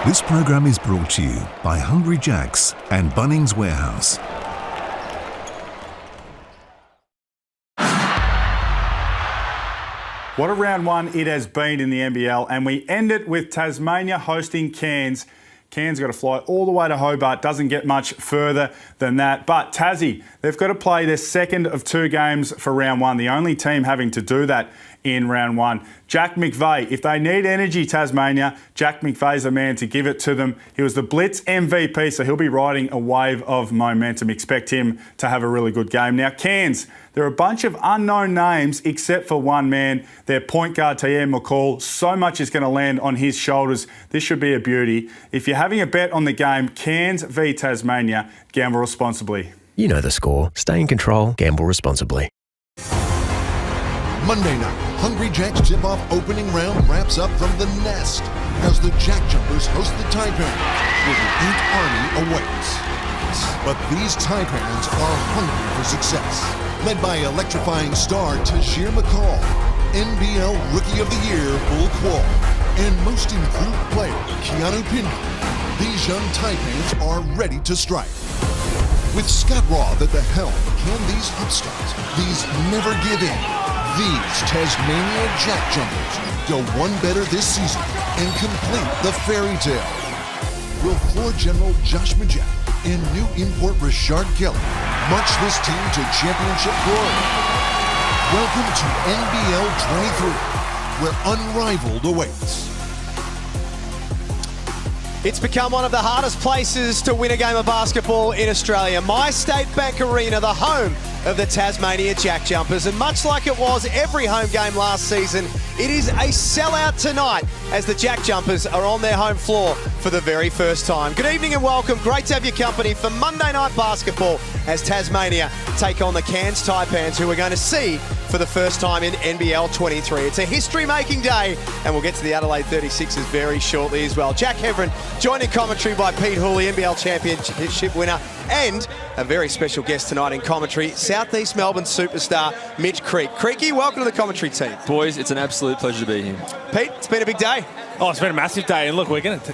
This program is brought to you by Hungry Jack's and Bunnings Warehouse. What a round one it has been in the NBL, and we end it with Tasmania hosting Cairns. Cairns got to fly all the way to Hobart, doesn't get much further than that. But Tassie, they've got to play their second of two games for round one, the only team having to do that in round one. Jack McVeigh, if they need energy, Tasmania, Jack McVeigh's the man to give it to them. He was the Blitz MVP, so he'll be riding a wave of momentum. Expect him to have a really good game. Now, Cairns, there are a bunch of unknown names except for one man, their point guard, T.M. McCall. So much is going to land on his shoulders. This should be a beauty. If you're having a bet on the game, Cairns v Tasmania, gamble responsibly. You know the score. Stay in control. Gamble responsibly. Monday night, Hungry Jack's tip-off opening round wraps up from the nest as the JackJumpers host the Taipans, where the Ink Army awaits. But these Taipans are hungry for success. Led by electrifying star Tajir McCall, NBL Rookie of the Year Bull Quall, and most improved player Keanu Pindy, these young Taipans are ready to strike. With Scott Roth at the helm, can these upstarts, these never give in, these Tasmania JackJumpers go one better this season and complete the fairy tale? Will floor general Josh Majek and new import Rashard Kelly march this team to championship glory? Welcome to NBL23, where unrivaled awaits. It's become one of the hardest places to win a game of basketball in Australia. My State Bank Arena, the home of the Tasmania JackJumpers, and much like it was every home game last season, it is a sellout tonight as the JackJumpers are on their home floor for the very first time. Good evening and welcome. Great to have your company for Monday Night Basketball as Tasmania take on the Cairns Taipans, who we're going to see for the first time in NBL 23. It's a history-making day, and we'll get to the Adelaide 36ers very shortly as well. Jack Heverin joined in commentary by Pete Hooley, NBL Championship winner, and a very special guest tonight in commentary, Southeast Melbourne superstar Mitch Creek. Creaky, welcome to the commentary team. Boys, it's an absolute pleasure to be here. Pete, it's been a big day. Oh, it's been a massive day, and look, we're going to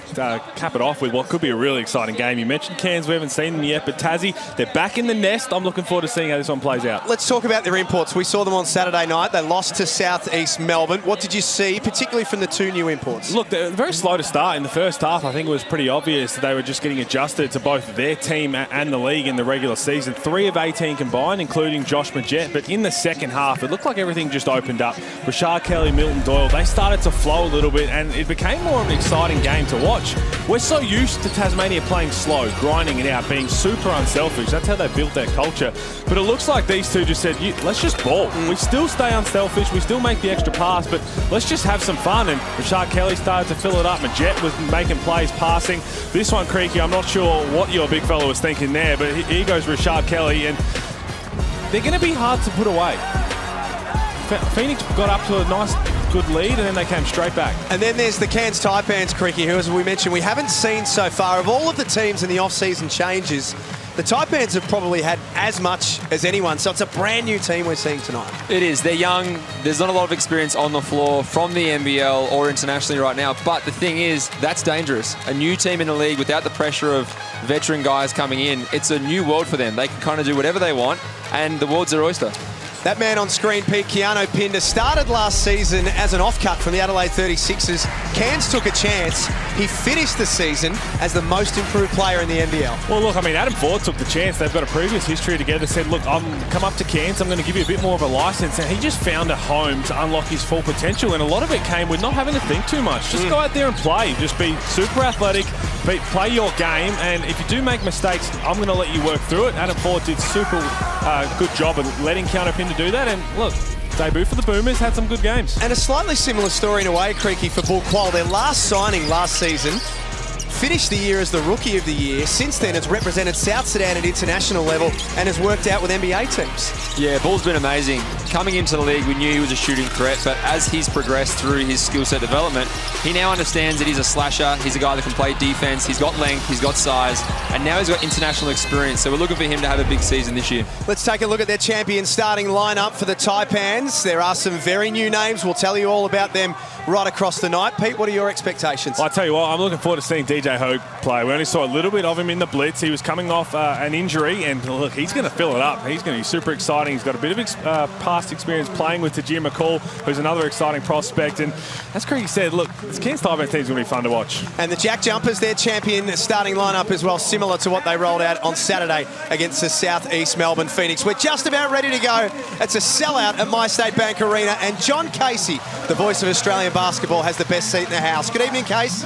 cap it off with what could be a really exciting game. You mentioned Cairns, we haven't seen them yet, but Tassie, they're back in the nest. I'm looking forward to seeing how this one plays out. Let's talk about their imports. We saw them on Saturday night. They lost to Southeast Melbourne. What did you see, particularly from the two new imports? Look, they're very slow to start. In the first half, I think it was pretty obvious they were just getting adjusted to both their team and the league in the regular season. 3 of 18 combined, including Josh Majek, but in the second half, it looked like everything just opened up. Rashard Kelly, Milton Doyle, they started to flow a little bit, and it became more of an exciting game to watch. We're so used to Tasmania playing slow, grinding it out, being super unselfish. That's how they built their culture. But it looks like these two just said, let's just ball. We still stay unselfish, we still make the extra pass, but let's just have some fun. And Rashard Kelly started to fill it up. Majek was making plays, passing. This one, Creaky, I'm not sure what your big fella was thinking there, but here goes Rashard Kelly, and they're going to be hard to put away. Phoenix got up to a nice, good lead, and then they came straight back. And then there's the Cairns Taipans, Creaky, who, as we mentioned, we haven't seen so far. Of all of the teams in the off-season changes, the Taipans have probably had as much as anyone, so it's a brand new team we're seeing tonight. It is. They're young. There's not a lot of experience on the floor from the NBL or internationally right now, but the thing is, that's dangerous. A new team in the league without the pressure of veteran guys coming in, it's a new world for them. They can kind of do whatever they want, and the world's their oyster. That man on screen, Pete, Keanu Pindy, started last season as an off-cut from the Adelaide 36ers. Cairns took a chance. He finished the season as the most improved player in the NBL. Well, look, I mean, Adam Ford took the chance. They've got a previous history together, said, look, I'm come up to Cairns, I'm going to give you a bit more of a license. And he just found a home to unlock his full potential. And a lot of it came with not having to think too much. Just go out there and play. Just be super athletic, play your game. And if you do make mistakes, I'm going to let you work through it. Adam Ford did super good job of letting Keanu Pindy do that, and look, debut for the Boomers, had some good games. And a slightly similar story in a way, Creaky, for Bull Quall. Their last signing last season, finished the year as the Rookie of the Year. Since then, has represented South Sudan at international level and has worked out with NBA teams. Yeah, Bull's been amazing. Coming into the league, we knew he was a shooting threat, but as he's progressed through his skill set development, he now understands that he's a slasher, he's a guy that can play defense, he's got length, he's got size, and now he's got international experience, so we're looking for him to have a big season this year. Let's take a look at their champion starting lineup for the Taipans. There are some very new names. We'll tell you all about them right across the night. Pete, what are your expectations? Well, I tell you what, I'm looking forward to seeing DJ Hogue play. We only saw a little bit of him in the blitz. He was coming off an injury, and look, he's going to fill it up. He's going to be super exciting. He's got a bit of past experience playing with Tajir McCall, who's another exciting prospect. And as Craigie said, look, this Cairns Taipans team is going to be fun to watch. And the JackJumpers, their champion starting lineup as well, similar to what they rolled out on Saturday against the South East Melbourne Phoenix. We're just about ready to go. It's a sellout at MyState Bank Arena, and John Casey, the voice of Australian basketball, has the best seat in the house. Good evening, Case.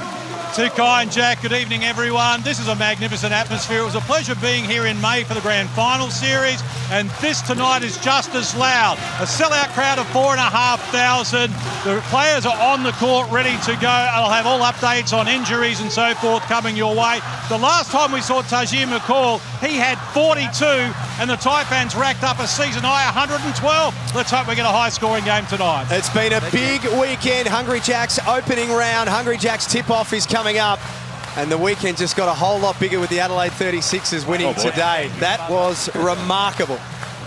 Too kind, Jack. Good evening, everyone. This is a magnificent atmosphere. It was a pleasure being here in May for the Grand Final Series, and this tonight is just as loud. A sellout crowd of 4,500. The players are on the court ready to go. I'll have all updates on injuries and so forth coming your way. The last time we saw Tajir McCall, he had 42, and the Taipans racked up a season-high 112. Let's hope we get a high-scoring game tonight. It's been a big weekend. Hungry Jack's opening round. Hungry Jack's tip-off is coming up, and the weekend just got a whole lot bigger with the Adelaide 36ers winning today. That was remarkable.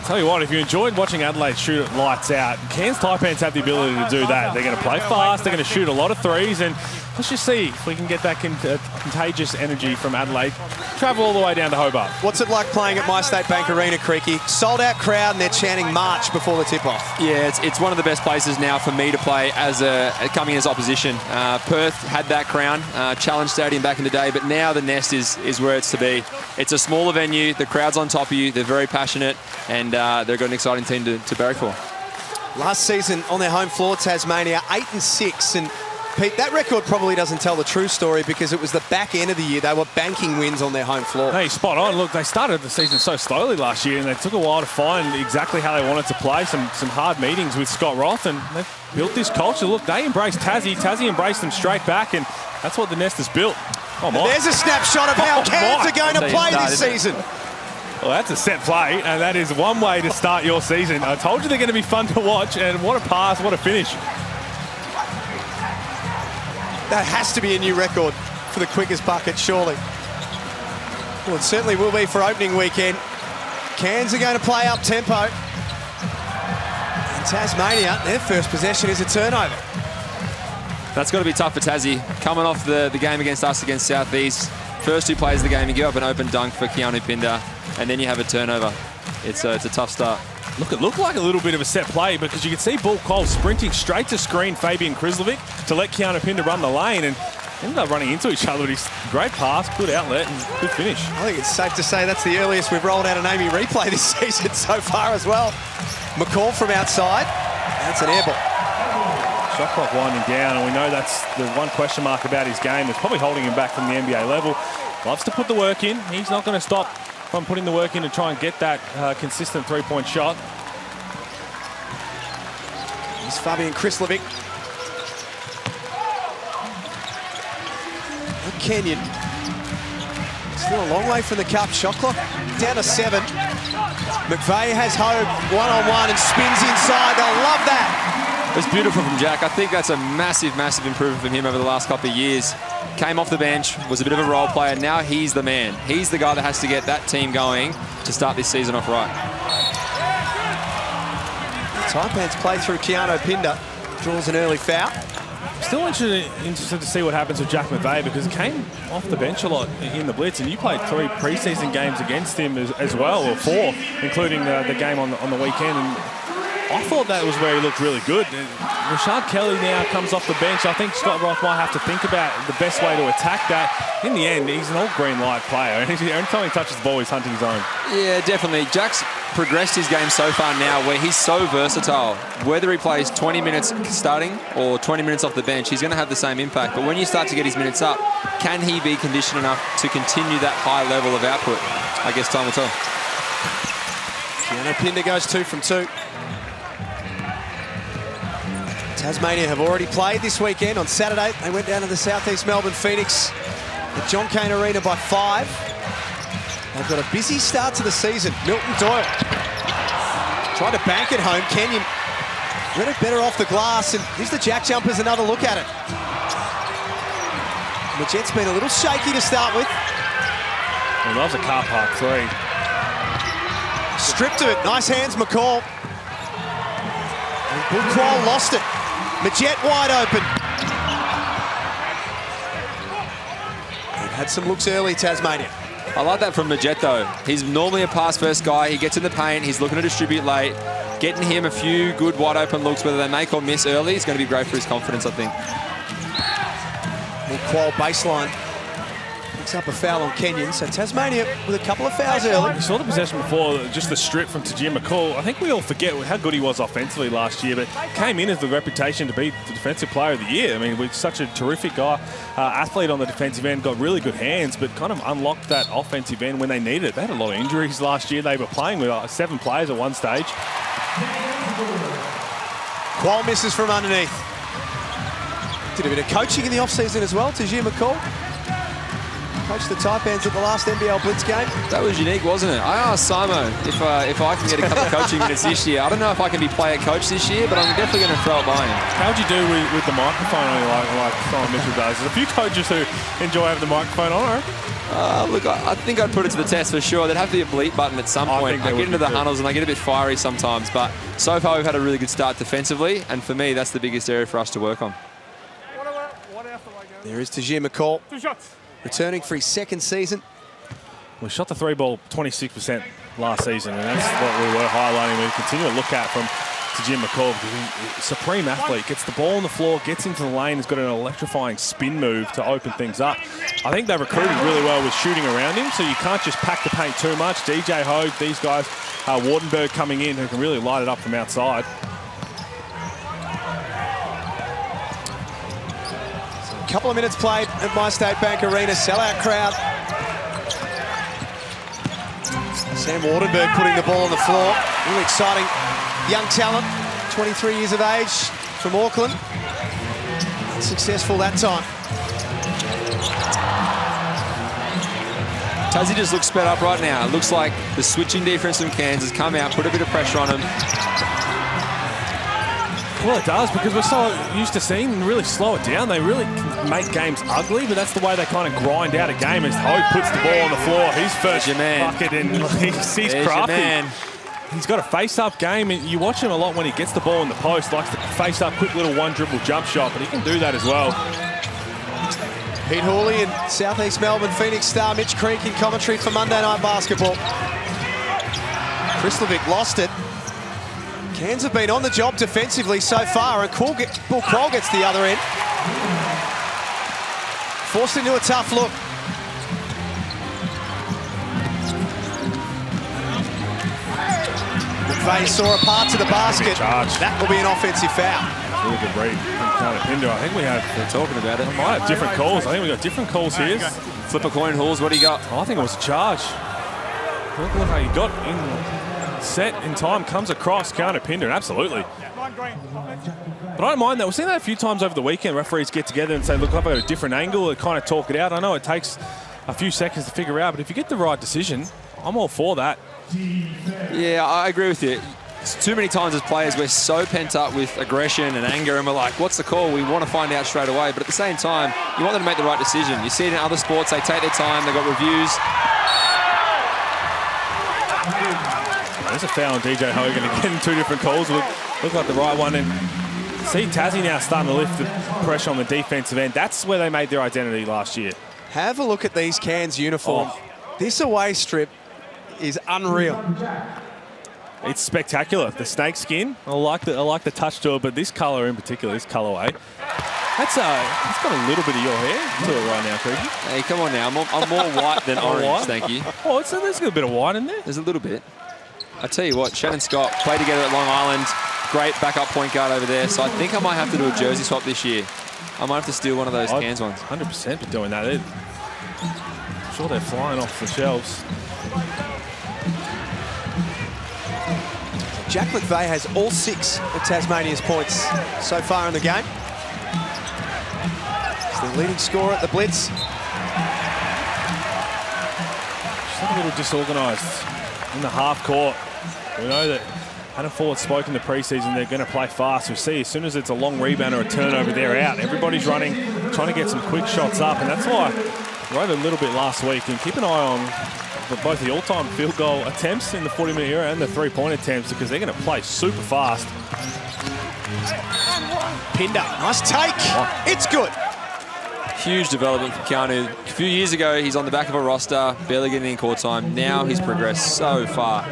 Tell you what, if you enjoyed watching Adelaide shoot it lights out, Cairns Taipans have the ability to do that. They're going to play fast, they're going to shoot a lot of threes, and let's just see if we can get that contagious energy from Adelaide, travel all the way down to Hobart. What's it like playing at MyState Bank Arena, Creaky? Sold out crowd, and they're chanting March before the tip-off. Yeah, it's one of the best places now for me to play as coming as opposition. Perth had that crown, Challenge Stadium back in the day, but now the Nest is where it's to be. It's a smaller venue, the crowd's on top of you, they're very passionate, and they've got an exciting team to barrack for. Last season on their home floor, Tasmania, 8-6, and Pete, that record probably doesn't tell the true story because it was the back end of the year. They were banking wins on their home floor. Hey, spot on. Look, they started the season so slowly last year, and they took a while to find exactly how they wanted to play. Some hard meetings with Scott Roth, and they've built this culture. Look, they embraced Tassie. Tassie embraced them straight back, and that's what the Nest has built. Oh, my. There's a snapshot of how Cairns are going to play this season. Well, that's a set play, and that is one way to start your season. I told you they're going to be fun to watch, and what a pass, what a finish. That has to be a new record for the quickest bucket, surely. Well, it certainly will be for opening weekend. Cairns are going to play up tempo. And Tasmania, their first possession is a turnover. That's got to be tough for Tassie. Coming off the game against us against South East, first two plays of the game, you give up an open dunk for Keanu Pinder, and then you have a turnover. It's a tough start. Look, it looked like a little bit of a set play because you could see Bull Cole sprinting straight to screen Fabian Krislovic to let Keanu Pinder run the lane, and ended up running into each other. But he's great pass, good outlet, and good finish. I think it's safe to say that's the earliest we've rolled out an Amy replay this season so far as well. McCall from outside. That's an air ball. Shot clock winding down, and we know that's the one question mark about his game. It's probably holding him back from the NBA level. Loves to put the work in. He's not going to stop from putting the work in to try and get that consistent three-point shot. Here's Fabian Krislovic. Kenyon. Still a long way from the cup. Shot clock down to 7. McVeigh has Hogue one-on-one and spins inside. They'll love that. It's beautiful from Jack. I think that's a massive, massive improvement from him over the last couple of years. Came off the bench, was a bit of a role player. Now he's the man. He's the guy that has to get that team going to start this season off right. Taipans play through Keanu Pinder. Draws an early foul. Still interested to see what happens with Jack McVeigh because he came off the bench a lot in the Blitz, and you played 3 preseason games against him as well, or 4, including the game on the weekend. And I thought that was where he looked really good. Rashad Kelly now comes off the bench. I think Scott Roth might have to think about the best way to attack that. In the end, he's an all-green light player. Every time he touches the ball, he's hunting his own. Yeah, definitely. Jack's progressed his game so far now where he's so versatile. Whether he plays 20 minutes starting or 20 minutes off the bench, he's going to have the same impact. But when you start to get his minutes up, can he be conditioned enough to continue that high level of output? I guess time will tell. Keanu Pinder goes 2 from 2. Tasmania have already played this weekend. On Saturday, they went down to the South East Melbourne Phoenix at John Cain Arena by 5. They've got a busy start to the season. Milton Doyle tried to bank it home. Kenyon read it better off the glass, and here's the JackJumpers, another look at it. And the Jets been a little shaky to start with. He loves a car park 3. Stripped of it. Nice hands, McCall. And Bull Quoll lost it. Majet wide open. Had some looks early, Tasmania. I like that from Majette, though. He's normally a pass-first guy. He gets in the paint. He's looking to distribute late. Getting him a few good wide-open looks, whether they make or miss early, is going to be great for his confidence, I think. Qual baseline. Picks up a foul on Kenyon. So Tasmania with a couple of fouls early. We saw the possession before, just the strip from Tajir McCall. I think we all forget how good he was offensively last year, but came in as the reputation to be the defensive player of the year. I mean, with such a terrific guy, athlete on the defensive end, got really good hands, but kind of unlocked that offensive end when they needed it. They had a lot of injuries last year. They were playing with 7 players at one stage. Qual misses from underneath. Did a bit of coaching in the off-season as well, Tajir McCall. Coached the Taipans at the last NBL Blitz game. That was unique, wasn't it? I asked Simo if I can get a couple of coaching minutes this year. I don't know if I can be player coach this year, but I'm definitely going to throw it by him. How'd you do with the microphone on like Simon Mitchell does? There's a few coaches who enjoy having the microphone on, I reckon. Look, I think I'd put it to the test for sure. There'd have to be a bleep button at some point. I get into the huddles and I get a bit fiery sometimes, but so far we've had a really good start defensively, and for me, that's the biggest area for us to work on. There is Tajir McCall. 2 shots. Returning for his second season. We shot the 3 ball 26% last season, and that's what we were highlighting. We continue to look at from Tajir McCall, because he's a supreme athlete. Gets the ball on the floor, gets into the lane, has got an electrifying spin move to open things up. I think they've recruited really well with shooting around him, so you can't just pack the paint too much. DJ Hogue, these guys, Wardenberg coming in, who can really light it up from outside. Couple of minutes played at My State Bank Arena, sellout crowd. Sam Wardenberg putting the ball on the floor. Really exciting young talent, 23 years of age from Auckland. Successful that time. Tassie just looks sped up right now. It looks like the switching defense from Cairns has come out, put a bit of pressure on him. Well, it does, because we're so used to seeing them really slow it down. They really make games ugly, but that's the way they kind of grind out a game. As Hogue puts the ball on the floor, his first bucket, and he's crafty. He's got a face-up game, and you watch him a lot when he gets the ball in the post. Likes to face-up, quick little one-dribble jump shot, but he can do that as well. Pete Hawley and South East Melbourne Phoenix star Mitch Creek in commentary for Monday Night Basketball. Krislovic lost it. Cairns have been on the job defensively so far, and Qual gets the other end. Forced into a tough look. McVeigh saw a part to the basket. That will be an offensive foul. Really good read from Pinder. I think they're talking about it. We might have different calls. I think we've got different calls here. Flip a coin, Halls, what do you got? I think it was a charge. Look how you got in. Set in time, comes across, counter Pinder, absolutely. But I don't mind that. We've seen that a few times over the weekend. Referees get together and say, look, I've got a different angle, and kind of talk it out. I know it takes a few seconds to figure out, but if you get the right decision, I'm all for that. Yeah, I agree with you. Too many times as players, we're so pent up with aggression and anger, and we're like, what's the call? We want to find out straight away. But at the same time, you want them to make the right decision. You see it in other sports, they take their time, they've got reviews. There's a foul on DJ Hogue, and again, 2 different calls. Look like the right one. And see Tassie now starting to lift the pressure on the defensive end. That's where they made their identity last year. Have a look at these Cairns uniforms. This away strip is unreal. It's spectacular. The snake skin, I like the touch to it, but this colour in particular, this colourway, it's got a little bit of your hair to it right now, Craigie. Hey, come on now. I'm more white than orange, thank you. Oh, there's a little bit of white in there. There's a little bit. I tell you what, Shannon Scott played together at Long Island. Great backup point guard over there. So I think I might have to do a jersey swap this year. I might have to steal one of those Cairns ones. 100% be doing that. I'm sure they're flying off the shelves. Jack McVeigh has all 6 of Tasmania's points so far in the game. He's the leading scorer at the Blitz. Just a little disorganised in the half court. We know that Adam Ford's spoken the preseason, they're going to play fast. We see as soon as it's a long rebound or a turnover, they're out. Everybody's running, trying to get some quick shots up, and that's why I wrote a little bit last week. And keep an eye on both the all-time field goal attempts in the 40-minute era and the three-point attempts, because they're going to play super fast. Pinder, nice take. It's good. Huge development from Keanu. A few years ago, he's on the back of a roster, barely getting in court time. Now he's progressed so far.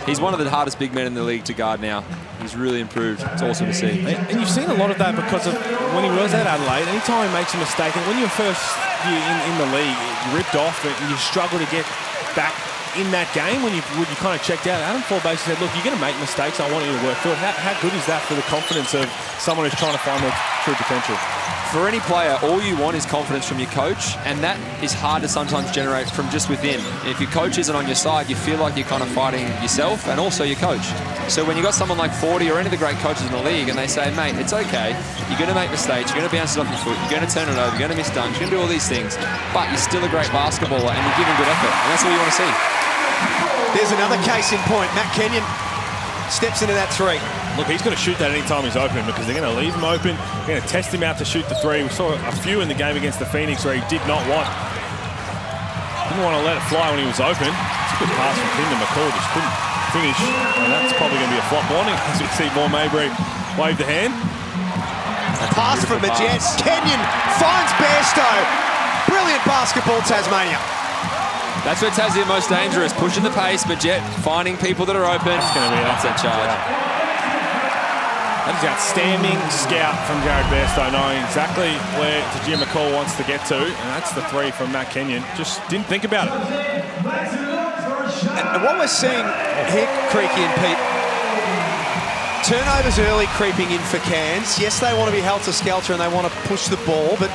He's one of the hardest big men in the league to guard now. He's really improved. It's awesome to see. And you've seen a lot of that because of when he was at Adelaide. Anytime he makes a mistake, and when you're first in the league, you ripped off and you struggle to get back in that game when you kind of checked out. Adam Ford basically said, look, you're going to make mistakes. I want you to work through it. How good is that for the confidence of someone who's trying to find their true potential? For any player, all you want is confidence from your coach, and that is hard to sometimes generate from just within. If your coach isn't on your side, you feel like you're kind of fighting yourself and also your coach. So when you got someone like Fordy or any of the great coaches in the league, and they say, mate, it's okay, you're going to make mistakes, you're going to bounce it off your foot, you're going to turn it over, you're going to miss dunks, you're going to do all these things, but you're still a great basketballer and you're giving good effort, and that's all you want to see. There's another case in point. Matt Kenyon steps into that three. Look, he's going to shoot that anytime he's open because they're going to leave him open. They're going to test him out to shoot the three. We saw a few in the game against the Phoenix where he didn't want to let it fly when he was open. It's a good pass from Kinder. McCall just couldn't finish, and that's probably going to be a flop warning as we see Vaughan Mabry wave the hand. A pass from Majet. Kenyon finds Bairstow. Brilliant basketball, Tasmania. That's where Tassie are most dangerous, pushing the pace, but Jet finding people that are open. That's going to be an upset charge. That is outstanding scout from Jared Bairstow, knowing exactly where Tajir McCall wants to get to, and that's the three from Matt Kenyon. Just didn't think about it. And what we're seeing here, Creaky and Pete, turnovers early creeping in for Cairns. Yes, they want to be helter-skelter and they want to push the ball, but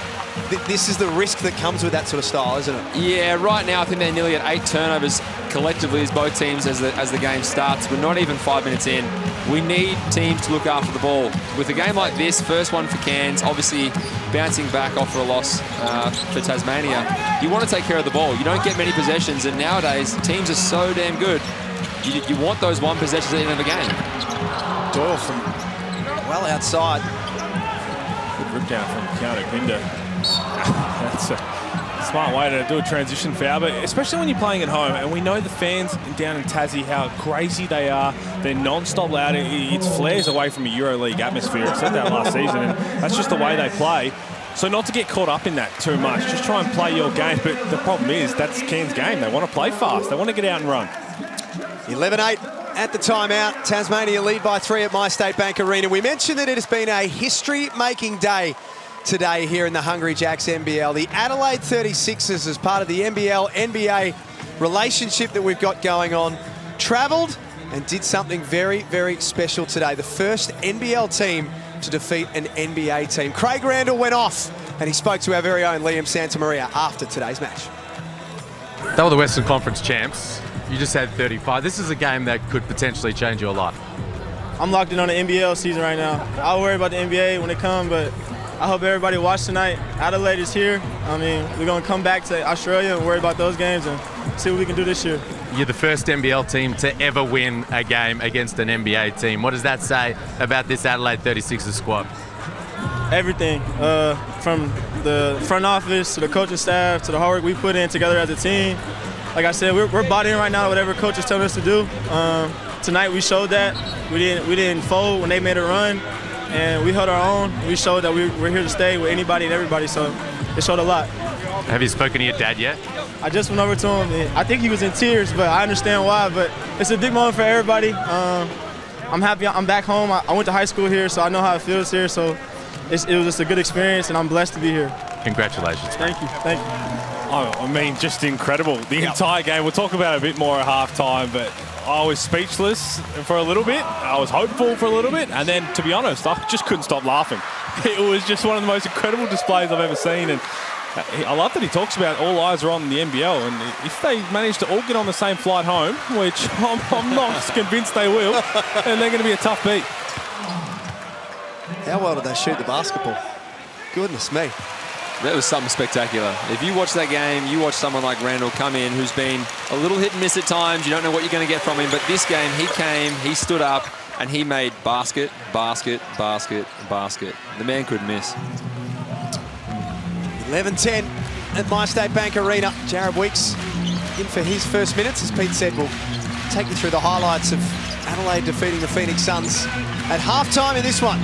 this is the risk that comes with that sort of style, isn't it? Yeah, right now I think they're nearly at 8 turnovers collectively as both teams as the game starts. We're not even 5 minutes in. We need teams to look after the ball. With a game like this, first one for Cairns, obviously bouncing back after a loss for Tasmania, you want to take care of the ball. You don't get many possessions, and nowadays teams are so damn good. You want those one possessions at the end of a game. Doyle from well outside. Good rip down from Keanu Pinder. That's a smart way to do a transition foul, but especially when you're playing at home, and we know the fans down in Tassie, how crazy they are. They're non-stop loud. It's flares away from a EuroLeague atmosphere. I said that last season, and that's just the way they play. So not to get caught up in that too much. Just try and play your game, but the problem is that's Cairns' game. They want to play fast. They want to get out and run. 11-8 at the timeout. Tasmania lead by 3 at MyState Bank Arena. We mentioned that it has been a history-making day today here in the Hungry Jacks NBL. The Adelaide 36ers, as part of the NBL-NBA relationship that we've got going on, travelled and did something very, very special today. The first NBL team to defeat an NBA team. Craig Randall went off and he spoke to our very own Liam Santamaria after today's match. They were the Western Conference champs. You just had 35. This is a game that could potentially change your life. I'm locked in on the NBL season right now. I'll worry about the NBA when it comes, but I hope everybody watch tonight. Adelaide is here. I mean, we're going to come back to Australia and worry about those games and see what we can do this year. You're the first NBL team to ever win a game against an NBA team. What does that say about this Adelaide 36ers squad? Everything, from the front office to the coaching staff to the hard work we put in together as a team. Like I said, we're bought in right now, whatever coach is telling us to do. Tonight we showed that. We didn't fold when they made a run, and we held our own. We showed that we're here to stay with anybody and everybody, so it showed a lot. Have you spoken to your dad yet? I just went over to him. I think he was in tears, but I understand why. But it's a big moment for everybody. I'm happy I'm back home. I went to high school here, so I know how it feels here. So it was just a good experience, and I'm blessed to be here. Congratulations. Thank you. Thank you. Oh, I mean, just incredible. The entire game. We'll talk about it a bit more at halftime, but I was speechless for a little bit. I was hopeful for a little bit. And then, to be honest, I just couldn't stop laughing. It was just one of the most incredible displays I've ever seen. And I love that he talks about all eyes are on the NBL. And if they manage to all get on the same flight home, which I'm not convinced they will, then they're going to be a tough beat. How well did they shoot the basketball? Goodness me. That was something spectacular. If you watch that game, you watch someone like Randall come in who's been a little hit and miss at times. You don't know what you're going to get from him. But this game, he came, he stood up, and he made basket, basket, basket, basket. The man couldn't miss. 11-10 at MyState Bank Arena. Jared Weeks in for his first minutes. As Pete said, we'll take you through the highlights of Adelaide defeating the Phoenix Suns at halftime in this one.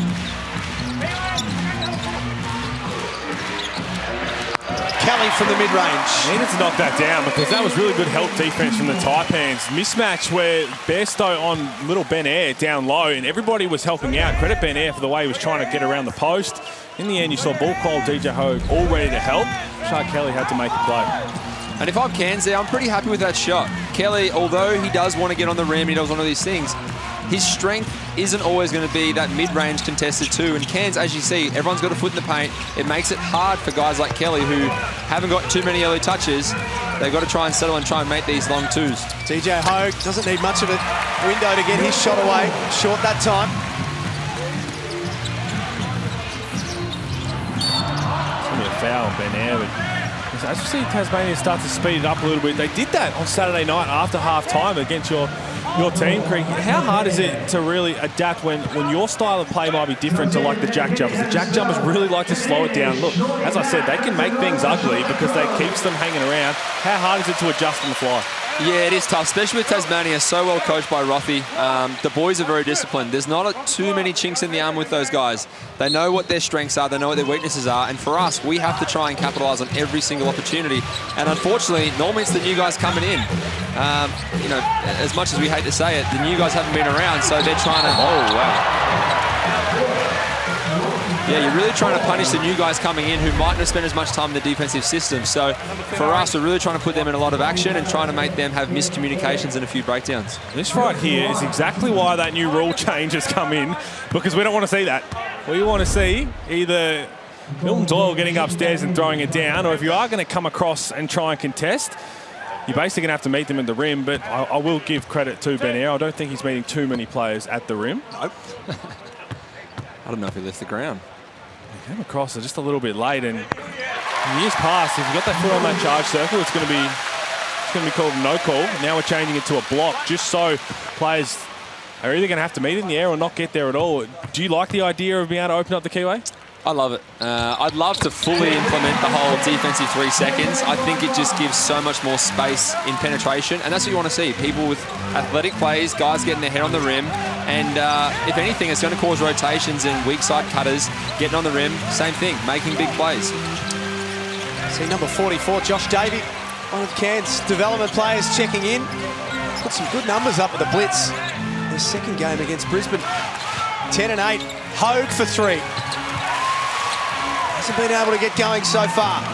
Kelly from the mid-range. Needed to knock that down because that was really good help defense from the Taipans. Mismatch where Bairstow on little Ben Air down low, and everybody was helping out. Credit Ben Air for the way he was trying to get around the post. In the end, you saw ball call DJ Hogue all ready to help. Rashad Kelly had to make a play. And if I'm Cairns there, I'm pretty happy with that shot. Kelly, although he does want to get on the rim, he does one of these things, his strength isn't always going to be that mid-range contested too. And Cairns, as you see, everyone's got a foot in the paint. It makes it hard for guys like Kelly who haven't got too many early touches. They've got to try and settle and try and make these long twos. DJ Hogue doesn't need much of a window to get his shot away. Short that time. It's going to be a foul on Ben Air. As you see Tasmania start to speed it up a little bit, they did that on Saturday night after half-time against your team, Creek. How hard is it to really adapt when your style of play might be different to like the JackJumpers? The JackJumpers really like to slow it down. Look, as I said, they can make things ugly because they keeps them hanging around. How hard is it to adjust on the fly? Yeah, it is tough, especially with Tasmania, so well coached by Rothie. The boys are very disciplined. There's not too many chinks in the arm with those guys. They know what their strengths are, they know what their weaknesses are, and for us, we have to try and capitalise on every single opportunity. And unfortunately, normally it's the new guys coming in. You know, as much as we hate to say it, the new guys haven't been around, so they're trying to... Oh, wow. Yeah, you're really trying to punish the new guys coming in who might not spend as much time in the defensive system. So for us, we're really trying to put them in a lot of action and trying to make them have miscommunications and a few breakdowns. This right here is exactly why that new rule change has come in, because we don't want to see that. We want to see either Milton Doyle getting upstairs and throwing it down, or if you are going to come across and try and contest, you're basically going to have to meet them at the rim. But I will give credit to Ben Air. I don't think he's meeting too many players at the rim. Nope. I don't know if he left the ground. He came across just a little bit late, and in years past, if you got that foot on that charge circle, it's going to be called a no call. Now we're changing it to a block, just so players are either going to have to meet in the air or not get there at all. Do you like the idea of being able to open up the keyway? I love it. I'd love to fully implement the whole defensive 3 seconds. I think it just gives so much more space in penetration, and that's what you want to see. People with athletic plays, guys getting their head on the rim, and if anything, it's going to cause rotations and weak side cutters getting on the rim. Same thing, making big plays. See number 44, Josh Davey, one of Cairns' development players checking in. Put some good numbers up at the Blitz. Their second game against Brisbane. 10 and 8, Hogue for 3. Hasn't been able to get going so far.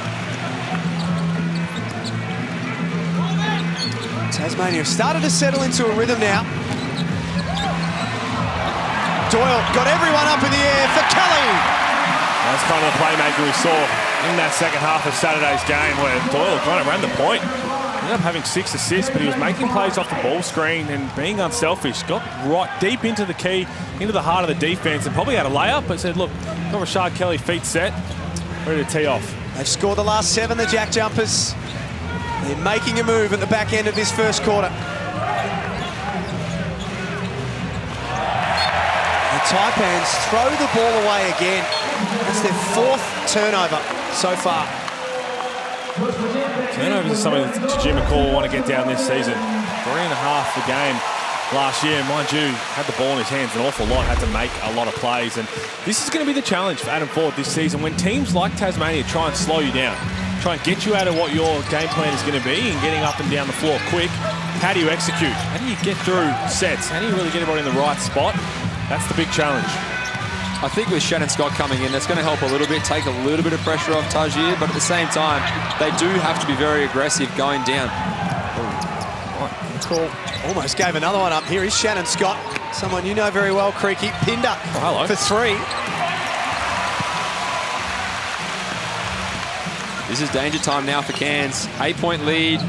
Tasmania have started to settle into a rhythm now. Doyle got everyone up in the air for Kelly. That's kind of the playmaker we saw in that second half of Saturday's game, where Doyle kind of ran the point. Ended up having 6 assists, but he was making plays off the ball screen and being unselfish. Got right deep into the key, into the heart of the defense, and probably had a layup, but said, look, got Rashad Kelly feet set, ready to tee off. They've scored the last 7, the JackJumpers. They're making a move at the back end of this first quarter. The Taipans throw the ball away again. That's their 4th turnover so far. Turnovers is something that Jim McCall will want to get down this season. 3.5 a game last year. Mind you, had the ball in his hands an awful lot, had to make a lot of plays. And this is going to be the challenge for Adam Ford this season. When teams like Tasmania try and slow you down, try and get you out of what your game plan is going to be and getting up and down the floor quick, how do you execute? How do you get through sets? How do you really get everybody in the right spot? That's the big challenge. I think with Shannon Scott coming in, that's going to help a little bit, take a little bit of pressure off Tajir, but at the same time, they do have to be very aggressive going down. Call almost gave another one up. Here is Shannon Scott, someone you know very well, Creaky. Pinned up for 3. This is danger time now for Cairns. 8-point lead,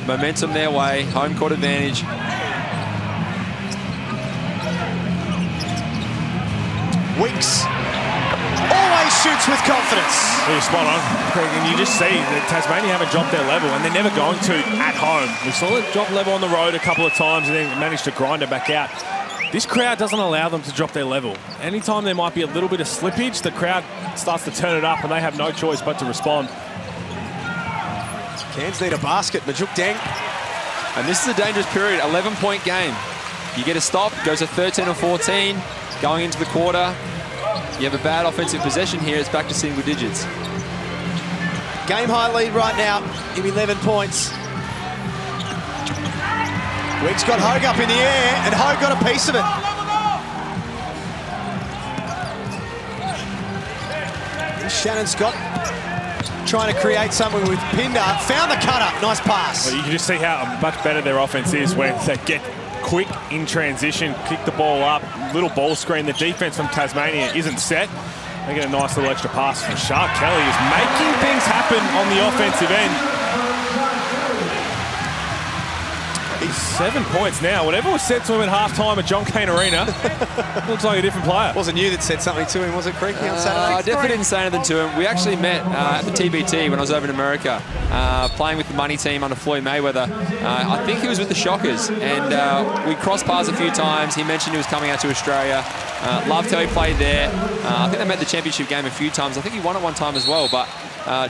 momentum their way, home court advantage. Weeks always shoots with confidence. You're spot on, Craig, and you just see that Tasmania haven't dropped their level, and they're never going to at home. We saw it drop level on the road a couple of times and then managed to grind it back out. This crowd doesn't allow them to drop their level. Anytime there might be a little bit of slippage, the crowd starts to turn it up and they have no choice but to respond. Cairns need a basket, Majuk Deng. And this is a dangerous period, 11-point game. You get a stop, goes to 13 or 14. Going into the quarter, you have a bad offensive possession here, it's back to single digits. Game-high lead right now in 11 points. Weeks got Hogue up in the air, and Hogue got a piece of it. Shannon Scott trying to create something with Pinder. Found the cutter. Nice pass. Well, you can just see how much better their offense is when they get quick in transition, kick the ball up, little ball screen. The defense from Tasmania isn't set. They get a nice little extra pass from Rashad Kelly, is making things happen on the offensive end. He's 7 points now. Whatever was said to him at halftime at John Cain Arena, looks like a different player. Wasn't you that said something to him, was it, Creaky, on Saturday? I definitely didn't say anything to him. We actually met at the TBT when I was over in America, playing with the money team under Floyd Mayweather. I think he was with the Shockers, and we crossed paths a few times. He mentioned he was coming out to Australia. Loved how he played there. I think they met the championship game a few times. I think he won it one time as well, but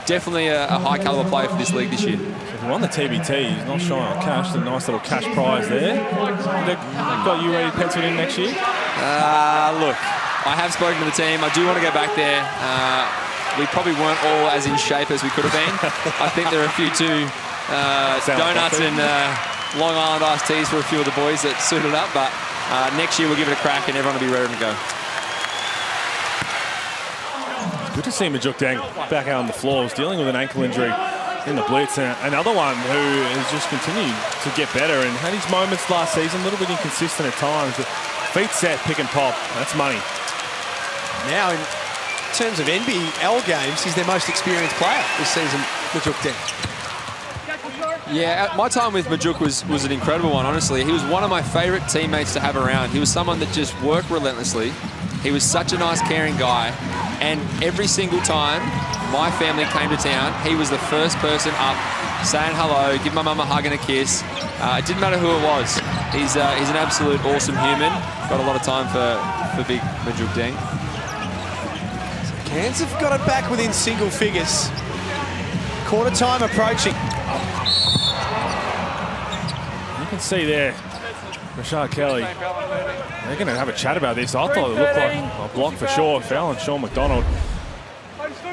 definitely a high caliber player for this league this year. If he won the TBT, he's not shy on cash. A nice little cash prize there. They've got you ready penciled in next year? Look, I have spoken to the team. I do want to go back there. We probably weren't all as in shape as we could have been. I think there are a few donuts and Long Island iced teas for a few of the boys that suited up, but next year we'll give it a crack and everyone will be ready to go. Good to see Majuk Deng back out on the floor. He's dealing with an ankle injury in the blitz. And another one who has just continued to get better and had his moments last season, a little bit inconsistent at times. But feet set, pick and pop. That's money. Now, in terms of NBL games, he's their most experienced player this season, Majuk Deng. Yeah, my time with Majuk was an incredible one, honestly. He was one of my favourite teammates to have around. He was someone that just worked relentlessly. He was such a nice, caring guy. And every single time my family came to town, he was the first person up, saying hello, give my mum a hug and a kiss. It didn't matter who it was. He's an absolute awesome human. Got a lot of time for big Majuk Deng. Cairns have got it back within single figures. Quarter time approaching. You can see there, Rashad Kelly. They're going to have a chat about this. I thought it looked like a block for sure. Foul on Sean McDonald.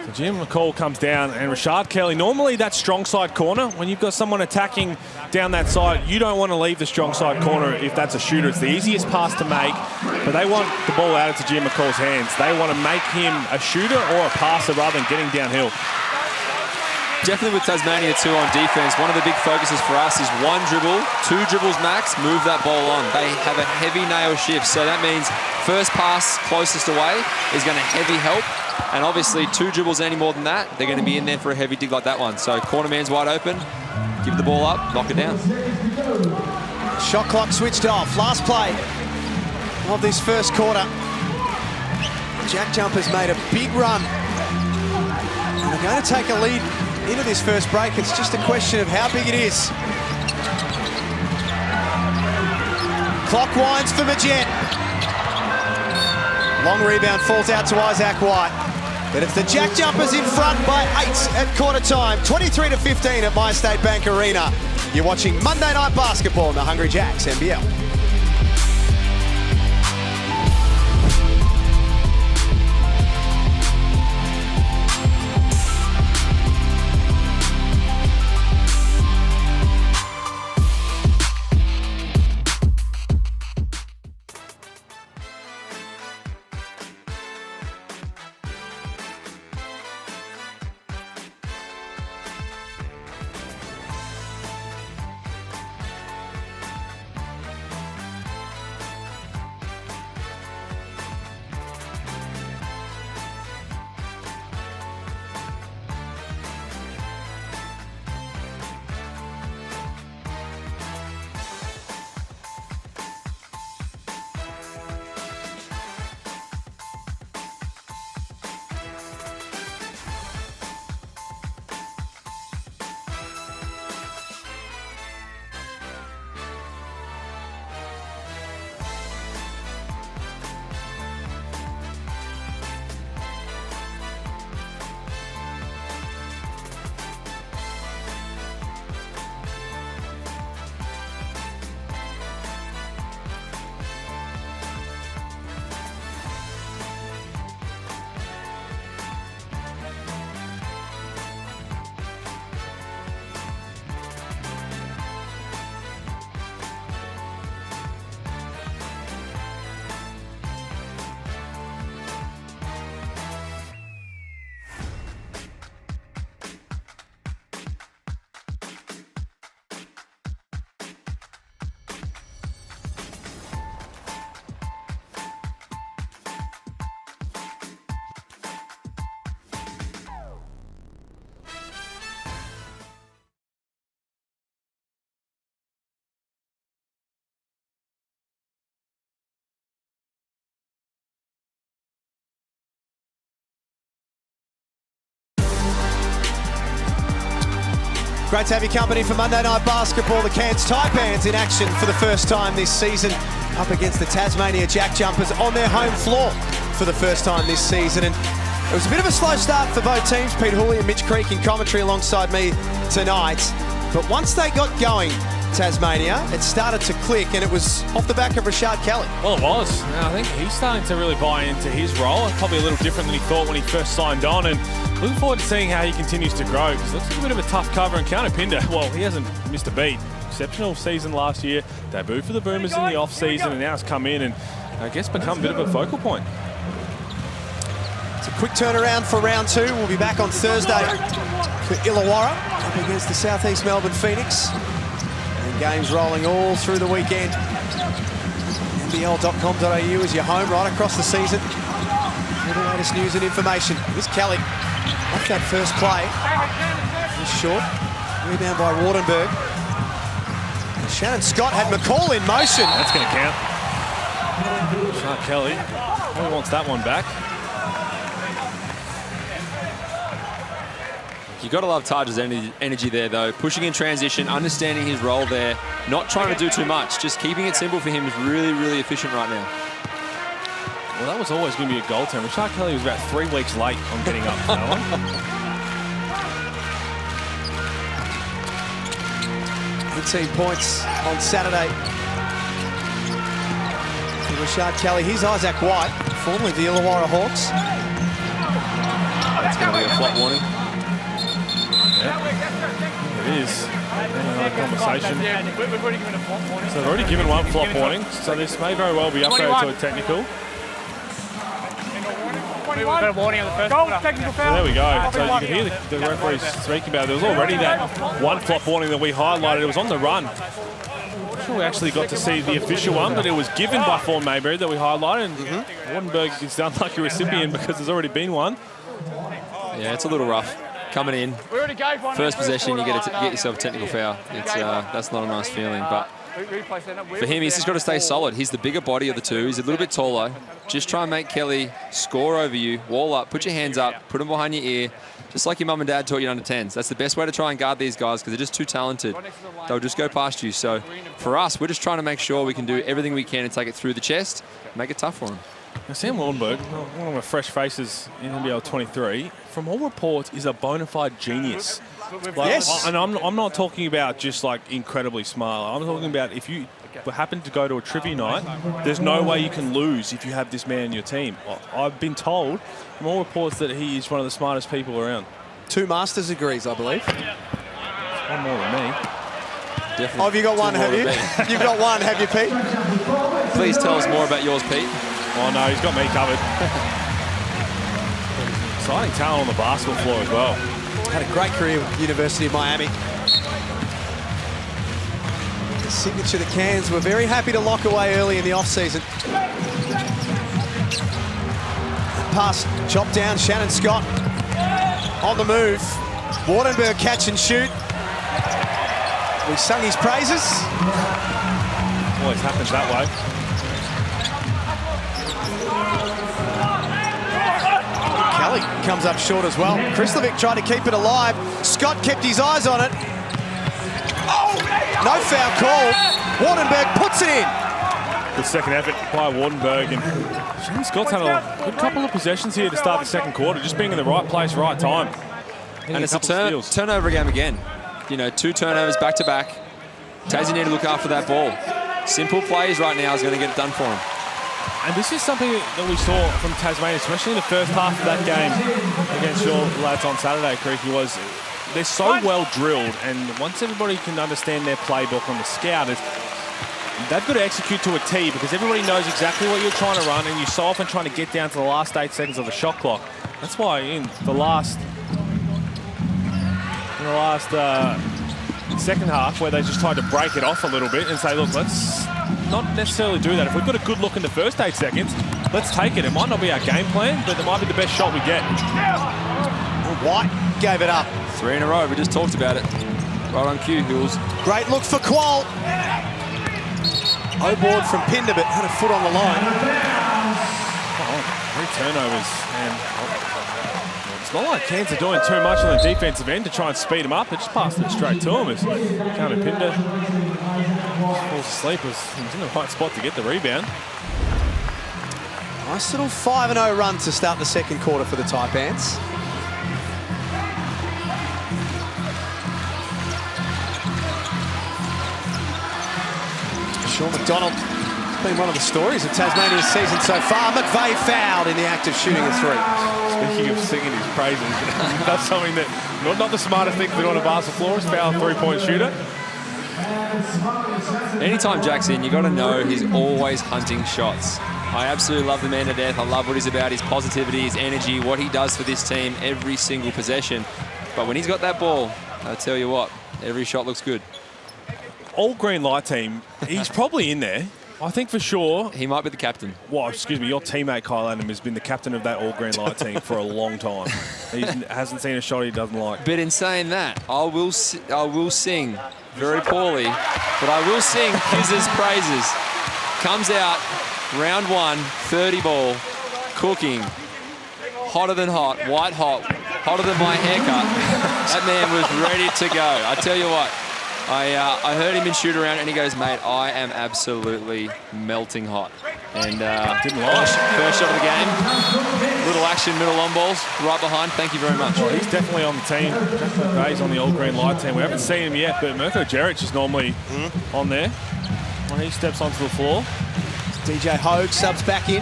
So Jim McCall comes down, and Rashad Kelly, normally that strong side corner, when you've got someone attacking down that side, you don't want to leave the strong side corner if that's a shooter. It's the easiest pass to make, but they want the ball out into Jim McCall's hands. They want to make him a shooter or a passer rather than getting downhill. Definitely with Tasmania too on defense, one of the big focuses for us is 1 dribble, 2 dribbles max, move that ball on. They have a heavy nail shift, so that means first pass closest away is going to heavy help, and obviously 2 dribbles any more than that, they're going to be in there for a heavy dig like that one. So corner man's wide open, give the ball up, knock it down. Shot clock switched off. Last play of this first quarter. JackJumpers made a big run. They're going to take a lead into this first break. It's just a question of how big it is. Clock winds for Majet. Long rebound falls out to Isaac White. But it's the JackJumpers in front by 8 at quarter time. 23-15 at MyState Bank Arena. You're watching Monday Night Basketball in the Hungry Jacks NBL. Great to have your company for Monday Night Basketball. The Cairns Taipans in action for the first time this season, up against the Tasmania JackJumpers on their home floor for the first time this season. And it was a bit of a slow start for both teams. Pete Hooley and Mitch Creek in commentary alongside me tonight. But once they got going, Tasmania, it started to click, and it was off the back of Rashard Kelly. Well, it was. I think he's starting to really buy into his role. It's probably a little different than he thought when he first signed on, and looking forward to seeing how he continues to grow, because it looks like a bit of a tough cover. And Counter Pinder, well, he hasn't missed a beat. Exceptional season last year, debut for the Boomers in the off-season, and now has come in and I guess become a bit of a focal point. It's a quick turnaround for round two. We'll be back on Thursday for Illawarra up against the South East Melbourne Phoenix. And games rolling all through the weekend. NBL.com.au is your home right across the season. All the latest news and information. Here's Kelly off that first play. He's short. Rebound by Wardenberg. And Shannon Scott had McCall in motion. That's going to count. Rashard Kelly probably wants that one back. You've got to love Taj's energy there, though. Pushing in transition, understanding his role there, not trying to do too much. Just keeping it simple for him is really, really efficient right now. Well, that was always going to be a goal term. Rashard Kelly was about 3 weeks late on getting up for that one. 18 points on Saturday for Rashard Kelly. Here's Isaac White, formerly the Illawarra Hawks. That's going to be a flop warning. It is. Another conversation. So they've already given one flop warning, so this may very well be upgraded to a technical. Got a warning on the first technical foul. So there we go. So you can hear the referees speaking about it. There was already that one flop warning that we highlighted. It was on the run. I'm not sure we actually got to see the official one, but it was given by Fawn Mayberry that we highlighted. And Wardenberg is the unlucky recipient because there's already been one. Yeah, it's a little rough. Coming in, first possession, you get yourself a technical foul. It's that's not a nice feeling, but for him, he's just got to stay solid. He's the bigger body of the two. He's a little bit taller. Just try and make Kelly score over you, wall up, put your hands up, put them behind your ear, just like your mum and dad taught you under 10s. That's the best way to try and guard these guys because they're just too talented. They'll just go past you. So for us, we're just trying to make sure we can do everything we can and take it through the chest, make it tough for him. Now, Sam Wardenberg, one of my fresh faces in NBL23, from all reports, is a bona fide genius. Yes. And I'm not talking about just like incredibly smart. I'm talking about if you happen to go to a trivia night, there's no way you can lose if you have this man in your team. I've been told from all reports that he is one of the smartest people around. 2 master's degrees, I believe. One more than me. Definitely. Oh, have you got one, have you? You've got one, have you, Pete? Please tell us more about yours, Pete. Oh, no, he's got me covered. Exciting talent on the basketball floor as well. Had a great career with University of Miami. The signature the Cairns were very happy to lock away early in the off-season. Pass chopped down, Shannon Scott on the move. Wardenberg catch and shoot. We sung his praises. Always happens that way. Kelly comes up short as well. Krislovic tried to keep it alive. Scott kept his eyes on it. No foul call. Wardenberg puts it in. Good second effort by Wardenberg. And Shannon Scott's had a good couple of possessions here to start the second quarter, just being in the right place, right time. And it's a turnover game again. You know, 2 turnovers back to back. Tassie need to look after that ball. Simple plays right now is going to get it done for him. And this is something that we saw from Tasmania, especially in the first half of that game against your lads on Saturday, Creaky, was they're so well drilled, and once everybody can understand their playbook on the scout, they've got to execute to a T because everybody knows exactly what you're trying to run, and you're so often trying to get down to the last 8 seconds of the shot clock. That's why in the last second half, where they just tried to break it off a little bit and say, look, let's not necessarily do that. If we've got a good look in the first 8 seconds, let's take it. It might not be our game plan, but it might be the best shot we get. White gave it up. 3 in a row. We just talked about it. Right on cue, Hills. Great look for Qual. O-board from Pinder, but had a foot on the line. Oh, 3 turnovers, and It's not like Cairns are doing too much on the defensive end to try and speed him up. They just passed it straight to him as Cairns Pinder falls asleep. He's in the right spot to get the rebound. Nice little 5-0 run to start the second quarter for the Taipans. Sean McDonald has been one of the stories of Tasmania's season so far. McVeigh fouled in the act of shooting a three. Speaking of singing his praises, that's something that not the smartest thing to do on a basketball floor is foul a three-point shooter. Anytime Jack's in, you got to know he's always hunting shots. I absolutely love the man to death. I love what he's about, his positivity, his energy, what he does for this team every single possession. But when he's got that ball, I tell you what, every shot looks good. All green light team, he's probably in there. I think for sure. He might be the captain. Well, excuse me, your teammate Kyle Adam has been the captain of that all green light team for a long time. He hasn't seen a shot he doesn't like. But in saying that, I will sing very poorly, but I will sing Kiz's praises. Comes out, round one, 30 ball, cooking, hotter than hot, white hot, hotter than my haircut. That man was ready to go. I tell you what. I heard him in shoot around and he goes, mate, I am absolutely melting hot. And didn't lie. First shot of the game. Little action, middle long balls, right behind. Thank you very much. Well, he's definitely on the team. He's on the all green light team. We haven't seen him yet, but Mirko Jeric is normally on there when he steps onto the floor. DJ Hogue subs back in.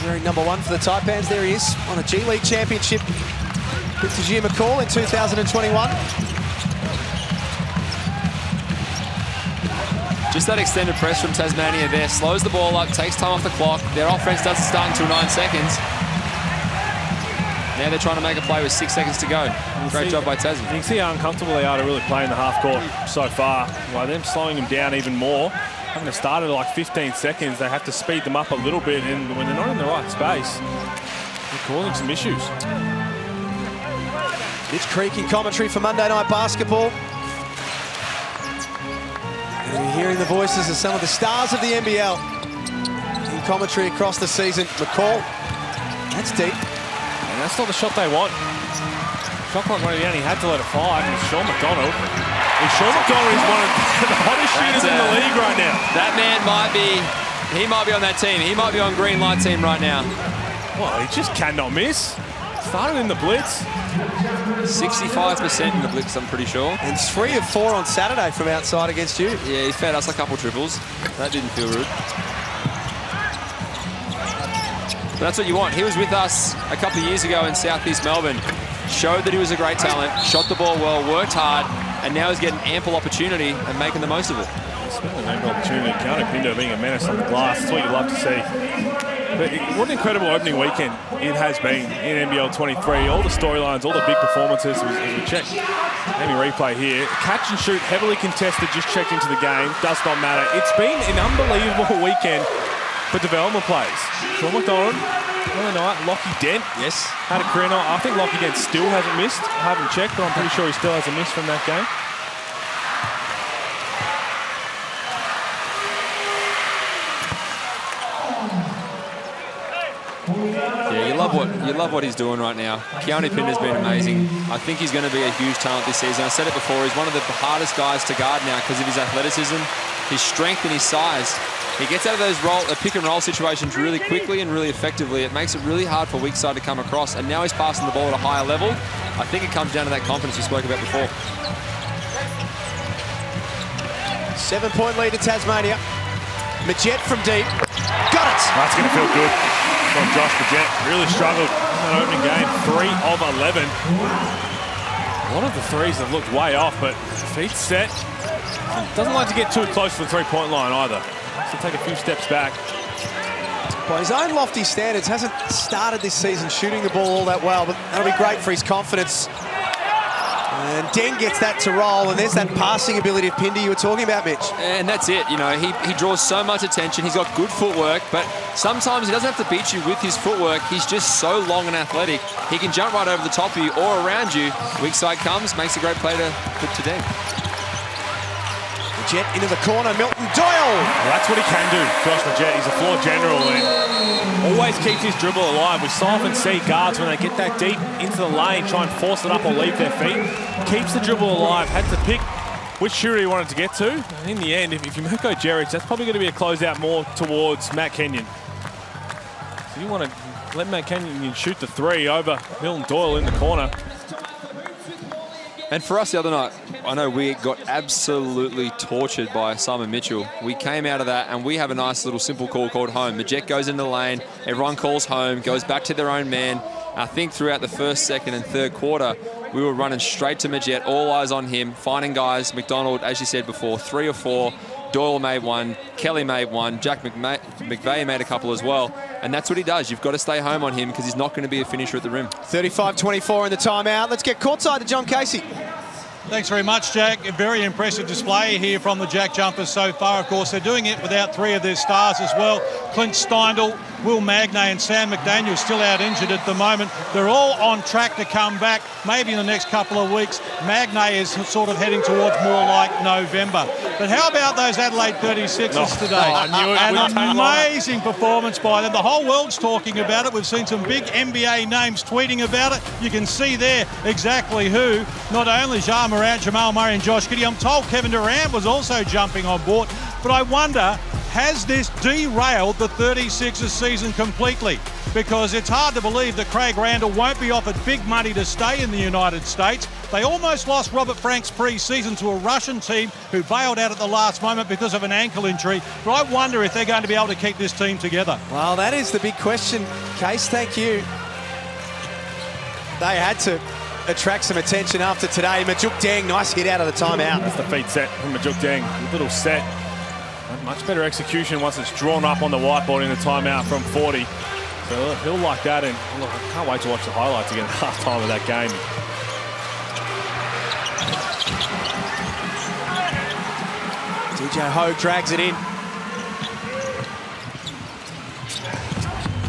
Wearing number 1 for the Taipans. There he is on a G League championship with Tajir McCall in 2021. Just that extended press from Tasmania there. Slows the ball up, takes time off the clock. Their offense doesn't start until 9 seconds. Now they're trying to make a play with 6 seconds to go. Great job by Tassie. You can see how uncomfortable they are to really play in the half court so far. By them slowing them down even more, having to start at like 15 seconds, they have to speed them up a little bit, and when they're not in the right space, they're causing some issues. Mitch Creek in commentary for Monday Night Basketball. And you're hearing the voices of some of the stars of the NBL in commentary across the season. McCall, that's deep. And that's not the shot they want. Shot clock running down, he had to let it fly. And Sean McDonald. And Sean McDonald is one of the hottest shooters in the league right now. That man might be on that team. He might be on green light team right now. Well, he just cannot miss. Started in the blitz. 65% in the blitz, I'm pretty sure. And 3 of 4 on Saturday from outside against you. Yeah, he fed us a couple triples. That didn't feel rude. But that's what you want. He was with us a couple of years ago in Southeast Melbourne. Showed that he was a great talent, shot the ball well, worked hard, and now he's getting ample opportunity and making the most of it. Certainly ample opportunity. Cairns Pinder being a menace on the glass. That's what you love to see. But what an incredible opening weekend it has been in NBL23. All the storylines, all the big performances. As we check, let me replay here. Catch and shoot, heavily contested, just checked into the game. Does not matter. It's been an unbelievable weekend for development players. Sean McDonald, another night. Lockie Dent, yes, had a career night. I think Lockie Dent still hasn't missed. I haven't checked, but I'm pretty sure he still hasn't missed from that game. Yeah, you love what he's doing right now. Cairns Pinder's been amazing. I think he's going to be a huge talent this season. I said it before, he's one of the hardest guys to guard now because of his athleticism, his strength and his size. He gets out of those pick and roll situations really quickly and really effectively. It makes it really hard for weak side to come across, and now he's passing the ball at a higher level. I think it comes down to that confidence we spoke about before. 7-point lead to Tasmania. Majette from deep. Got it! That's going to feel good from Josh Majette. Really struggled in that opening game. 3 of 11. One of the threes have looked way off, but feet set. Doesn't like to get too close to the three-point line either. So take a few steps back. By his own lofty standards, hasn't started this season shooting the ball all that well, but that'll be great for his confidence. And Den gets that to roll, and there's that passing ability of Pinder you were talking about, Mitch. And that's it, you know, he draws so much attention. He's got good footwork, but sometimes he doesn't have to beat you with his footwork. He's just so long and athletic. He can jump right over the top of you or around you. Weak side comes, makes a great play to Den. Majette into the corner, Milton Doyle. Well, that's what he can do, Josh Majette. He's a floor general and always keeps his dribble alive. We so often see guards when they get that deep into the lane, try and force it up or leave their feet. Keeps the dribble alive, had to pick which shooter he wanted to get to. And in the end, if you Mirko Jeric, that's probably going to be a closeout more towards Matt Kenyon. So you want to let Matt Kenyon shoot the three over Milton Doyle in the corner. And for us the other night, I know we got absolutely tortured by Simon Mitchell. We came out of that and we have a nice little simple call called home. Majette goes into the lane, everyone calls home, goes back to their own man. I think throughout the first, second and third quarter, we were running straight to Majette, all eyes on him, finding guys. McDonald, as you said before, 3 or 4. Doyle made one, Kelly made one, Jack McVeigh made a couple as well. And that's what he does. You've got to stay home on him because he's not going to be a finisher at the rim. 35-24 in the timeout. Let's get courtside to John Casey. Thanks very much, Jack. A very impressive display here from the Jack Jumpers so far. Of course, they're doing it without 3 of their stars as well. Clint Steindl, Will Magnay and Sam McDaniel still out injured at the moment. They're all on track to come back maybe in the next couple of weeks. Magnay is sort of heading towards more like November. But how about those Adelaide 36ers today? I knew it. An amazing performance by them. The whole world's talking about it. We've seen some big NBA names tweeting about it. You can see there exactly who. Not only Ja Morant, Jamal Murray and Josh Giddey. I'm told Kevin Durant was also jumping on board. But I wonder, has this derailed the 36ers season completely? Because it's hard to believe that Craig Randall won't be offered big money to stay in the United States. They almost lost Robert Frank's pre-season to a Russian team who bailed out at the last moment because of an ankle injury. But I wonder if they're going to be able to keep this team together. Well, that is the big question. Case, thank you. They had to attract some attention after today. Majuk Deng, nice hit out of the timeout. That's the feed set from Majuk Deng. A little set. Much better execution once it's drawn up on the whiteboard in the timeout from 40. So he'll like that, and look, I can't wait to watch the highlights again at half-time of that game. DJ Ho drags it in.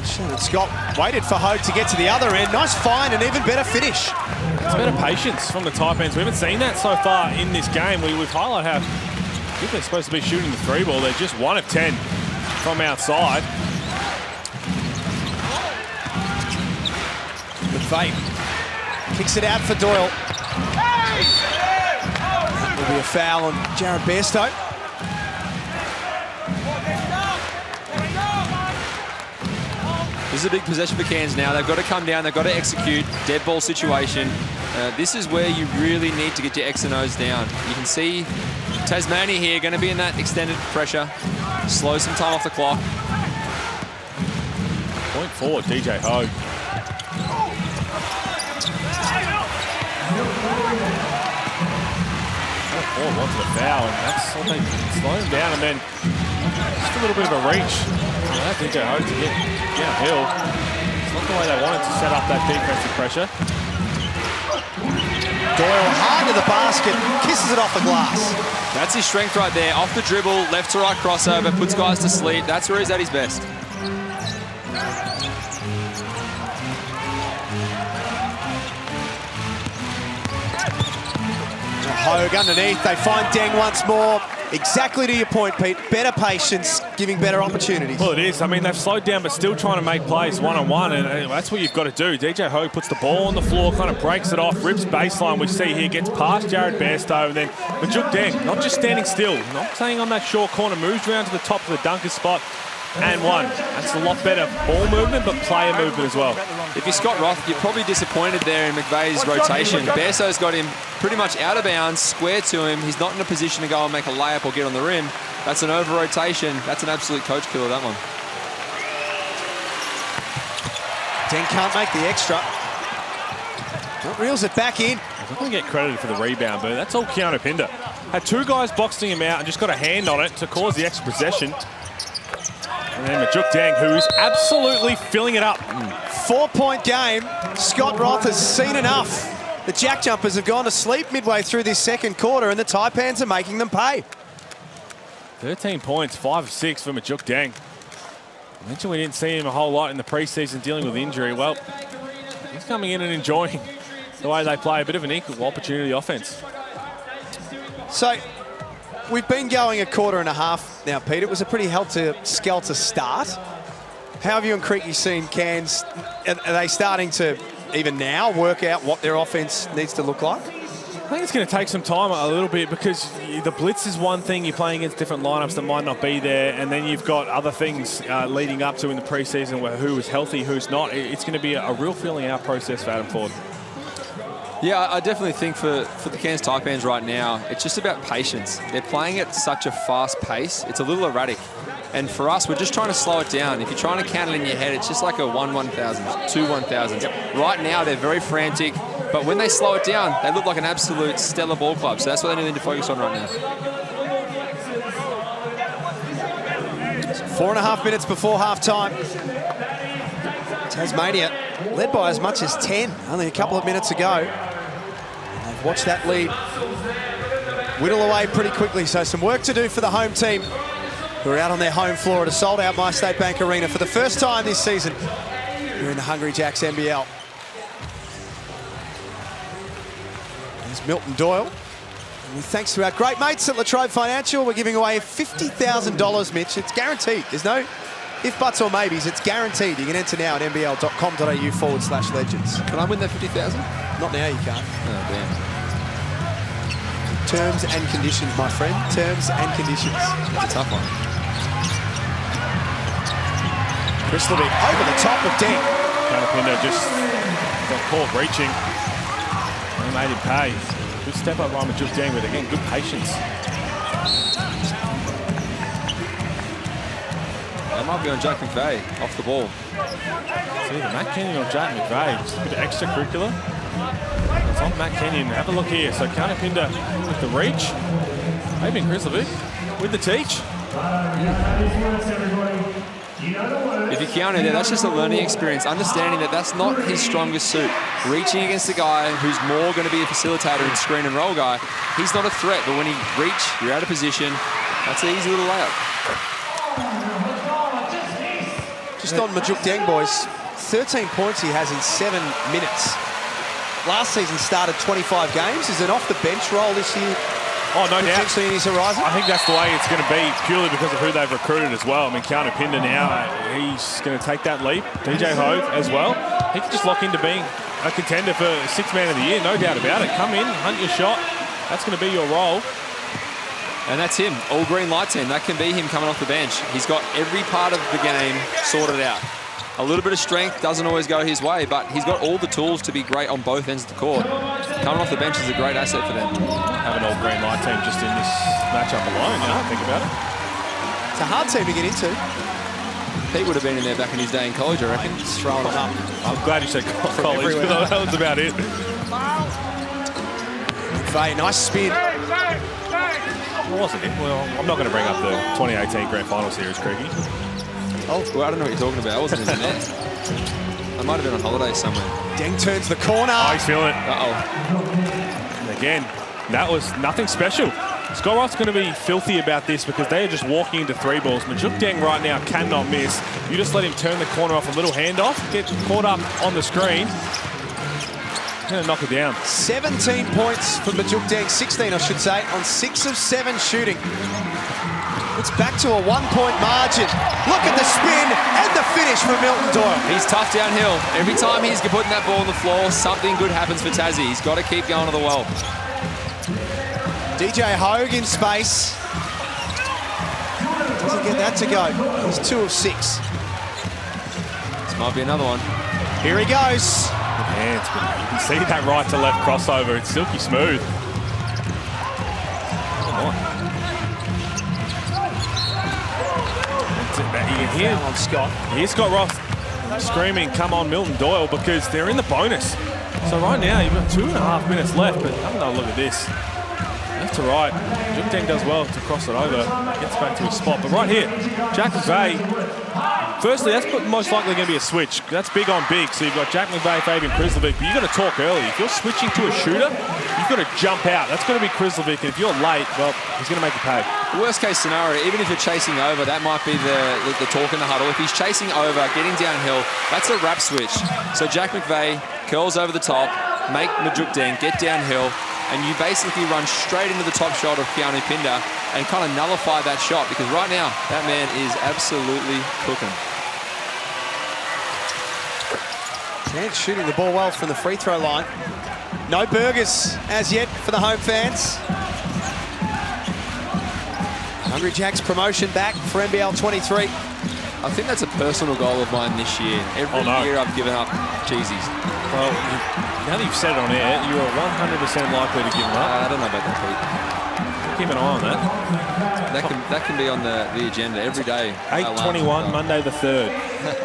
Shannon Scott waited for Ho to get to the other end. Nice find and even better finish. It's better patience from the Taipans. We haven't seen that so far in this game. We've highlighted how if they're supposed to be shooting the 3 ball, they're just 1 of 10 from outside. McVeigh kicks it out for Doyle. There'll be a foul on Jared Bairstow. This is a big possession for Cairns now. They've got to come down. They've got to execute. Dead ball situation. This is where you really need to get your X and O's down. You can see Tasmania here going to be in that extended pressure. Slow some time off the clock. Point forward, DJ Ho. Oh, wants the foul, and that's what they slow him down, and then just a little bit of a reach. Well, DJ Ho to get downhill. It's not the way they wanted to set up that defensive pressure. Doyle hard to the basket, kisses it off the glass. That's his strength right there. Off the dribble, left to right crossover, puts guys to sleep. That's where he's at his best. Hogue underneath, they find Deng once more. Exactly to your point, Pete. Better patience, giving better opportunities. Well, it is. I mean, they've slowed down, but still trying to make plays one-on-one, and that's what you've got to do. DJ Hogue puts the ball on the floor, kind of breaks it off, rips baseline, we see here, gets past Jared Bairstow, and then Majuk Deng, not just standing still, not staying on that short corner, moves around to the top of the dunker spot, and one. That's a lot better ball movement, but player movement as well. If you're Scott Roth, you're probably disappointed there in McVeigh's rotation. Bairstow's got him pretty much out of bounds, square to him. He's not in a position to go and make a layup or get on the rim. That's an over-rotation. That's an absolute coach killer, that one. Deng can't make the extra. Reels it back in. He's not going to get credited for the rebound, but that's all Keanu Pinder. Had 2 guys boxing him out and just got a hand on it to cause the extra possession. And then Majuk Deng, who's absolutely filling it up. 4-point game. Scott Roth has seen enough. The Jack Jumpers have gone to sleep midway through this second quarter, and the Taipans are making them pay. 13 points, 5 of 6 for Majuk Deng. I mentioned we didn't see him a whole lot in the preseason dealing with injury. Well, he's coming in and enjoying the way they play. A bit of an equal opportunity offense. So, We've been going a quarter and a half now, Pete. It was a pretty helter-skelter start. How have you and Creaky seen Cairns? Are they starting to, even now, work out what their offense needs to look like? I think it's going to take some time a little bit because the blitz is one thing. You're playing against different lineups that might not be there, and then you've got other things leading up to in the preseason where who is healthy, who's not. It's going to be a real feeling out process for Adam Ford. Yeah, I definitely think for the Cairns Taipans right now, it's just about patience. They're playing at such a fast pace. It's a little erratic. And for us, we're just trying to slow it down. If you're trying to count it in your head, it's just like a 1/1000, 2/1000. Yep. Right now, they're very frantic. But when they slow it down, they look like an absolute stellar ball club. So that's what they need to focus on right now. 4.5 minutes before half-time. Tasmania led by as much as 10, only a couple of minutes ago. And they've watched that lead whittle away pretty quickly. So some work to do for the home team, who are out on their home floor at a sold-out MyState Bank Arena for the first time this season here in the Hungry Jacks NBL. There's Milton Doyle. And thanks to our great mates at Latrobe Financial, we're giving away $50,000, Mitch. It's guaranteed. There's no if, buts or maybes. It's guaranteed. You can enter now at nbl.com.au/legends. Can I win that 50,000? Not now, you can't. Oh, damn. Terms and conditions, my friend. Terms and conditions. That's a tough one. Chris Levick over the top of Deng. Canapinda just got caught reaching. He made him pay. Good step up by Majuk Deng, but again, good patience. That might be on Jack McVeigh, off the ball. See, the Matt Kenyon or Jack McVeigh, just a bit of extracurricular. It's on Matt Kenyon. Have a look here. So Canapinda with the reach. Maybe Chris Levick with the teach. If you counter there, that's just a learning experience, understanding that that's not his strongest suit. Reaching against a guy who's more going to be a facilitator and screen and roll guy, he's not a threat, but when he reach, you're out of position. That's an easy little layup. Just on Majuk Deng, boys, 13 points he has in 7 minutes. Last season started 25 games. Is it off the bench role this year? Oh, no doubt. Potentially in his horizon? I think that's the way it's going to be, purely because of who they've recruited as well. I mean, Canapinda now, he's going to take that leap. DJ Hogue as well. He can just lock into being a contender for Sixth Man of the Year, no doubt about it. Come in, hunt your shot. That's going to be your role. And that's him, all green light team. That can be him coming off the bench. He's got every part of the game sorted out. A little bit of strength doesn't always go his way, but he's got all the tools to be great on both ends of the court. Coming off the bench is a great asset for them. Have an all green light team just in this matchup alone, you know, think about it. It's a hard team to get into. Pete would have been in there back in his day in college, I reckon. Just throwing it up. I'm glad you said college, because that was about it. Very nice spin. Well, wasn't it? Well, I'm not going to bring up the 2018 Grand Final Series, Craigie. Oh, well, I don't know what you're talking about. I wasn't in the net. I might have been on holiday somewhere. Deng turns the corner. Oh, he's feeling it. Uh-oh. And again, that was nothing special. Scott Roth's going to be filthy about this because they are just walking into 3 balls. Majuk Deng right now cannot miss. You just let him turn the corner off a little handoff, get caught up on the screen. Going to knock it down. 17 points for Majuk Deng, 16 I should say, on 6 of 7 shooting. It's back to a 1-point margin. Look at the spin and the finish from Milton Doyle. He's tough downhill. Every time he's putting that ball on the floor, something good happens for Tassie. He's got to keep going to the well. DJ Hogue in space. Doesn't get that to go. He's 2 of 6. This might be another one. Here he goes. Good hands, but you can see that right to left crossover. It's silky smooth. Come on. You can hear on Scott. Here's Scott Roth screaming, come on, Milton Doyle, because they're in the bonus. So right now, you've got 2.5 minutes left, but have another look at this. Left to right. Majuk Deng does well to cross it over. Gets back to his spot. But right here, Jack McVeigh. Firstly, that's most likely going to be a switch. That's big on big. So you've got Jack McVeigh, Fabian Krislovic, but you've got to talk early. If you're switching to a shooter, you've got to jump out. That's going to be Krislovic. And if you're late, well, he's going to make you pay. Worst case scenario, even if you're chasing over, that might be the talk in the huddle. If he's chasing over, getting downhill, that's a wrap switch. So Jack McVeigh curls over the top, make Majuk Deng get downhill, and you basically run straight into the top shoulder of Keanu Pinder and kind of nullify that shot, because right now, that man is absolutely cooking. Cairns shooting the ball well from the free throw line. No burgers as yet for the home fans. Hungry Jacks promotion back for NBL23. I think that's a personal goal of mine this year. Every year I've given up cheesies. Well, now that you've said it on air, you are 100% likely to give them up. I don't know about that, Pete. Keep an eye on that. That can be on the agenda every day. 8:21, Monday the 3rd.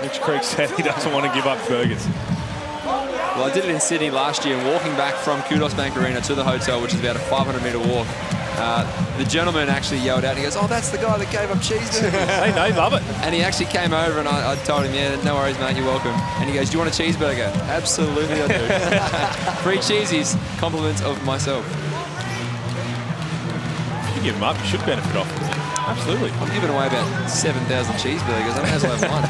Mitch Creek said he doesn't want to give up burgers. Well, I did it in Sydney last year, and walking back from Kudos Bank Arena to the hotel, which is about a 500-metre walk, the gentleman actually yelled out, and he goes, "Oh, that's the guy that gave up cheeseburgers." They love it. And he actually came over, and I told him, "Yeah, no worries, mate, you're welcome." And he goes, "Do you want a cheeseburger?" Absolutely, I do. Free cheesies, compliments of myself. If you give them up, you should benefit off them. Absolutely. I'm giving away about 7,000 cheeseburgers. I may as well have one.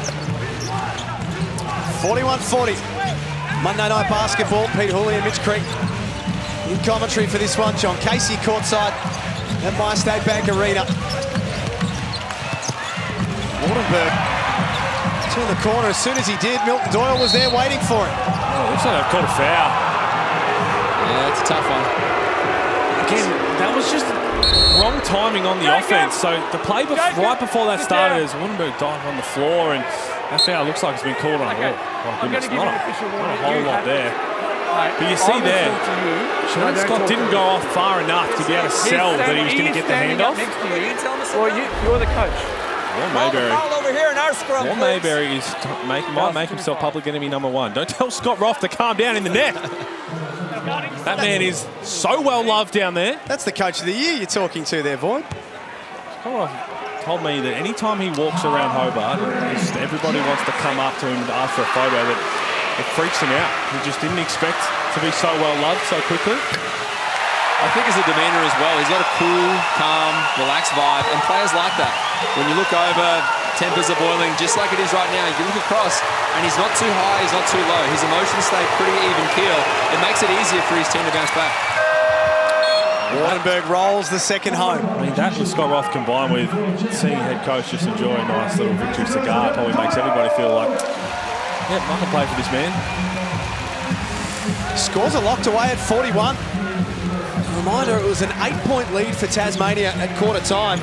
41-40. Monday Night Basketball. Pete Hooley and Mitch Creek in commentary for this one. John Casey courtside at My State Bank Arena. Wardenberg turned the corner as soon as he did. Milton Doyle was there waiting for him. Oh, looks like they've caught a foul. Yeah, it's a tough one. Again, that was just wrong timing on the offense. So the play right before that started, as Wardenberg dived on the floor, and that foul looks like it's been called on. Oh, goodness, not a whole lot there. But you see there, Shannon Scott didn't go off far enough to be able to sell that he was going to get the handoff. Well, you're the coach. Warren Mayberry. Over here in our scrum. Warren Mayberry might make himself public enemy #1. Don't tell Scott Roth to calm down in the net. That man is so well loved down there. That's the coach of the year you're talking to there, Void. Scott Roth told me that anytime he walks around Hobart, everybody wants to come up to him to ask for a photo, that it freaks him out. He just didn't expect to be so well loved so quickly. I think his demeanour as well. He's got a cool, calm, relaxed vibe, and players like that. When you look over, tempers are boiling, just like it is right now. You look across, and he's not too high, he's not too low. His emotions stay pretty even keel. It makes it easier for his team to bounce back. Wardenberg rolls the second home. I mean, that with Scott Roth combined with seeing head coach just enjoy a nice little victory cigar probably makes everybody feel like, yeah, I can play for this man. Scores are locked away at 41. Reminder, it was an 8-point lead for Tasmania at quarter time.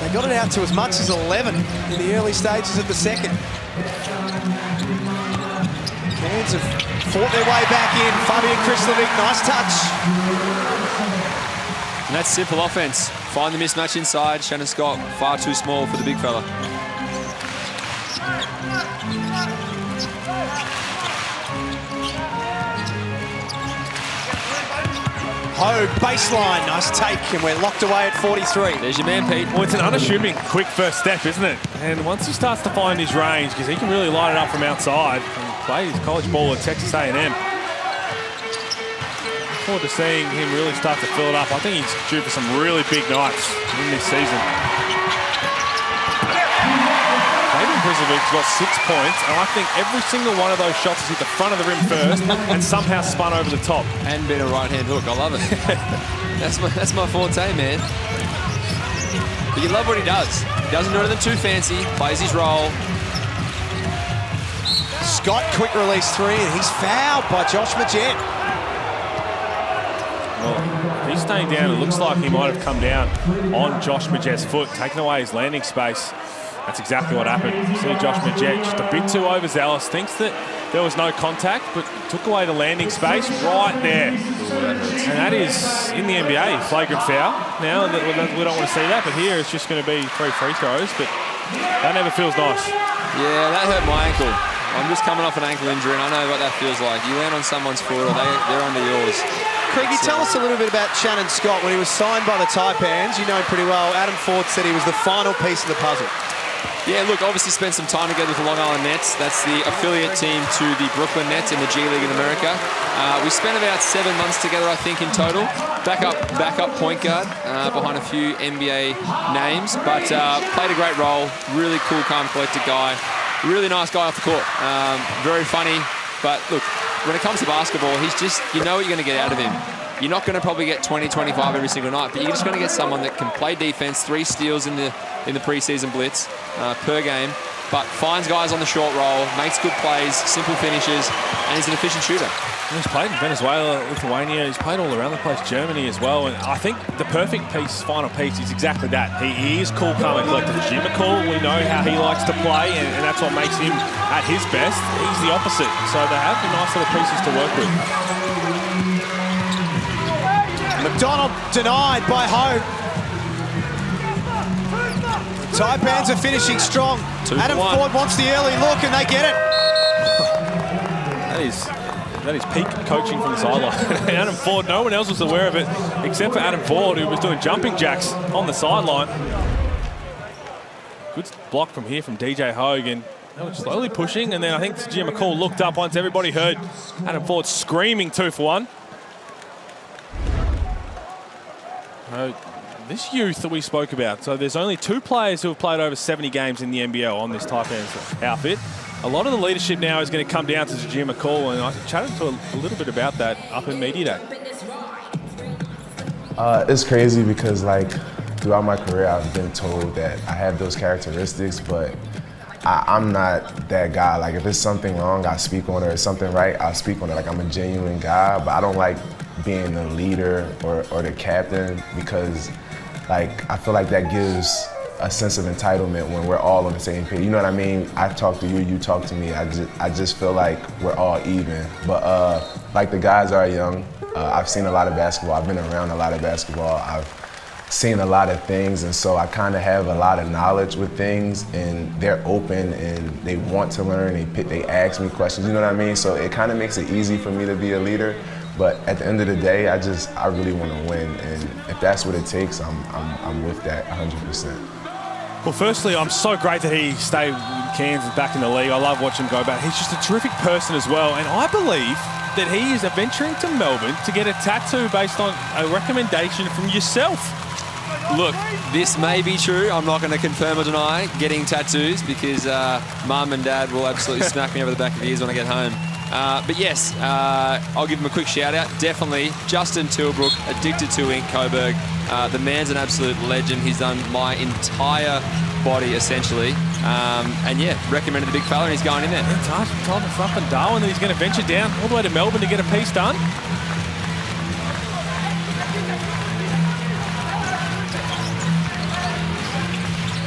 They got it out to as much as 11 in the early stages of the second. Cairns have fought their way back in. Fabian Krislovic, nice touch. And that's simple offense. Find the mismatch inside. Shannon Scott, far too small for the big fella. Ho, baseline, nice take, and we're locked away at 43. There's your man, Pete. Well, it's an unassuming quick first step, isn't it? And once he starts to find his range, because he can really light it up from outside and play his college ball at Texas A&M. Look forward to seeing him really start to fill it up. I think he's due for some really big nights in this season. Krislovic's got 6 points, and I think every single one of those shots has hit the front of the rim first and somehow spun over the top. And been a right-hand hook. I love it. that's my forte, man. But you love what he does. He doesn't do anything too fancy, plays his role. Scott, quick release three, and he's fouled by Josh Majette. Well, if he's staying down, it looks like he might have come down on Josh Majette's foot, taking away his landing space. That's exactly what happened. See Josh Majette just a bit too overzealous, thinks that there was no contact, but took away the landing space right there. And that is, in the NBA, flagrant foul. Now, we don't want to see that, but here it's just going to be 3 free throws, but that never feels nice. Yeah, that hurt my ankle. I'm just coming off an ankle injury, and I know what that feels like. You land on someone's foot, or they're under yours. Craigie, tell us a little bit about Shannon Scott. When he was signed by the Taipans, you know him pretty well. Adam Ford said he was the final piece of the puzzle. Yeah, look, obviously spent some time together with the Long Island Nets. That's the affiliate team to the Brooklyn Nets in the G League in America. We spent about 7 months together, I think, in total. Backup point guard behind a few NBA names, but played a great role. Really cool, calm, collected guy. Really nice guy off the court. Very funny, but look, when it comes to basketball, he's just, you know what you're going to get out of him. You're not going to probably get 20, 25 every single night, but you're just going to get someone that can play defense, 3 steals in the preseason blitz per game, but finds guys on the short roll, makes good plays, simple finishes, and he's an efficient shooter. He's played in Venezuela, Lithuania, he's played all around the place, Germany as well, and I think the perfect final piece is exactly that. He is cool, calm and collected. Jim McCall, we know how he likes to play, and that's what makes him at his best. He's the opposite, so they have the nice little pieces to work with. McDonald denied by Hope. Taipans are finishing strong. Adam Ford wants the early look, and they get it. That is peak coaching from the sideline. Adam Ford, no one else was aware of it except for Adam Ford, who was doing jumping jacks on the sideline. Good block from here from DJ Hogan. They were slowly pushing, and then I think Jim McCall looked up once everybody heard Adam Ford screaming 2 for 1. This youth that we spoke about, so there's only 2 players who have played over 70 games in the NBL on this Taipans outfit. A lot of the leadership now is going to come down to Jim McCall, and I chatted to a little bit about that up in Media Day. It's crazy because, like, throughout my career, I've been told that I have those characteristics, but I'm not that guy. Like, if it's something wrong, I speak on it. Or something right, I speak on it. Like, I'm a genuine guy, but I don't like being the leader or the captain because, like, I feel like that gives a sense of entitlement when we're all on the same page. You know what I mean? I talk to you, you talk to me. I just feel like we're all even. But like, the guys are young. I've seen a lot of basketball. I've been around a lot of basketball. I've seen a lot of things, and so I kind of have a lot of knowledge with things, and they're open and they want to learn. They ask me questions. You know what I mean? So it kind of makes it easy for me to be a leader. But at the end of the day, I really want to win, and if that's what it takes, I'm with that 100%. Well, firstly, I'm so great that he stayed with Cairns and back in the league. I love watching him go back. He's just a terrific person as well, and I believe that he is venturing to Melbourne to get a tattoo based on a recommendation from yourself. Look, this may be true. I'm not going to confirm or deny getting tattoos because Mum and Dad will absolutely smack me over the back of the ears when I get home. But yes, I'll give him a quick shout out. Definitely Justin Tilbrook, addicted to ink, Coburg. The man's an absolute legend. He's done my entire body essentially. And yeah, recommended the big fella, and he's going in there. It's hard to tell us up in Darwin that he's going to venture down all the way to Melbourne to get a piece done.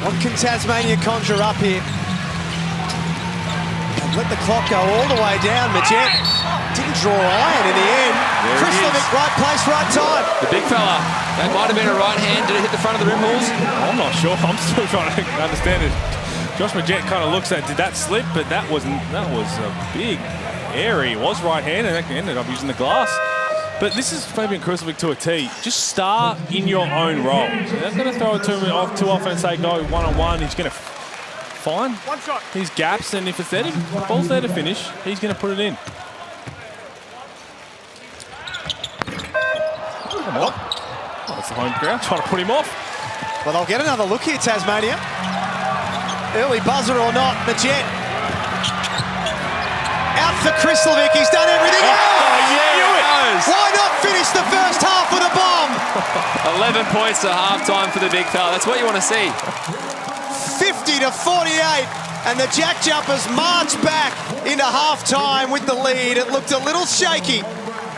What can Tasmania conjure up here? Let the clock go all the way down. Majet didn't draw iron in the end. Krislovic, right place, right time. The big fella. That might have been a right hand. Did it hit the front of the rim holes? I'm not sure. I'm still trying to understand it. Josh Majet kind of looks at, did that slip? But that was a big airy. It was right hand, and ended up using the glass. But this is Fabian Krislovic to a T. Just star in your own role. So they're going to throw it to him too often and say go one-on-one. He's going to find his gaps, and if it's there, the ball's there to finish, he's going to put it in. Come on. Oh, that's the home ground, trying to put him off. Well, they'll get another look here, Tasmania. Early buzzer or not, Majet. Out for Krislovic, he's done everything. Why not finish the first half with a bomb? 11 points to halftime for the big fella. That's what you want to see. 50-48, and the JackJumpers march back into halftime with the lead. It looked a little shaky,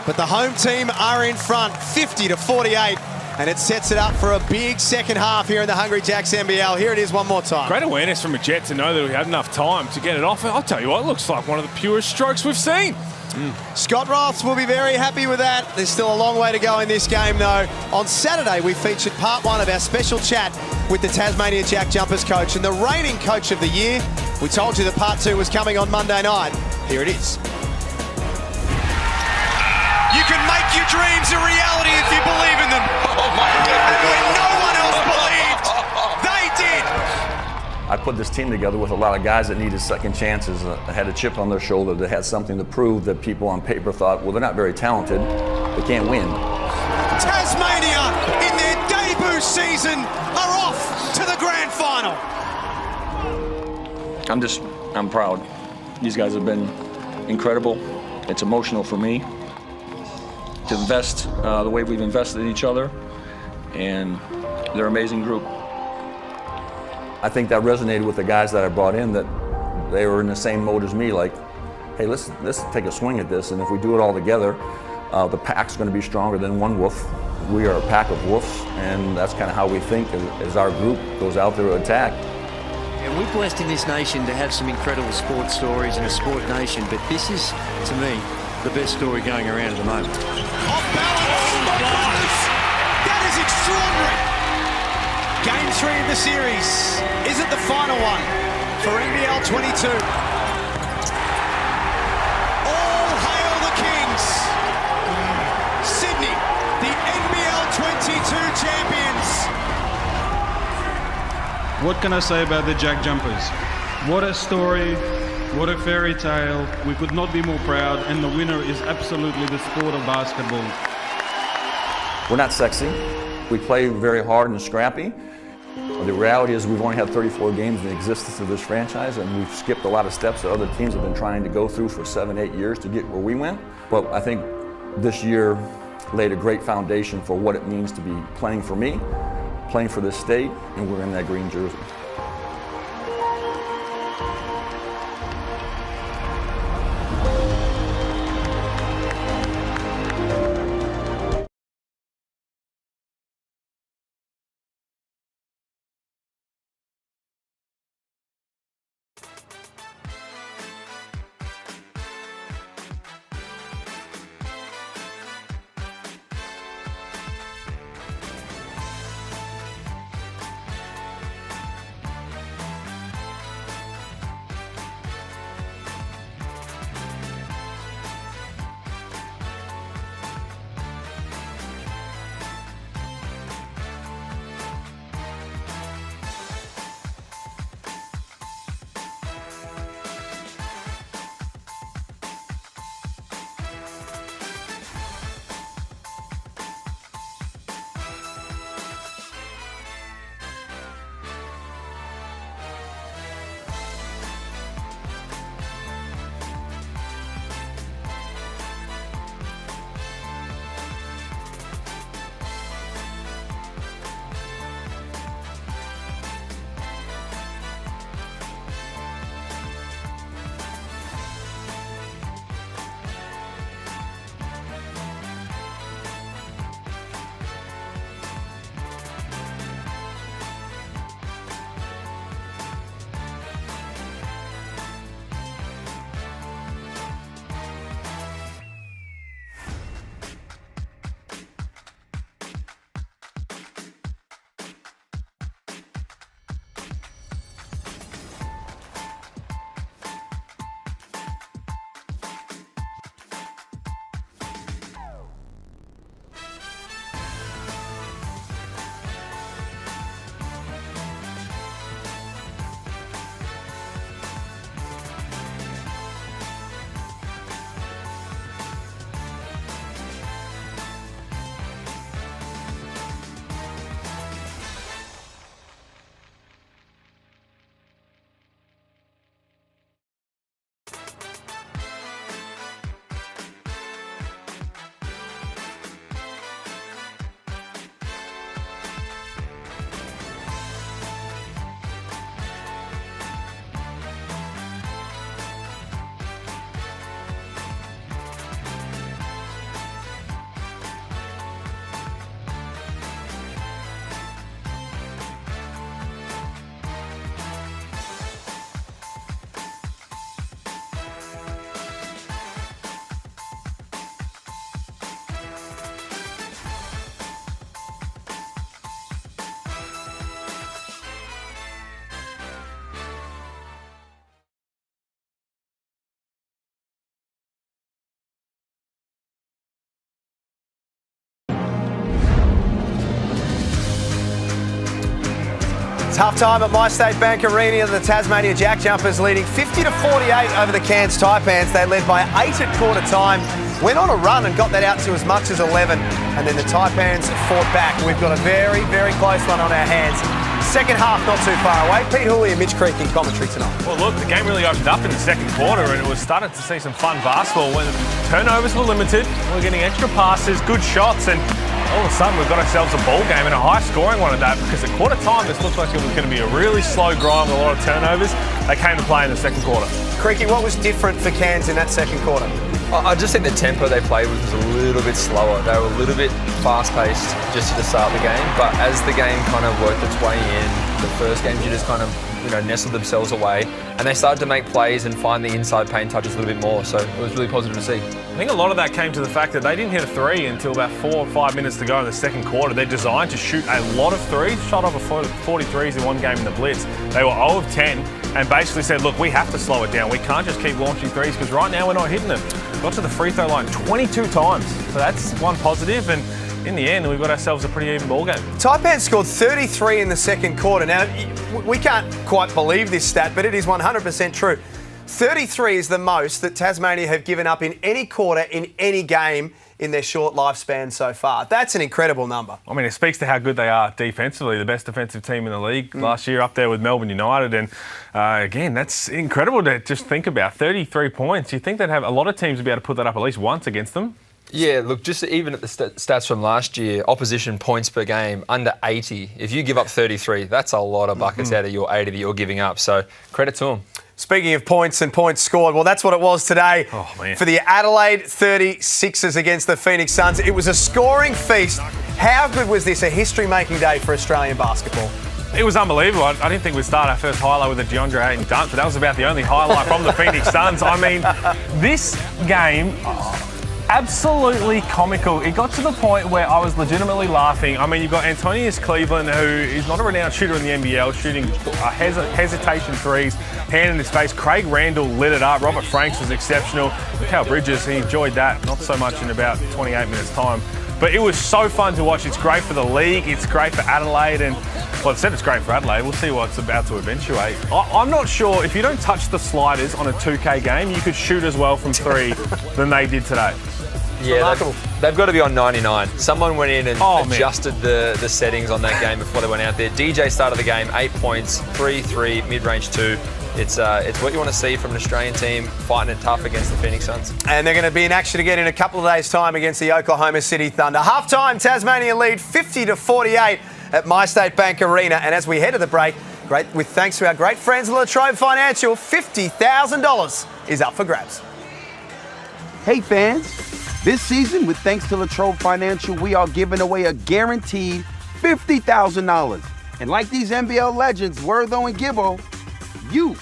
but the home team are in front, 50-48, and it sets it up for a big second half here in the Hungry Jacks NBL. Here it is one more time. Great awareness from a Jet to know that we had enough time to get it off. I'll tell you what, it looks like one of the purest strokes we've seen. Scott Roths will be very happy with that. There's still a long way to go in this game, though. On Saturday, we featured part 1 of our special chat with the Tasmania JackJumpers coach and the reigning coach of the year. We told you that part 2 was coming on Monday night. Here it is. You can make your dreams a reality if you believe in them. Oh my God. When no one else believed, they did. I put this team together with a lot of guys that needed second chances, that had a chip on their shoulder, that had something to prove that people on paper thought, well, they're not very talented, they can't win. Tasmania, in their debut season, are off to the grand final. I'm proud. These guys have been incredible. It's emotional for me. to invest the way we've invested in each other, and they're an amazing group. I think that resonated with the guys that I brought in, that they were in the same mode as me, like, hey, let's take a swing at this, and if we do it all together, the pack's going to be stronger than one wolf. We are a pack of wolves, and that's kind of how we think as our group goes out there to attack. And we're blessed in this nation to have some incredible sports stories and a sport nation, but this is, to me, the best story going around at the moment. Off balance! Oh my goodness! That is extraordinary! Game 3 of the series. Is it the final one for NBL22? All hail the Kings! Sydney, the NBL22 champions! What can I say about the JackJumpers? What a story, what a fairy tale. We could not be more proud, and the winner is absolutely the sport of basketball. We're not sexy. We play very hard and scrappy. The reality is we've only had 34 games in the existence of this franchise, and we've skipped a lot of steps that other teams have been trying to go through for 7-8 years to get where we went. But I think this year laid a great foundation for what it means to be playing for me, playing for this state, and we're in that green jersey. Tough time at MyState Bank Arena, and the Tasmania JackJumpers leading 50-48 over the Cairns Taipans. They led by 8 at quarter time, went on a run and got that out to as much as 11, and then the Taipans fought back. We've got a very, very close one on our hands. second half not too far away. Pete Hooley and Mitch Creek in commentary tonight. Well, look, the game really opened up in the second quarter and it was starting to see some fun basketball when turnovers were limited. We were getting extra passes, good shots, and all of a sudden we've got ourselves a ball game and a high-scoring one at that, because at quarter time this looked like it was going to be a really slow grind with a lot of turnovers. They came to play in the second quarter. Creaky, what was different for Cairns in that second quarter? I just think the tempo they played was a little bit slower. They were a little bit fast-paced just at the start of the game, but as the game kind of worked its way in, the first games you just kind of nestled themselves away, and they started to make plays and find the inside paint touches a little bit more, so it was really positive to see. I think a lot of that came to the fact that they didn't hit a three until about 4 or 5 minutes to go in the second quarter. They're designed to shoot a lot of threes, shot over 40 threes in one game in the Blitz. They were 0 of 10 and basically said, look, we have to slow it down. We can't just keep launching threes because right now we're not hitting them. Got to the free throw line 22 times, so that's one positive, and in the end, we've got ourselves a pretty even ball game. Taipans scored 33 in the second quarter. Now, we can't quite believe this stat, but it is 100% true. 33 is the most that Tasmania have given up in any quarter in any game in their short lifespan so far. That's an incredible number. I mean, it speaks to how good they are defensively, the best defensive team in the league last year, up there with Melbourne United. And again, that's incredible to just think about. 33 points. You think they'd have a lot of teams would be able to put that up at least once against them? Yeah, look, just even at the stats from last year, opposition points per game, under 80. If you give up 33, that's a lot of buckets out of your 80 that you're giving up. So credit to them. Speaking of points and points scored, well, that's what it was today for the Adelaide 36ers against the Phoenix Suns. It was a scoring feast. How good was this? A history-making day for Australian basketball. It was unbelievable. I didn't think we'd start our first highlight with a DeAndre Ayton dunk, but that was about the only highlight from the Phoenix Suns. I mean, this game... absolutely comical. It got to the point where I was legitimately laughing. I mean, you've got Antonius Cleveland, who is not a renowned shooter in the NBL, shooting hesitation threes, hand in his face. Craig Randall lit it up. Robert Franks was exceptional. Cal Bridges, he enjoyed that, not so much in about 28 minutes' time. But it was so fun to watch. It's great for the league. It's great for Adelaide. And, well, I said it's great for Adelaide. We'll see what's about to eventuate. I'm not sure. If you don't touch the sliders on a 2K game, you could shoot as well from three than they did today. Yeah, they've got to be on 99. Someone went in and adjusted the settings on that game before they went out there. DJ started the game, 8 points, 3, mid-range 2. It's what you want to see from an Australian team fighting it tough against the Phoenix Suns. And they're going to be in action again in a couple of days' time against the Oklahoma City Thunder. Half-time, Tasmania lead 50-48 at MyState Bank Arena. And as we head to the break, with thanks to our great friends at La Trobe Financial, $50,000 is up for grabs. Hey fans, this season with thanks to La Trobe Financial, we are giving away a guaranteed $50,000. And like these NBL legends, Wortho and Gibbo, you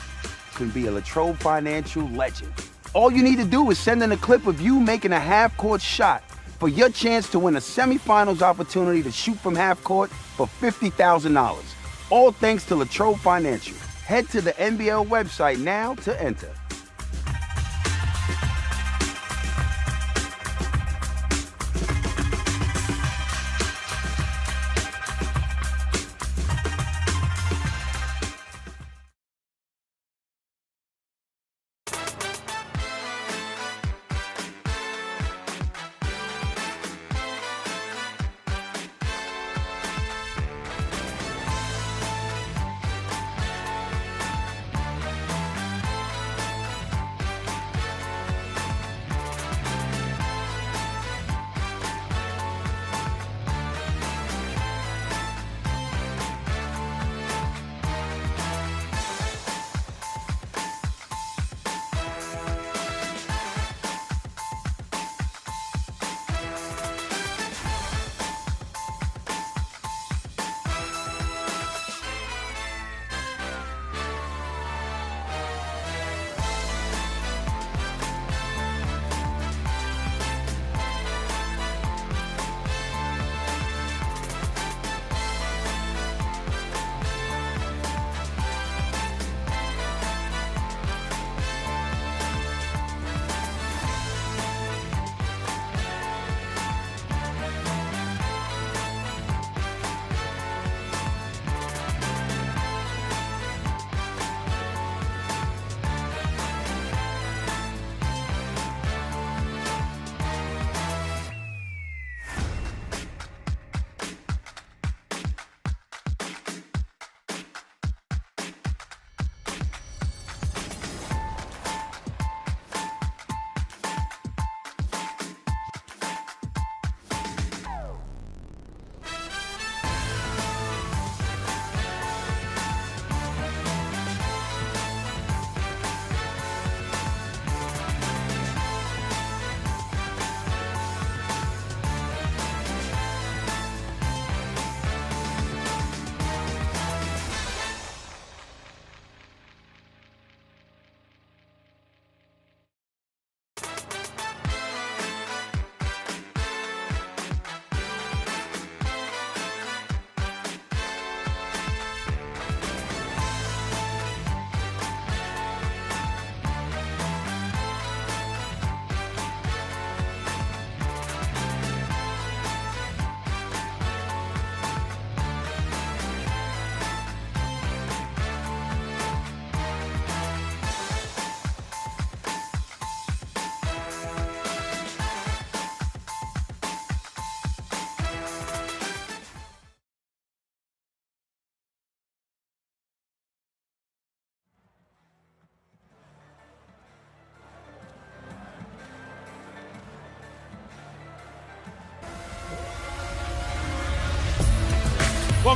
can be a La Trobe Financial legend. All you need to do is send in a clip of you making a half-court shot for your chance to win a semifinals opportunity to shoot from half-court for $50,000. All thanks to La Trobe Financial. Head to the NBL website now to enter.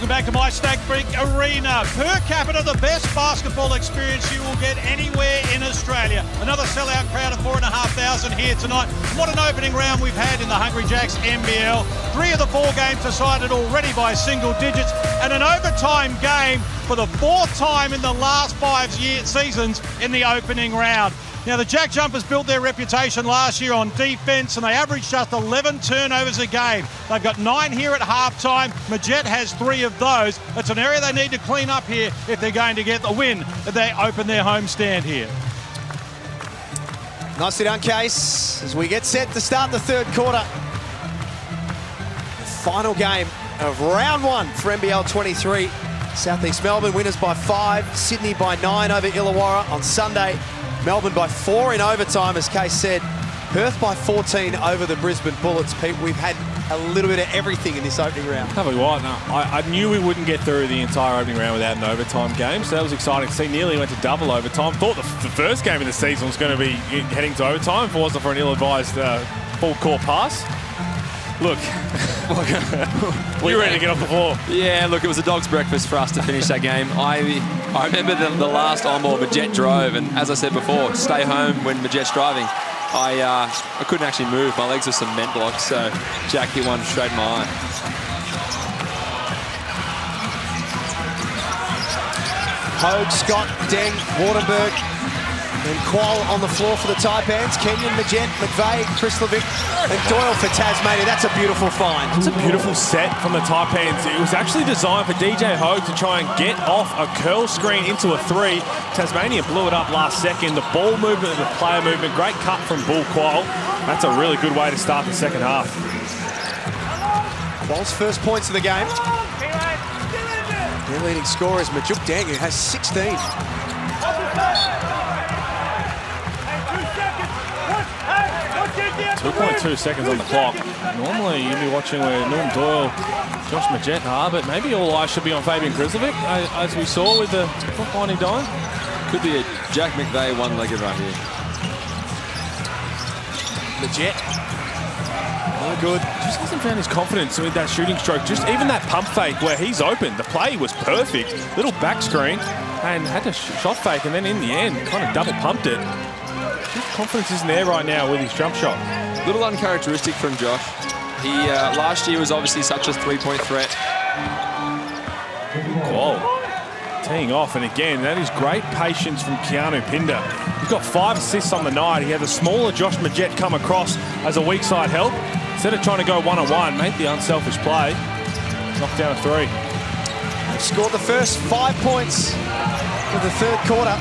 Welcome back to My Stack Brick Arena. Per capita, the best basketball experience you will get anywhere in Australia. Another sellout crowd of 4,500 here tonight. What an opening round we've had in the Hungry Jacks NBL. 3 of the 4 games decided already by single digits, and an overtime game for the 4th time in the last 5 seasons in the opening round. Now, the JackJumpers built their reputation last year on defence, and they averaged just 11 turnovers a game. They've got 9 here at halftime. Majet has 3 of those. It's an area they need to clean up here if they're going to get the win if they open their homestand here. Nicely done, Case, as we get set to start the 3rd quarter. The final game of round 1 for NBL 23. South East Melbourne winners by 5, Sydney by 9 over Illawarra on Sunday. Melbourne by 4 in overtime, as Case said. Perth by 14 over the Brisbane Bullets. Pete, we've had a little bit of everything in this opening round. Tell you what, no, I knew we wouldn't get through the entire opening round without an overtime game, so that was exciting to see. Nearly went to double overtime. Thought the first game of the season was going to be heading to overtime if it wasn't for an ill-advised full-court pass. Look, we're ready to get off the floor. Yeah, look, it was a dog's breakfast for us to finish that game. I remember the last on-ball Majet drove, and as I said before, stay home when Majet's driving. I couldn't actually move. My legs were cement blocks, so Jack hit one straight in my eye. Hogue, Scott, Deng, Waterberg, and Qual on the floor for the Taipans. Kenyon, Majet, McVeigh, Krislovic, and Doyle for Tasmania. That's a beautiful find. It's a beautiful set from the Taipans. It was actually designed for DJ Hogue to try and get off a curl screen into a 3. Tasmania blew it up last second. The ball movement and the player movement. Great cut from Bull Qual. That's a really good way to start the second half. Qual's first points of the game. Their leading scorer is Majuk Deng, who has 16. 2.2 seconds on the clock. Normally you'd be watching where Norm Doyle, Josh Majet are, but maybe all eyes should be on Fabian Krislovic, as we saw with the clock winding down. Could be a Jack McVeigh one-legged right here. Majet. Oh, good. Just hasn't found his confidence with that shooting stroke. Just even that pump fake where he's open. The play was perfect. Little back screen and had to shot fake, and then in the end kind of double pumped it. His confidence isn't there right now with his jump shot. Little uncharacteristic from Josh. He last year was obviously such a 3-point threat. Whoa. Teeing off, and again, that is great patience from Keanu Pinder. He's got 5 assists on the night. He had a smaller Josh Majet come across as a weak side help. Instead of trying to go one-on-one, made the unselfish play. Knocked down a 3. They've scored the first 5 points of the 3rd quarter.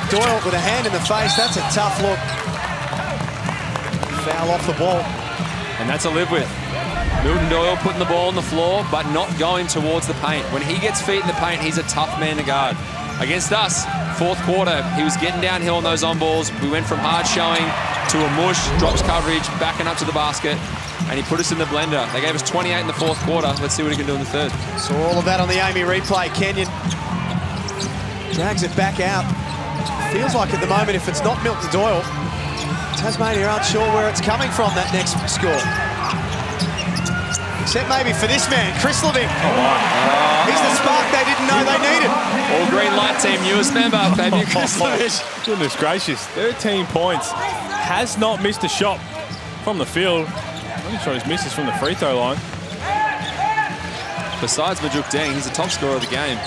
Doyle with a hand in the face. That's a tough look. Foul off the ball. And that's a live with. Milton Doyle putting the ball on the floor, but not going towards the paint. When he gets feet in the paint, he's a tough man to guard. Against us, 4th quarter, he was getting downhill on those on-balls. We went from hard showing to a mush, drops coverage, backing up to the basket, and he put us in the blender. They gave us 28 in the 4th quarter. Let's see what he can do in the 3rd. Saw all of that on the Amy replay. Kenyon drags it back out. Feels like at the moment, if it's not Milton Doyle, Tasmania aren't sure where it's coming from, that next score. Except maybe for this man, Krislovic. He's the spark they didn't know they needed. All green light team, newest member, Fabian Krislovic. Goodness gracious, 13 points. Has not missed a shot from the field. Only shot his misses from the free throw line. Besides Majuk Deng, he's the top scorer of the game.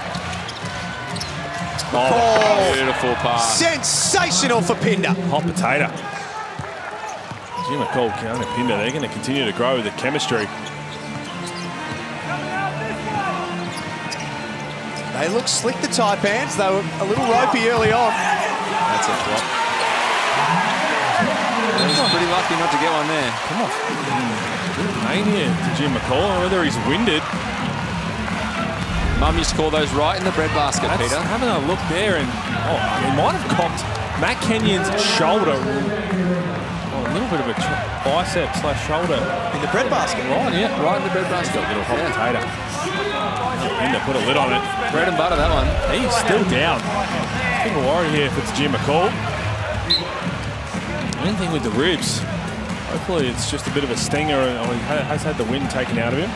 Oh, beautiful pass. Sensational for Pinder. Hot potato. Jim McCall, Keanu Pinder, they're going to continue to grow the chemistry. They look slick, the Taipans. They were a little ropey early on. That's a flop. He's pretty lucky not to get one there. Come on. Good pain here to Jim McCall, whether he's winded. Mum used to call those right in the breadbasket, Peter. Having a look there, and he might have cocked Matt Kenyon's shoulder. A little bit of a bicep / shoulder. In the breadbasket? Right, yeah, right in the breadbasket. A little hot potato. Pinder put a lid on it. Bread and butter, that one. He's still down. Bit of a worry here if it's Jim McCall. Anything with the ribs. Hopefully it's just a bit of a stinger, or he has had the wind taken out of him.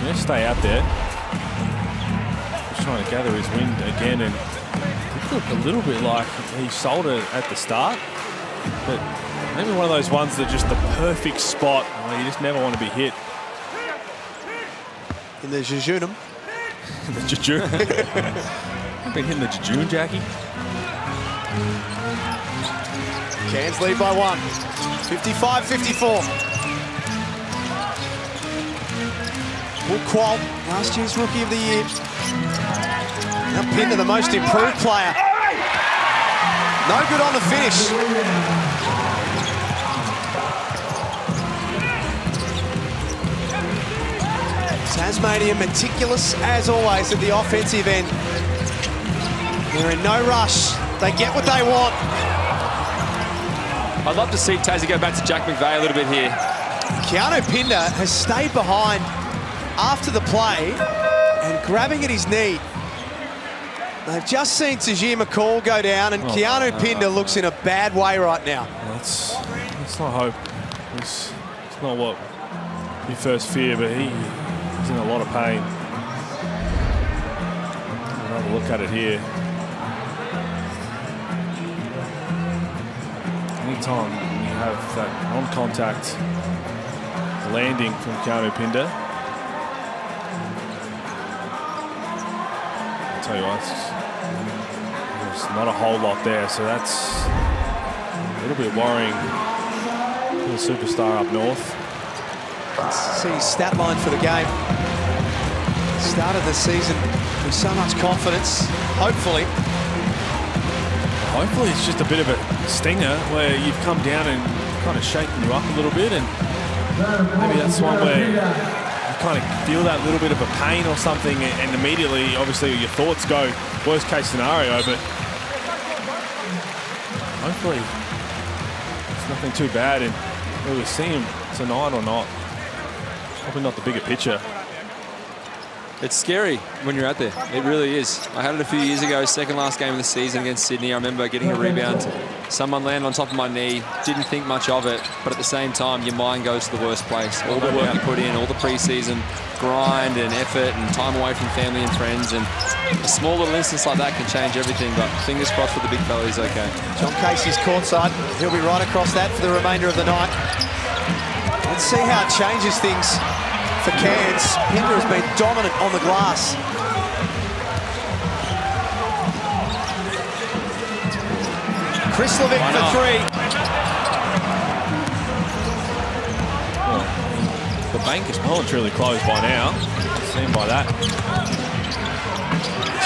going to stay out there. Just trying to gather his wind again, and it looked a little bit like he sold it at the start. But maybe one of those ones that just the perfect spot where you just never want to be hit. In the jejunum. The jejun. I've been hitting the jejun, Jackie. Cairns lead by 1. 55-54. Will Qual, last year's Rookie of the Year. Now Pinder, the most improved player. No good on the finish. Tasmania meticulous as always at the offensive end. They're in no rush. They get what they want. I'd love to see Tassie go back to Jack McVeigh a little bit here. Keanu Pinder has stayed behind after the play and grabbing at his knee. They've just seen Tajir McCall go down, and Keanu Pinder looks in a bad way right now. Let's not hope. It's not what you first fear, but he's in a lot of pain. We'll have a look at it here. Anytime you have that on-contact landing from Keanu Pinder, I'll tell you what, there's not a whole lot there, so that's a little bit worrying for the superstar up north. Let's see his stat line for the game. Started the season with so much confidence, hopefully. Hopefully it's just a bit of a stinger where you've come down and kind of shaken you up a little bit, and maybe that's one where you kind of feel that little bit of a pain or something, and immediately, obviously, your thoughts go worst case scenario, but hopefully it's nothing too bad, and whether we see him tonight or not, probably not the bigger picture. It's scary when you're out there. It really is. I had it a few years ago, second last game of the season against Sydney. I remember getting a rebound. Someone landed on top of my knee. Didn't think much of it, but at the same time, your mind goes to the worst place. All the work you put in, all the preseason grind and effort and time away from family and friends, and a small little instance like that can change everything, but fingers crossed for the big fella, he's okay. John Casey's courtside. He'll be right across that for the remainder of the night. Let's see how it changes things for Cairns. Pinder has been dominant on the glass. Chris Levick for 3. Well, the bank is momentarily closed by now. Seen by that.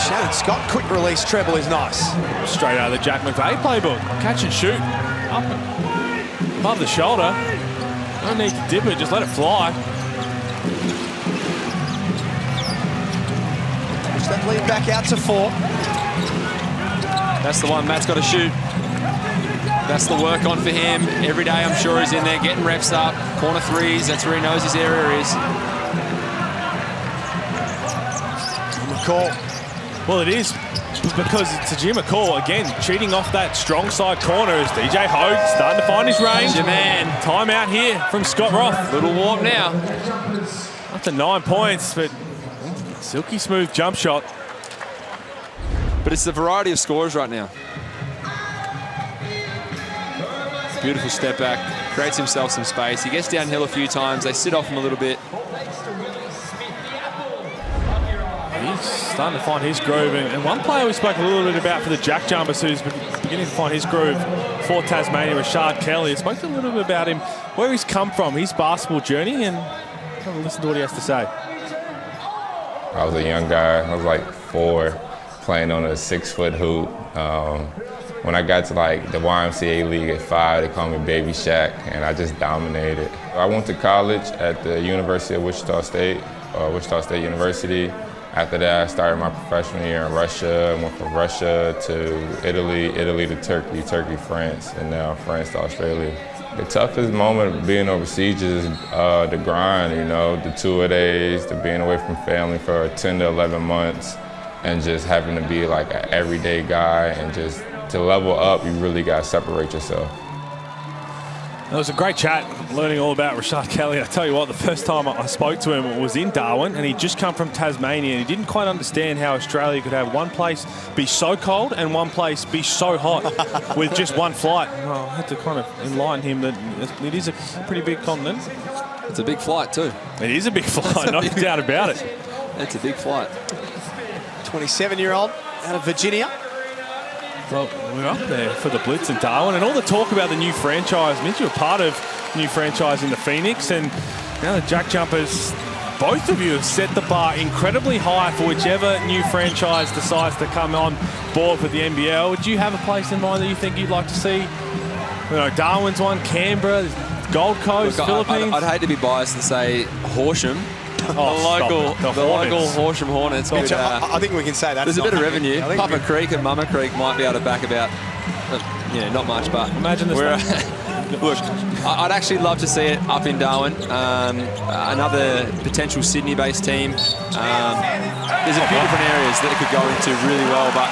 Shannon Scott, quick release treble is nice. Straight out of the Jack McVeigh playbook. Catch and shoot. Up above the shoulder. No need to dip it, just let it fly. Push that lead back out to 4. That's the one Matt's got to shoot. That's the work on for him. Every day I'm sure he's in there getting reps up. Corner threes, that's where he knows his area is. McCall. Well, it is because Tajir McCall, again, cheating off that strong side corner as DJ Hogue starting to find his range. Your man. Time out here from Scott Roth. Little warm now. Up to 9 points, but silky smooth jump shot. But it's the variety of scores right now. Beautiful step back, creates himself some space. He gets downhill a few times. They sit off him a little bit. He's starting to find his groove. And one player we spoke a little bit about for the JackJumpers who's beginning to find his groove for Tasmania, Rashard Kelly. I spoke a little bit about him, where he's come from, his basketball journey, and have a listen to what he has to say. I was a young guy. I was like 4, playing on a 6-foot hoop. When I got to like the YMCA league at 5, they called me Baby Shaq, and I just dominated. I went to college at the University of Wichita State University. After that, I started my professional year in Russia. I went from Russia to Italy, Italy to Turkey, Turkey, France, and now France to Australia. The toughest moment of being overseas is the grind, you know, the tour-a-days, the being away from family for 10 to 11 months, and just having to be like an everyday guy, and just to level up, you really got to separate yourself. It was a great chat, learning all about Rashad Kelly. I tell you what, the first time I spoke to him was in Darwin, and he'd just come from Tasmania, and he didn't quite understand how Australia could have one place be so cold and one place be so hot with just one flight. Well, I had to kind of enlighten him that it is a pretty big continent. It's a big flight too. It is a big flight, no doubt about it. It's a big flight. 27-year-old out of Virginia. Well, we're up there for the Blitz in Darwin, and all the talk about the new franchise means you're part of the new franchise in the Phoenix, and now the Jack Jumpers, both of you have set the bar incredibly high for whichever new franchise decides to come on board with the NBL. Would you have a place in mind that you think you'd like to see? You know, Darwin's one, Canberra, Gold Coast, Look, Philippines. I'd hate to be biased and say Horsham. The local Horsham Hornets. Which I think we can say that. There's a bit of revenue. Papa Creek and Mama Creek might be able to back about, not much, but imagine this. Look, I'd actually love to see it up in Darwin. Another potential Sydney-based team. There's a few different areas that it could go into really well, but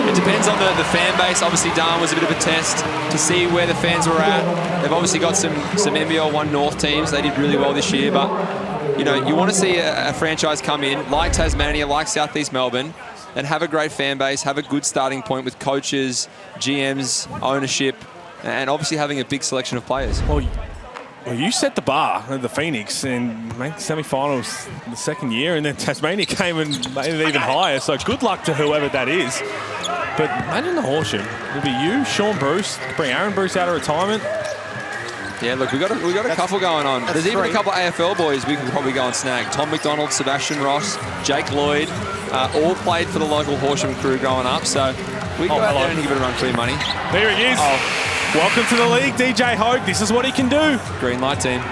it depends on the fan base. Obviously, Darwin was a bit of a test to see where the fans were at. They've obviously got some NBL 1 North teams. They did really well this year, but you want to see a franchise come in like Tasmania, like Southeast Melbourne, and have a great fan base, have a good starting point with coaches, GMs, ownership, and obviously having a big selection of players. Well, you set the bar at the Phoenix and made the semi-finals the second year, and then Tasmania came and made it even higher. So good luck to whoever that is. But imagine the Horsham. It'll be you, Sean Bruce, bring Aaron Bruce out of retirement. Yeah, look, we got a couple going on. There's even a couple of AFL boys we can probably go and snag. Tom McDonald, Sebastian Ross, Jake Lloyd, all played for the local Horsham crew growing up. So we can go out there and give it a run clear money. There he is. Welcome to the league, DJ Hogue. This is what he can do. Green light team.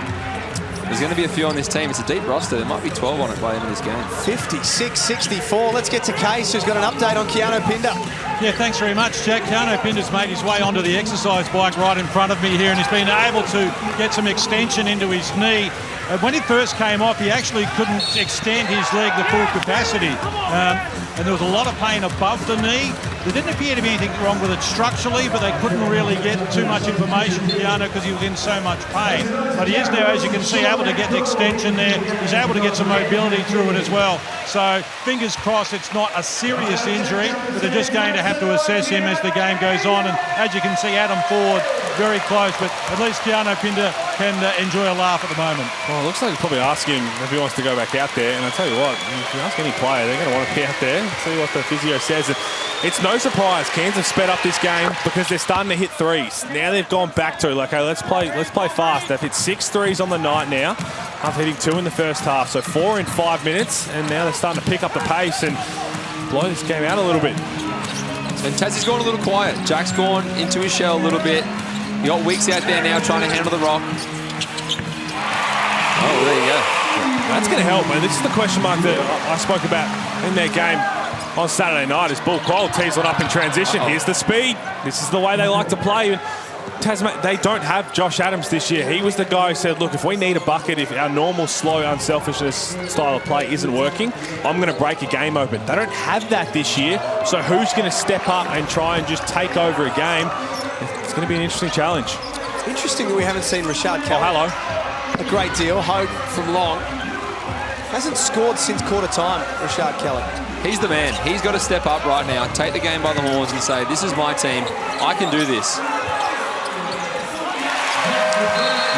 There's going to be a few on this team. It's a deep roster. There might be 12 on it by the end of this game. 56-64. Let's get to Case, who's got an update on Keanu Pinder. Yeah, thanks very much, Jack. Keanu Pinder's made his way onto the exercise bike right in front of me here, and he's been able to get some extension into his knee. When he first came off, he actually couldn't extend his leg to full capacity. And there was a lot of pain above the knee. There didn't appear to be anything wrong with it structurally, but they couldn't really get too much information from Keanu because he was in so much pain. But he is now, as you can see, able to get the extension there. He's able to get some mobility through it as well. So fingers crossed it's not a serious injury, but they're just going to have to assess him as the game goes on. And as you can see, Adam Ford very close, but at least Keanu Pinder can enjoy a laugh at the moment. Well, it looks like he'll probably ask him if he wants to go back out there. And I tell you what, if you ask any player, they're going to want to be out there. See what the physio says. It's no surprise Cairns have sped up this game because they're starting to hit threes. Now they've gone back to okay, let's play fast. They've hit 6 threes on the night now, after hitting 2 in the first half. So 4 in 5 minutes, and now they're starting to pick up the pace and blow this game out a little bit. And Tassie's gone a little quiet. Jack's gone into his shell a little bit. You got Weeks out there now trying to handle the rock. Oh, there you go. That's going to help, man. This is the question mark that I spoke about in their game on Saturday night. As Bull Quoll tees one up in transition. Here's the speed. This is the way they like to play. Tasmania, they don't have Josh Adams this year. He was the guy who said, look, if we need a bucket, if our normal slow unselfishness style of play isn't working, I'm going to break a game open. They don't have that this year. So who's going to step up and try and just take over a game? It's going to be an interesting challenge. It's interesting that we haven't seen Rashad Kelly. Oh, hello. A great deal. Hogue from long. Hasn't scored since quarter time, Rashad Kelly. He's the man. He's got to step up right now, take the game by the horns and say, this is my team. I can do this.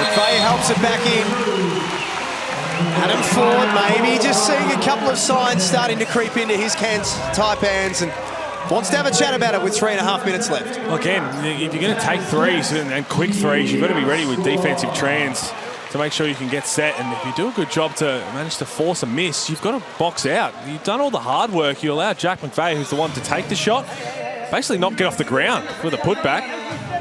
McVeigh helps it back in. Adam Ford maybe just seeing a couple of signs starting to creep into his Cairns Taipans and wants to have a chat about it with 3.5 minutes left. Well, again, if you're going to take threes and quick threes, you've got to be ready with defensive trans to make sure you can get set. And if you do a good job to manage to force a miss, you've got to box out. You've done all the hard work. You allow Jack McVeigh, who's the one to take the shot, basically not get off the ground with a putback,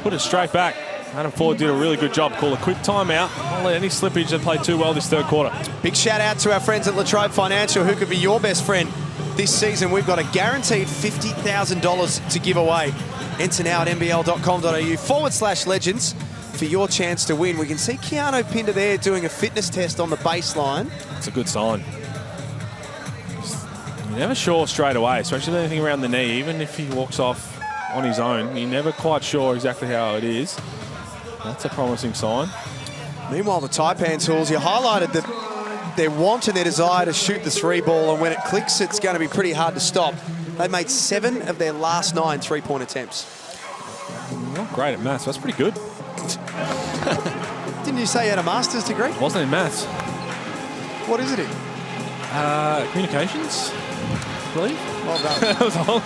put it straight back. Adam Ford did a really good job. Call a quick timeout. Don't let any slippage. They played too well this third quarter. Big shout out to our friends at Latrobe Financial, who could be your best friend this season. We've got a guaranteed $50,000 to give away. Enter now at nbl.com.au/legends for your chance to win. We can see Keanu Pinder there doing a fitness test on the baseline. It's a good sign. You're never sure straight away, especially with anything around the knee. Even if he walks off on his own, you're never quite sure exactly how it is. That's a promising sign. Meanwhile, the Taipans, Halls, you highlighted their want and their desire to shoot the 3 ball, and when it clicks, it's going to be pretty hard to stop. They made 7 of their last 9 3-point attempts. Not great at maths. That's pretty good. Didn't you say you had a master's degree? Wasn't in maths. What is it in? Communications, I believe. Well done. That was all.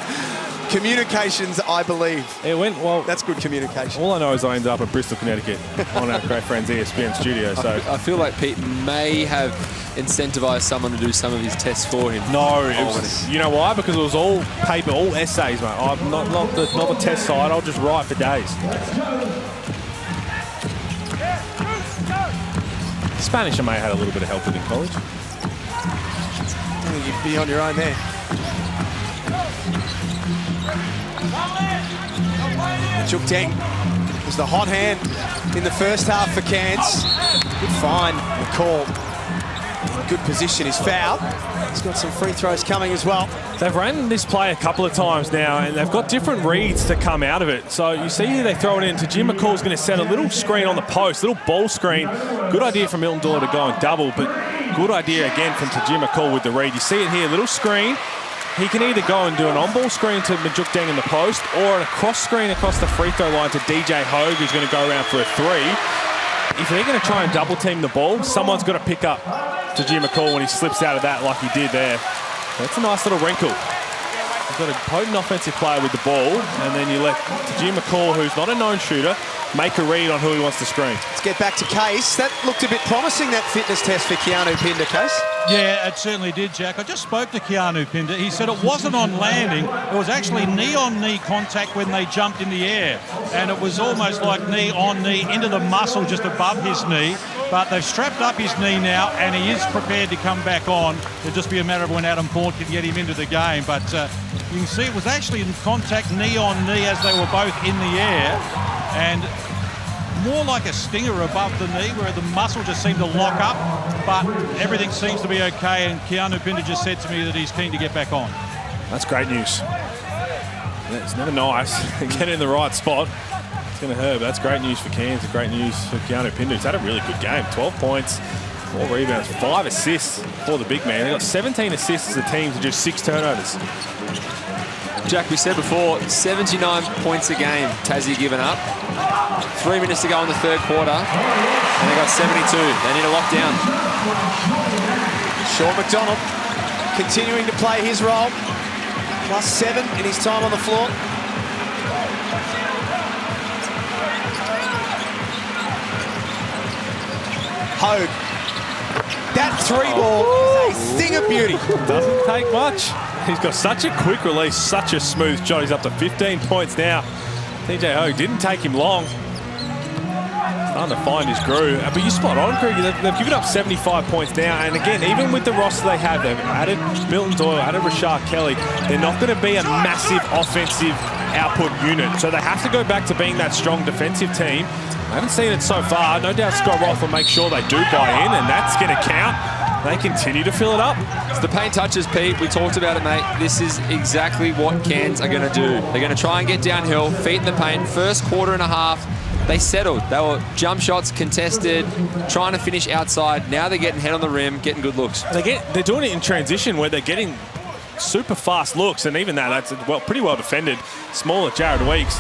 Communications, I believe. It went well. That's good communication. All I know is I ended up in Bristol, Connecticut on our great friends ESPN studio. So I feel like Pete may have incentivized someone to do some of his tests for him. No, it was, you know why? Because it was all paper, all essays, mate. I'm not the test side. I'll just write for days. Spanish I may have had a little bit of help with in college. I think you'd be on your own there. Chuk Deng was the hot hand in the first half for Cairns. Good find, the call. Good position, he's fouled. He's got some free throws coming as well. They've ran this play a couple of times now, and they've got different reads to come out of it. So you see here they throw it in. Jim McCall's going to set a little screen on the post, little ball screen. Good idea from Milton Doyle to go and double, but good idea again from Tajim McCall with the read. You see it here, little screen. He can either go and do an on-ball screen to Majuk Deng in the post or a cross screen across the free throw line to DJ Hogue, who's going to go around for a 3. If they're going to try and double team the ball, someone's got to pick up Tajim McCall when he slips out of that like he did there. That's a nice little wrinkle. You've got a potent offensive player with the ball, and then you let Tajim McCall, who's not a known shooter, make a read on who he wants to screen. Let's get back to Case. That looked a bit promising, that fitness test for Keanu Pinder, Case. Yeah, it certainly did, Jack. I just spoke to Keanu Pinder. He said it wasn't on landing. It was actually knee-on-knee contact when they jumped in the air. And it was almost like knee-on-knee into the muscle just above his knee. But they've strapped up his knee now, and he is prepared to come back on. It'll just be a matter of when Adam Port can get him into the game. But you can see it was actually in contact knee-on-knee as they were both in the air. And more like a stinger above the knee where the muscle just seemed to lock up, but everything seems to be okay, and Keanu Pinder just said to me that he's keen to get back on. That's great news. It's never nice. Get in the right spot. It's going to hurt, but that's great news for Cairns and great news for Keanu Pinder. He's had a really good game. 12 points, 4 rebounds, 5 assists for the big man. They've got 17 assists as a team to just 6 turnovers. Jack, we said before, 79 points a game Tassie given up. 3 minutes to go in the third quarter, and they got 72. They need to lock down. Sean McDonald continuing to play his role. +7 in his time on the floor. Hogue. That 3-ball is a thing of beauty. Doesn't take much. He's got such a quick release, such a smooth shot. He's up to 15 points now. DJ Hogue didn't take him long. Starting to find his groove. But you spot on, Craig. They've given up 75 points now. And again, even with the roster they have, they've added Milton Doyle, added Rashard Kelly. They're not going to be a massive offensive output unit. So they have to go back to being that strong defensive team. I haven't seen it so far. No doubt Scott Roth will make sure they do buy in, and that's going to count. They continue to fill it up. It's the paint touches, Pete. We talked about it, mate. This is exactly what Cairns are going to do. They're going to try and get downhill, feet in the paint. First quarter and a half, they settled. They were jump shots contested, trying to finish outside. Now they're getting head on the rim, getting good looks. They're doing it in transition where they're getting super fast looks, and even that's pretty well defended. Smaller Jared Weeks.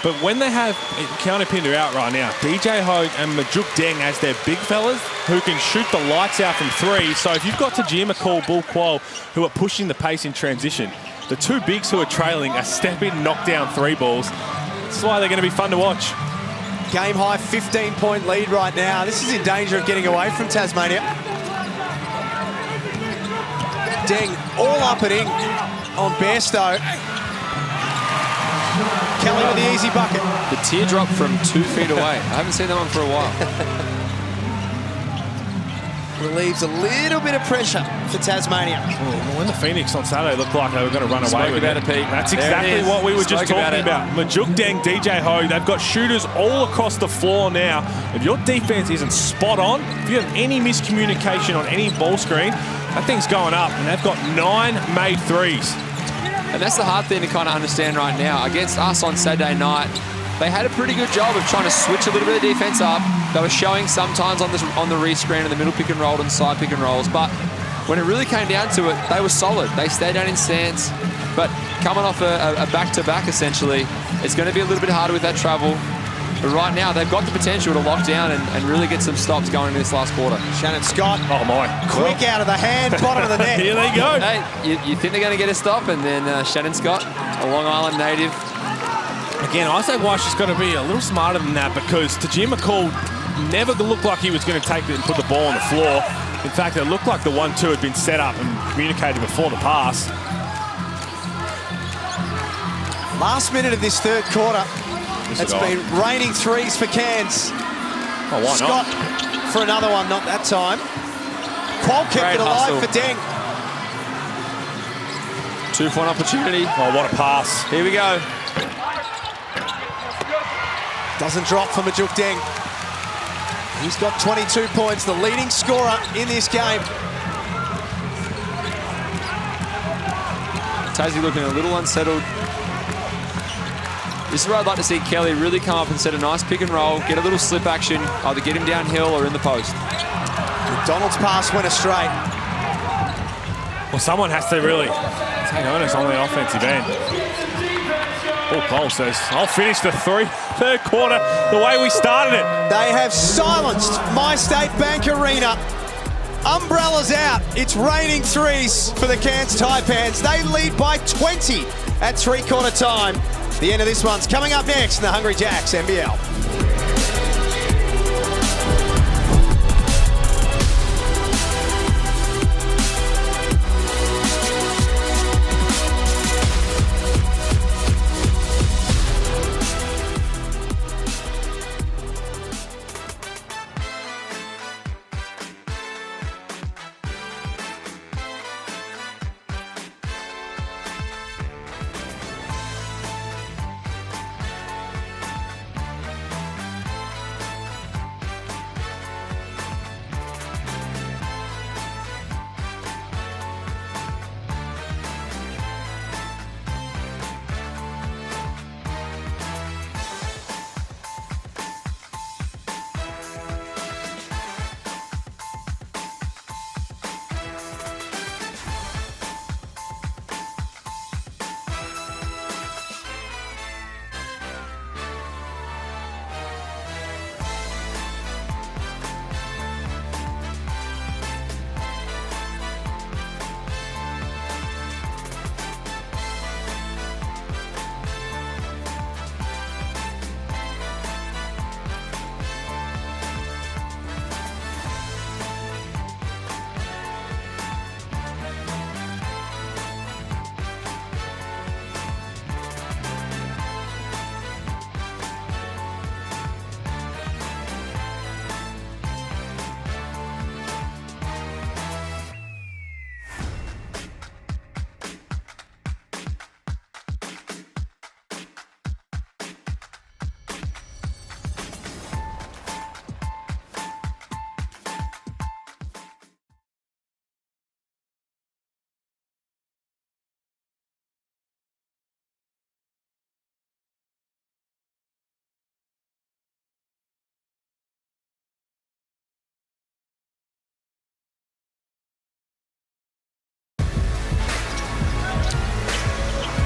But when they have Keanu Pinder out right now, DJ Hogue and Majuk Deng as their big fellas who can shoot the lights out from 3. So if you've got Tajir McCall, Bull Qual, who are pushing the pace in transition, the 2 bigs who are trailing are step-in, knock-down 3 balls. That's why they're going to be fun to watch. Game high 15-point lead right now. This is in danger of getting away from Tasmania. Deng all up and in on Bairstow. Kelly with the easy bucket. The teardrop from 2 feet away. I haven't seen that one for a while. Relieves a little bit of pressure for Tasmania. When the Phoenix on Saturday looked like they were going to run away with it. Pete. That's exactly what we were just talking about. Majuk Deng, DJ Hogue, they've got shooters all across the floor now. If your defense isn't spot on, if you have any miscommunication on any ball screen, that thing's going up. And they've got 9 made 3s. And that's the hard thing to kind of understand right now. Against us on Saturday night, they had a pretty good job of trying to switch a little bit of defense up. They were showing sometimes on the re-screen and the middle pick and roll and side pick and rolls, but when it really came down to it, they were solid. They stayed down in stance, but coming off a back-to-back, essentially, it's going to be a little bit harder with that travel. But right now, they've got the potential to lock down and really get some stops going in this last quarter. Shannon Scott. Oh, my. Quick out of the hand, bottom of the net. Here they go. Hey, you think they're going to get a stop, and then Shannon Scott, a Long Island native. Again, Isaac White's just got to be a little smarter than that, because Tajir McCall never looked like he was going to take it and put the ball on the floor. In fact, it looked like the 1-2 had been set up and communicated before the pass. Last minute of this third quarter. It's been raining threes for Cairns. Oh, why Scott not? for another one, not that time. Qual kept it alive for Deng. 2-point opportunity. Oh, what a pass. Here we go. Doesn't drop for Majuk Deng. He's got 22 points, the leading scorer in this game. Tassie looking a little unsettled. This is where I'd like to see Kelly really come up and set a nice pick and roll, get a little slip action, either get him downhill or in the post. McDonald's pass went astray. Well, someone has to really take onus on the offensive end. Paul Cole says, I'll finish the third quarter the way we started it. They have silenced My State Bank Arena. Umbrellas out. It's raining threes for the Cairns Taipans. They lead by 20 at three-quarter time. The end of this one's coming up next in the Hungry Jacks NBL.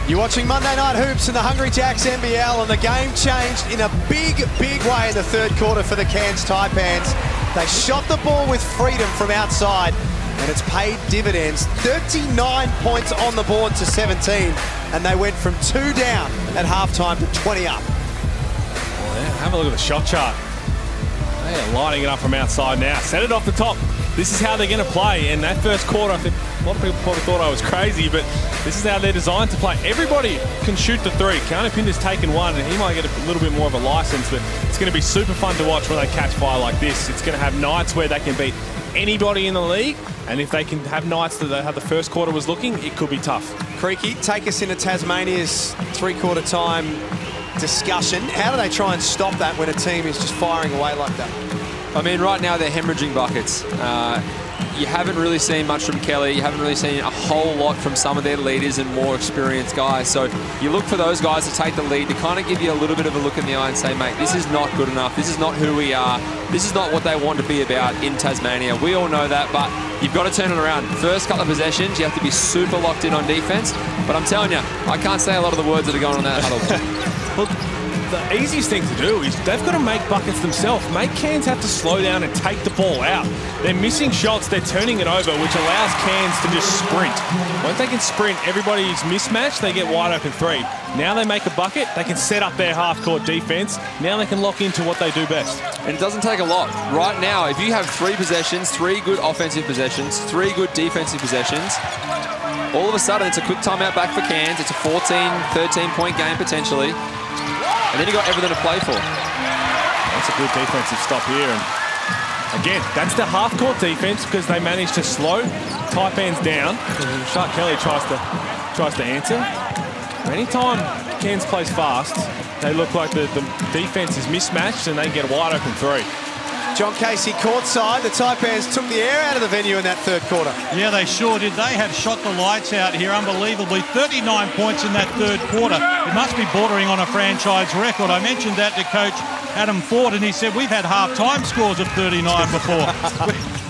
You're watching Monday Night Hoops in the Hungry Jacks NBL, and the game changed in a big, big way in the third quarter for the Cairns Taipans. They shot the ball with freedom from outside, and it's paid dividends. 39 points on the board to 17, and they went from 2 down at halftime to 20 up. Well, yeah, have a look at the shot chart. They are lining it up from outside now. Set it off the top. This is how they're going to play. In that first quarter, I think a lot of people probably thought I was crazy, but this is how they're designed to play. Everybody can shoot the three. Keanu Pinder's taken one, and he might get a little bit more of a license, but it's going to be super fun to watch when they catch fire like this. It's going to have nights where they can beat anybody in the league, and if they can have nights that how the first quarter was looking, it could be tough. Creaky, take us into Tasmania's three-quarter time discussion. How do they try and stop that when a team is just firing away like that? I mean, right now they're hemorrhaging buckets. you haven't really seen much from Kelly. You haven't really seen a whole lot from some of their leaders and more experienced guys. So you look for those guys to take the lead, to kind of give you a little bit of a look in the eye and say, mate, this is not good enough. This is not who we are. This is not what they want to be about in Tasmania. We all know that, but you've got to turn it around. First couple of possessions, you have to be super locked in on defense. But I'm telling you, I can't say a lot of the words that are going on that huddle. Look, the easiest thing to do is they've got to make buckets themselves. Make Cairns have to slow down and take the ball out. They're missing shots, they're turning it over, which allows Cairns to just sprint. Once they can sprint, everybody's mismatched, they get wide open three. Now they make a bucket, they can set up their half-court defense. Now they can lock into what they do best. And it doesn't take a lot. Right now, if you have 3 possessions, 3 good offensive possessions, 3 good defensive possessions, all of a sudden it's a quick timeout back for Cairns. It's a 14, 13-point game potentially. And then you got everything to play for. That's a good defensive stop here. And again, that's the half-court defense because they managed to slow Taipans down. Shark Kelly tries to answer. Anytime Cairns plays fast, they look like the defense is mismatched and they get a wide open three. John Casey courtside. The Taipans took the air out of the venue in that third quarter. Yeah, they sure did. They have shot the lights out here unbelievably. 39 points in that third quarter. It must be bordering on a franchise record. I mentioned that to Coach Adam Ford, and he said we've had half-time scores of 39 before.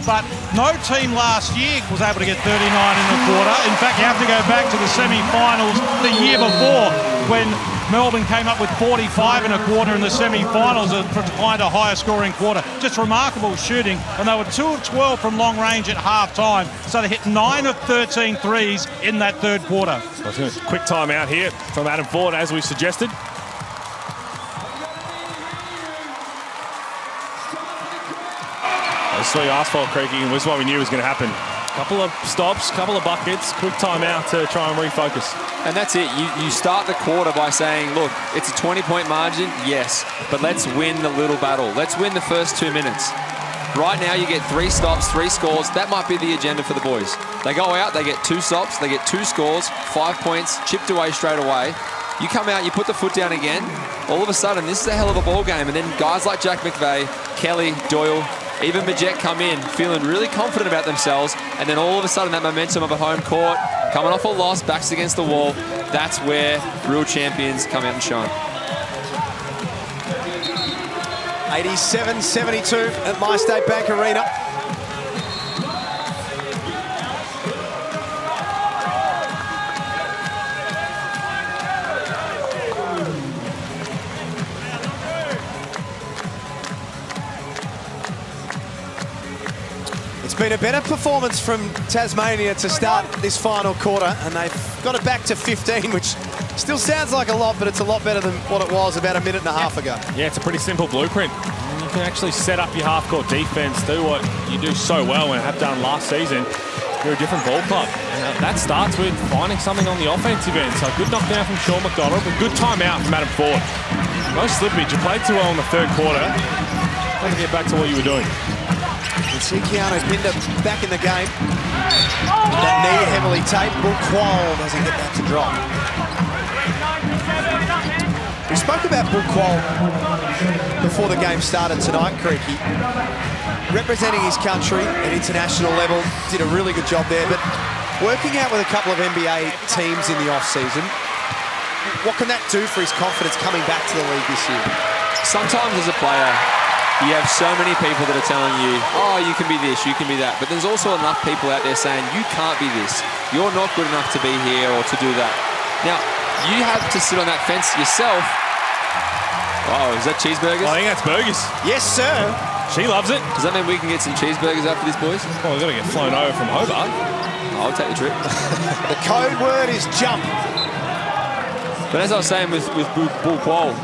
But no team last year was able to get 39 in the quarter. In fact, you have to go back to the semi-finals the year before when Melbourne came up with 45 in a quarter in the semi-finals behind a higher scoring quarter. Just remarkable shooting, and they were 2 of 12 from long range at half-time. So they hit 9 of 13 threes in that third quarter. Quick timeout here from Adam Ford, as we suggested. This is asphalt creaking, and this is what we knew was going to happen. Couple of stops, couple of buckets, quick timeout to try and refocus. And that's it. You start the quarter by saying, look, it's a 20-point margin, yes, but let's win the little battle. Let's win the first 2 minutes. Right now, you get 3 stops, 3 scores. That might be the agenda for the boys. They go out, they get 2 stops, they get 2 scores, 5 points, chipped away straight away. You come out, you put the foot down again. All of a sudden, this is a hell of a ball game. And then guys like Jack McVeigh, Kelly, Doyle, even Majek come in feeling really confident about themselves, and then all of a sudden that momentum of a home court, coming off a loss, backs against the wall, that's where real champions come out and shine. 87-72 at MyState Bank Arena. It's been a better performance from Tasmania to start this final quarter, and they've got it back to 15, which still sounds like a lot, but it's a lot better than what it was about a minute and a half ago. Yeah, it's a pretty simple blueprint. You can actually set up your half-court defense, do what you do so well and have done last season. You're a different ball club. That starts with finding something on the offensive end. So good knockdown from Sean McDonald, but good timeout from Adam Ford. No slippage. You played too well in the third quarter. Got to get back to what you were doing. Keanu Pinder back in the game. That knee heavily taped. Bull Quoll doesn't get that to drop. We spoke about Bull Quoll before the game started tonight, Creaky. Representing his country at international level, did a really good job there, but working out with a couple of NBA teams in the off-season, what can that do for his confidence coming back to the league this year? Sometimes as a player, you have so many people that are telling you, oh, you can be this, you can be that. But there's also enough people out there saying, you can't be this. You're not good enough to be here or to do that. Now, you have to sit on that fence yourself. Oh, is that cheeseburgers? I think that's burgers. Yes, sir. She loves it. Does that mean we can get some cheeseburgers after this, boys? Well, we've got to get flown over from Hobart. I'll take the trip. The code word is jump. But as I was saying with Bull Quoll,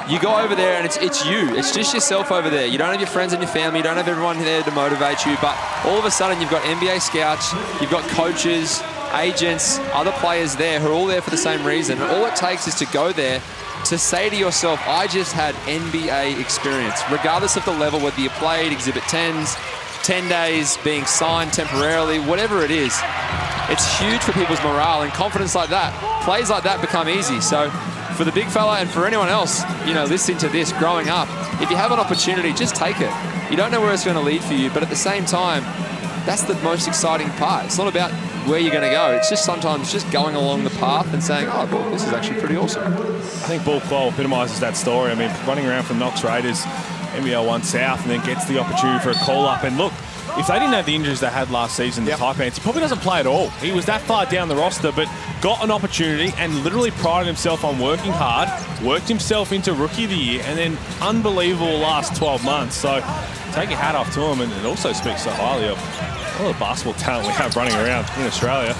you go over there and it's you. It's just yourself over there. You don't have your friends and your family. You don't have everyone there to motivate you. But all of a sudden, you've got NBA scouts, you've got coaches, agents, other players there who are all there for the same reason. And all it takes is to go there to say to yourself, I just had NBA experience, regardless of the level, whether you played Exhibit 10s, 10 days, being signed temporarily, whatever it is. It's huge for people's morale and confidence like that. Plays like that become easy. So for the big fella and for anyone else, you know, listening to this, growing up, if you have an opportunity, just take it. You don't know where it's going to lead for you, but at the same time, That's the most exciting part. It's not about where you're going to go. It's just sometimes just going along the path and saying, oh, well, this is actually pretty awesome. I think Bull Quell epitomises that story. I mean, running around from Knox Raiders, NBL 1 South, and then gets the opportunity for a call-up. And look, if they didn't have the injuries they had last season, the Taipans, he probably doesn't play at all. He was that far down the roster, but got an opportunity and literally prided himself on working hard, worked himself into Rookie of the Year, and then unbelievable last 12 months. So take your hat off to him, and it also speaks so highly of all the basketball talent we have running around in Australia.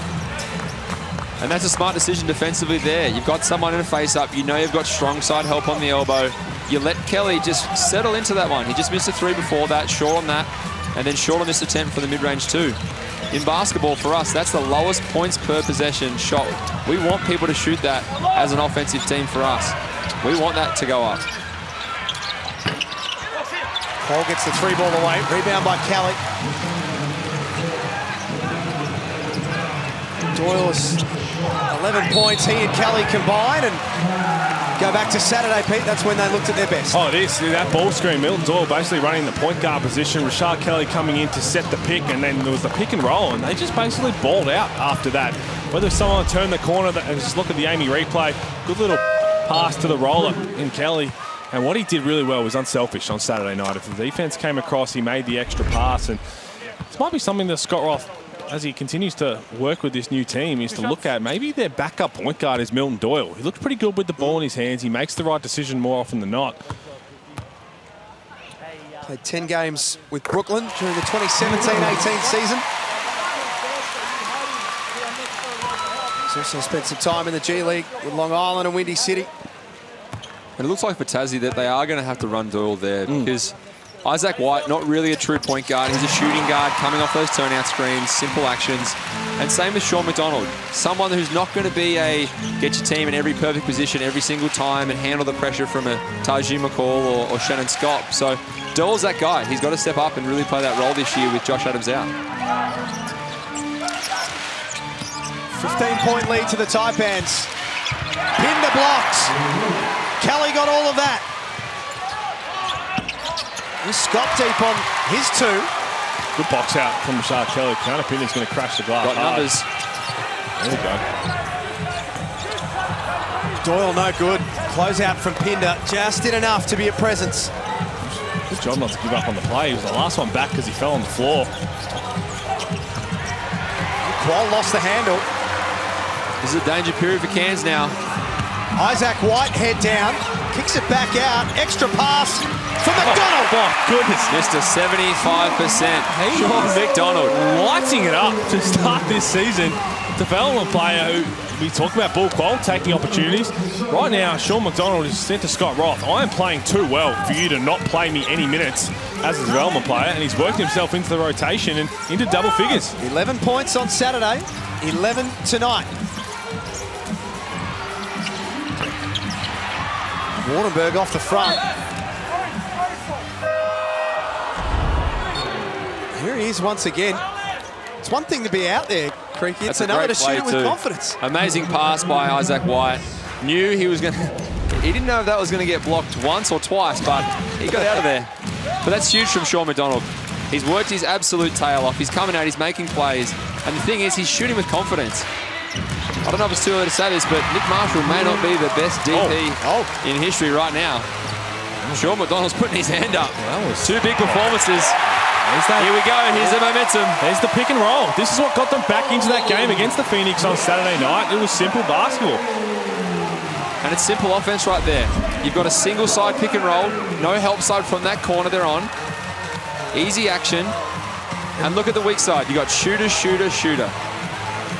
And that's a smart decision defensively there. You've got someone in a face-up. You know you've got strong side help on the elbow. You let Kelly just settle into that one. He just missed a 3 before that, short on that, and then short on this attempt for the mid-range too. In basketball, for us, that's the lowest points per possession shot. We want people to shoot that as an offensive team for us. We want that to go up. Paul gets the 3 ball away. Rebound by Kelly. Doyle's 11 points. He and Kelly combine and go back to Saturday, Pete. That's when they looked at their best. Oh, it is. That ball screen, Milton Doyle basically running the point guard position. Rashard Kelly coming in to set the pick, and then there was the pick and roll, and they just basically balled out after that. Whether someone turned the corner, and just look at the Amy replay, good little pass to the roller in Kelly. And what he did really well was unselfish on Saturday night. If the defense came across, he made the extra pass, and this might be something that Scott Roth, as he continues to work with this new team, is to look at maybe their backup point guard is Milton Doyle. He looked pretty good with the ball in his hands. He makes the right decision more often than not. Played 10 games with Brooklyn during the 2017-18 season. He's also spent some time in the G League with Long Island and Windy City. And it looks like for Tassie that they are going to have to run Doyle there because Isaac White, not really a true point guard. He's a shooting guard coming off those turnout screens, simple actions. And same with Sean McDonald, someone who's not going to be a get your team in every perfect position every single time and handle the pressure from a Tajee McCall or Shannon Scott. So Doyle's that guy. He's got to step up and really play that role this year with Josh Adams out. 15-point lead to the Taipans. Pinder blocks. Kelly got all of that. Scott deep on his 2. Good box out from Rashard Kelly. Counter Pinder's going to crash the glass. Got numbers. There we go. Doyle no good. Close out from Pinder. Just did enough to be a presence. Good job not to give up on the play. He was the last one back because he fell on the floor. Qual lost the handle. This is a danger period for Cairns now. Isaac White head down. Kicks it back out. Extra pass from McDonald. Oh, goodness. Missed a 75%. Sean McDonald. Lighting it up to start this season. Development player who we talk about Bull Quell taking opportunities. Right now, Sean McDonald is said to Scott Roth, I am playing too well for you to not play me any minutes as a development player. And he's worked himself into the rotation and into double figures. 11 points on Saturday. 11 tonight. Wardenberg off the front. Here he is once again. It's one thing to be out there, Creaky. It's another to shoot it with confidence. Amazing pass by Isaac White. Knew he was going to... He didn't know if that was going to get blocked once or twice, but he got out of there. But that's huge from Sean McDonald. He's worked his absolute tail off. He's coming out, he's making plays. And the thing is, he's shooting with confidence. I don't know if it's too early to say this, but Nick Marshall may not be the best DP in history right now. Sean McDonald's putting his hand up. Two big performances. Here we go. Here's the momentum. There's the pick and roll. This is what got them back into that game against the Phoenix on Saturday night. It was simple basketball. And it's simple offense right there. You've got a single side pick and roll. No help side from that corner they're on. Easy action. And look at the weak side. You got shooter, shooter, shooter.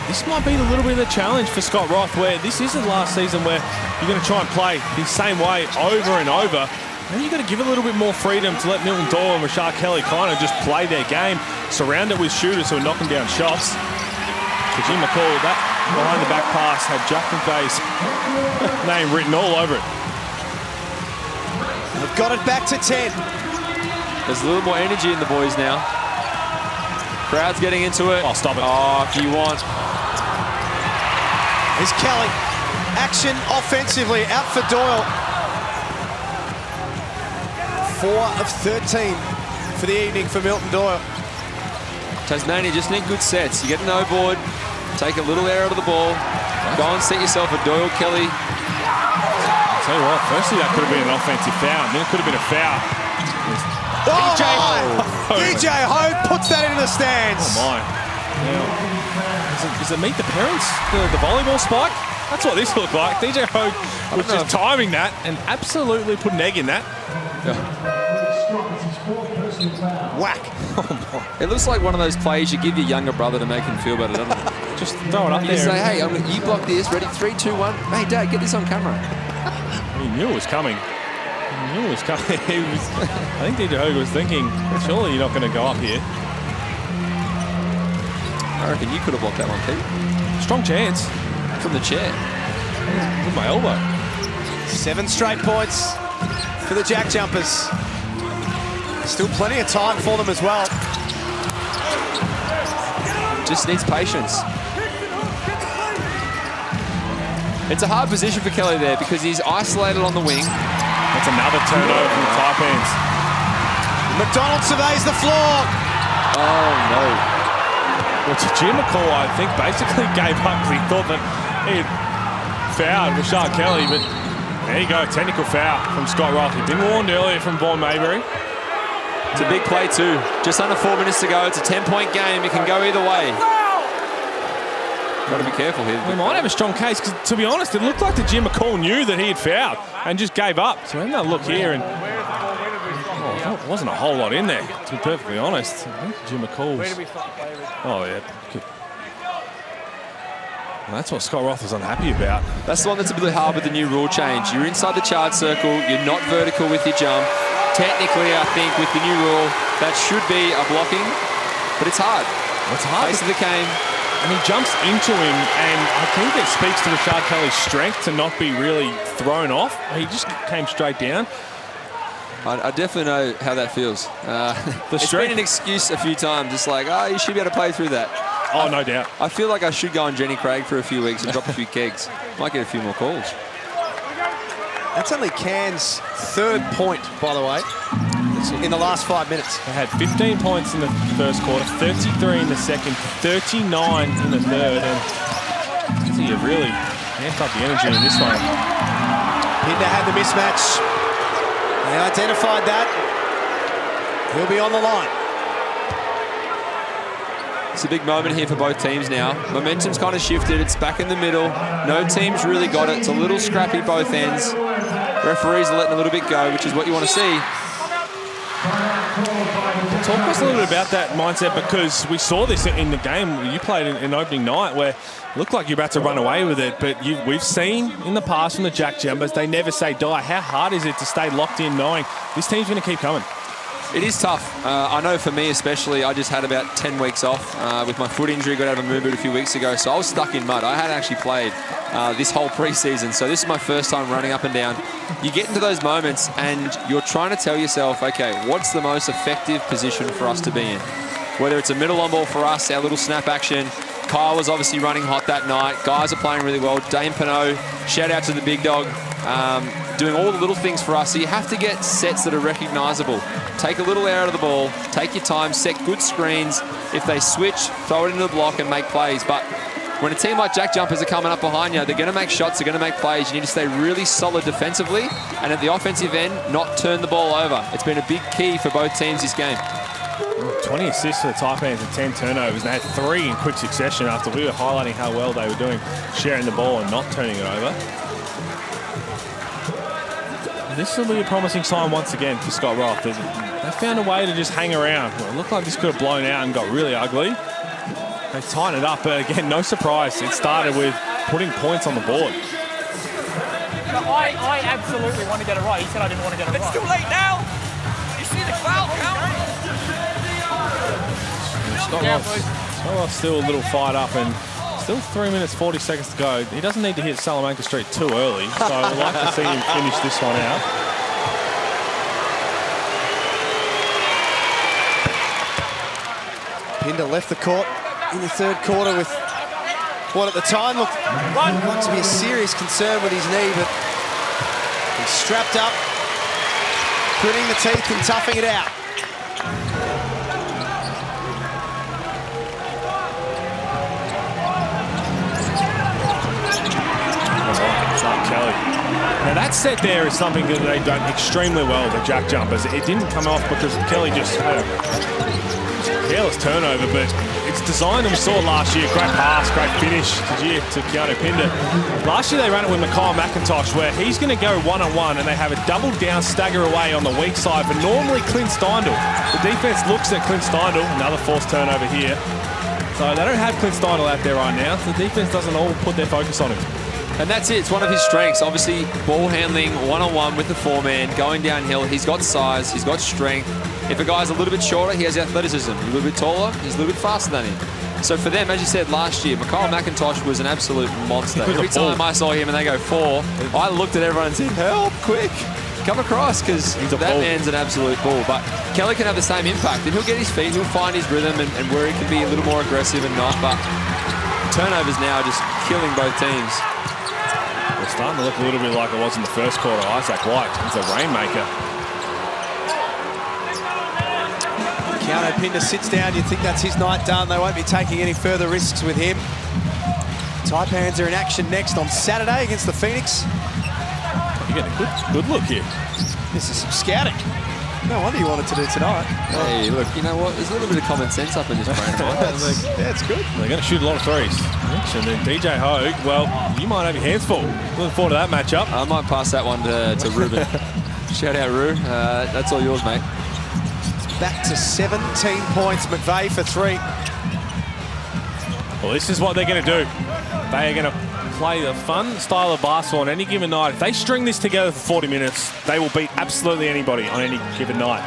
This might be a little bit of the challenge for Scott Roth, where this isn't last season where you're going to try and play the same way over and over. Maybe you've got to give a little bit more freedom to let Milton Doyle and Rashard Kelly kind of just play their game, surround it with shooters who are knocking down shots. Tajee McCall, that behind the back pass had Jack McVay's name written all over it. They've got it back to 10. There's a little more energy in the boys now. Crowd's getting into it. Oh, stop it. Oh, if you want. Here's Kelly. Action offensively. Out for Doyle. 4 of 13 for the evening for Milton Doyle. Tasmania just need good sets. You get an no board, take a little air out of the ball, go and set yourself a Doyle Kelly. I'll tell you what, firstly that could have been an offensive foul, and then it could have been a foul. DJ Hogue puts that into the stands. Oh my. Now, does it meet the parents, the volleyball spike? That's what this looked like. DJ Hogue was just timing that and absolutely put an egg in that. Whack. Oh, it looks like one of those plays you give your younger brother to make him feel better, doesn't it? Just throw it up there. You say, hey, you block this, ready, 3, 2, 1. Hey, Dad, get this on camera. He knew it was coming. He knew it was coming. I think DJ Hogue was thinking, surely you're not going to go up here. I reckon you could have blocked that one, Pete. Strong chance. From the chair. With my elbow. 7 straight points for the JackJumpers. Still plenty of time for them as well. Just needs patience. It's a hard position for Kelly there because he's isolated on the wing. That's another turnover from the Taipans. McDonald surveys the floor. Oh, no. Well, Jim McCall, I think, basically gave up because he thought that he had fouled Rashad Kelly, but there you go, technical foul from Scott Roth. He'd been warned earlier from Vaughan Maybury. It's a big play too. Just under 4 minutes to go. It's a 10-point game. It can go either way. Got to be careful here. We might have a strong case because, to be honest, it looked like that Jim McCall knew that he had fouled and just gave up. So we're going to look here and there wasn't a whole lot in there, to be perfectly honest. I think Jim McCall's... Oh, yeah. Well, that's what Scott Roth was unhappy about. That's the one that's a bit hard with the new rule change. You're inside the charge circle. You're not vertical with your jump. Technically, I think, with the new rule, that should be a blocking, but it's hard. It's hard. Pace of the game. And he jumps into him, and I think it speaks to Rashad Kelly's strength to not be really thrown off. He just came straight down. I definitely know how that feels. It's been an excuse a few times. It's like, oh, you should be able to play through that. Oh, no doubt. I feel like I should go on Jenny Craig for a few weeks and drop a few kegs. Might get a few more calls. That's only Cairns' 3rd point, by the way, in the last 5 minutes. They had 15 points in the first quarter, 33 in the second, 39 in the third, and he really amped up the energy in this one. Pinder had the mismatch. They identified that. He'll be on the line. It's a big moment here for both teams now. Momentum's kind of shifted. It's back in the middle. No team's really got it. It's a little scrappy both ends. Referees are letting a little bit go, which is what you want to see. Talk to us a little bit about that mindset, because we saw this in the game you played in opening night where it looked like you're about to run away with it, but we've seen in the past from the JackJumpers, they never say die. How hard is it to stay locked in knowing this team's going to keep coming? It is tough. I know for me especially, I just had about 10 weeks off with my foot injury. Got out of a movement a few weeks ago, so I was stuck in mud. I hadn't actually played this whole preseason, so this is my first time running up and down. You get into those moments and you're trying to tell yourself, okay, what's the most effective position for us to be in? Whether it's a middle on ball for us, our little snap action. Kyle was obviously running hot that night. Guys are playing really well. Dane Pinot, shout out to the big dog, doing all the little things for us. So you have to get sets that are recognisable. Take a little air out of the ball, take your time, set good screens. If they switch, throw it into the block and make plays. But when a team like JackJumpers are coming up behind you, they're going to make shots, they're going to make plays. You need to stay really solid defensively, and at the offensive end, not turn the ball over. It's been a big key for both teams this game. 20 assists for the Taipans and 10 turnovers. And they had 3 in quick succession after we were highlighting how well they were doing sharing the ball and not turning it over. This will be a promising sign once again for Scott Roth. They found a way to just hang around. Well, it looked like this could have blown out and got really ugly. They tightened it up, but again, no surprise. It started with putting points on the board. I absolutely want to get it right. He said I didn't want to get it right. It's too late now. You see the foul count? Scott Roth's still a little fired up, and still 3 minutes 40 seconds to go. He doesn't need to hit Salamanca Street too early, so I'd like to see him finish this one out. Pinder left the court in the 3rd quarter with what at the time looked to be a serious concern with his knee, but he's strapped up, gritting the teeth and toughing it out. Now that set there is something that they've done extremely well, the Jack Jumpers. It didn't come off because Kelly just had a careless turnover, but it's designed, and we saw last year, great pass, great finish to Keanu Pinder. Last year they ran it with Mikhail McIntosh, where he's going to go one-on-one, and they have a double down stagger away on the weak side for normally Clint Steindl. The defense looks at Clint Steindl, another forced turnover here. So they don't have Clint Steindl out there right now, so the defense doesn't all put their focus on him. And that's it. It's one of his strengths. Obviously, ball handling one-on-one with the four-man, going downhill. He's got size. He's got strength. If a guy's a little bit shorter, he has athleticism. A little bit taller, he's a little bit faster than him. So for them, as you said last year, Mikhail McIntosh was an absolute monster. Every time I saw him and they go 4, I looked at everyone and said, help, quick, come across, because that man's an absolute bull. But Kelly can have the same impact, and he'll get his feet, he'll find his rhythm, and where he can be a little more aggressive and not. But turnovers now are just killing both teams. It's starting to look a little bit like it was in the first quarter. Isaac White is a rainmaker. Keanu Pinder sits down. You'd think that's his night done. They won't be taking any further risks with him. Taipans are in action next on Saturday against the Phoenix. You get a good look here. This is some scouting. No wonder you wanted to do tonight. Hey, look, you know what? There's a little bit of common sense up in this brain. That's good. They're going to shoot a lot of threes. And then DJ Hogue, well, you might have your hands full. Looking forward to that matchup. I might pass that one to Ruben. Shout out, Ru. That's all yours, mate. Back to 17 points. McVeigh for 3. Well, this is what they're going to do. They are going to play the fun style of basketball on any given night. If they string this together for 40 minutes, they will beat absolutely anybody on any given night.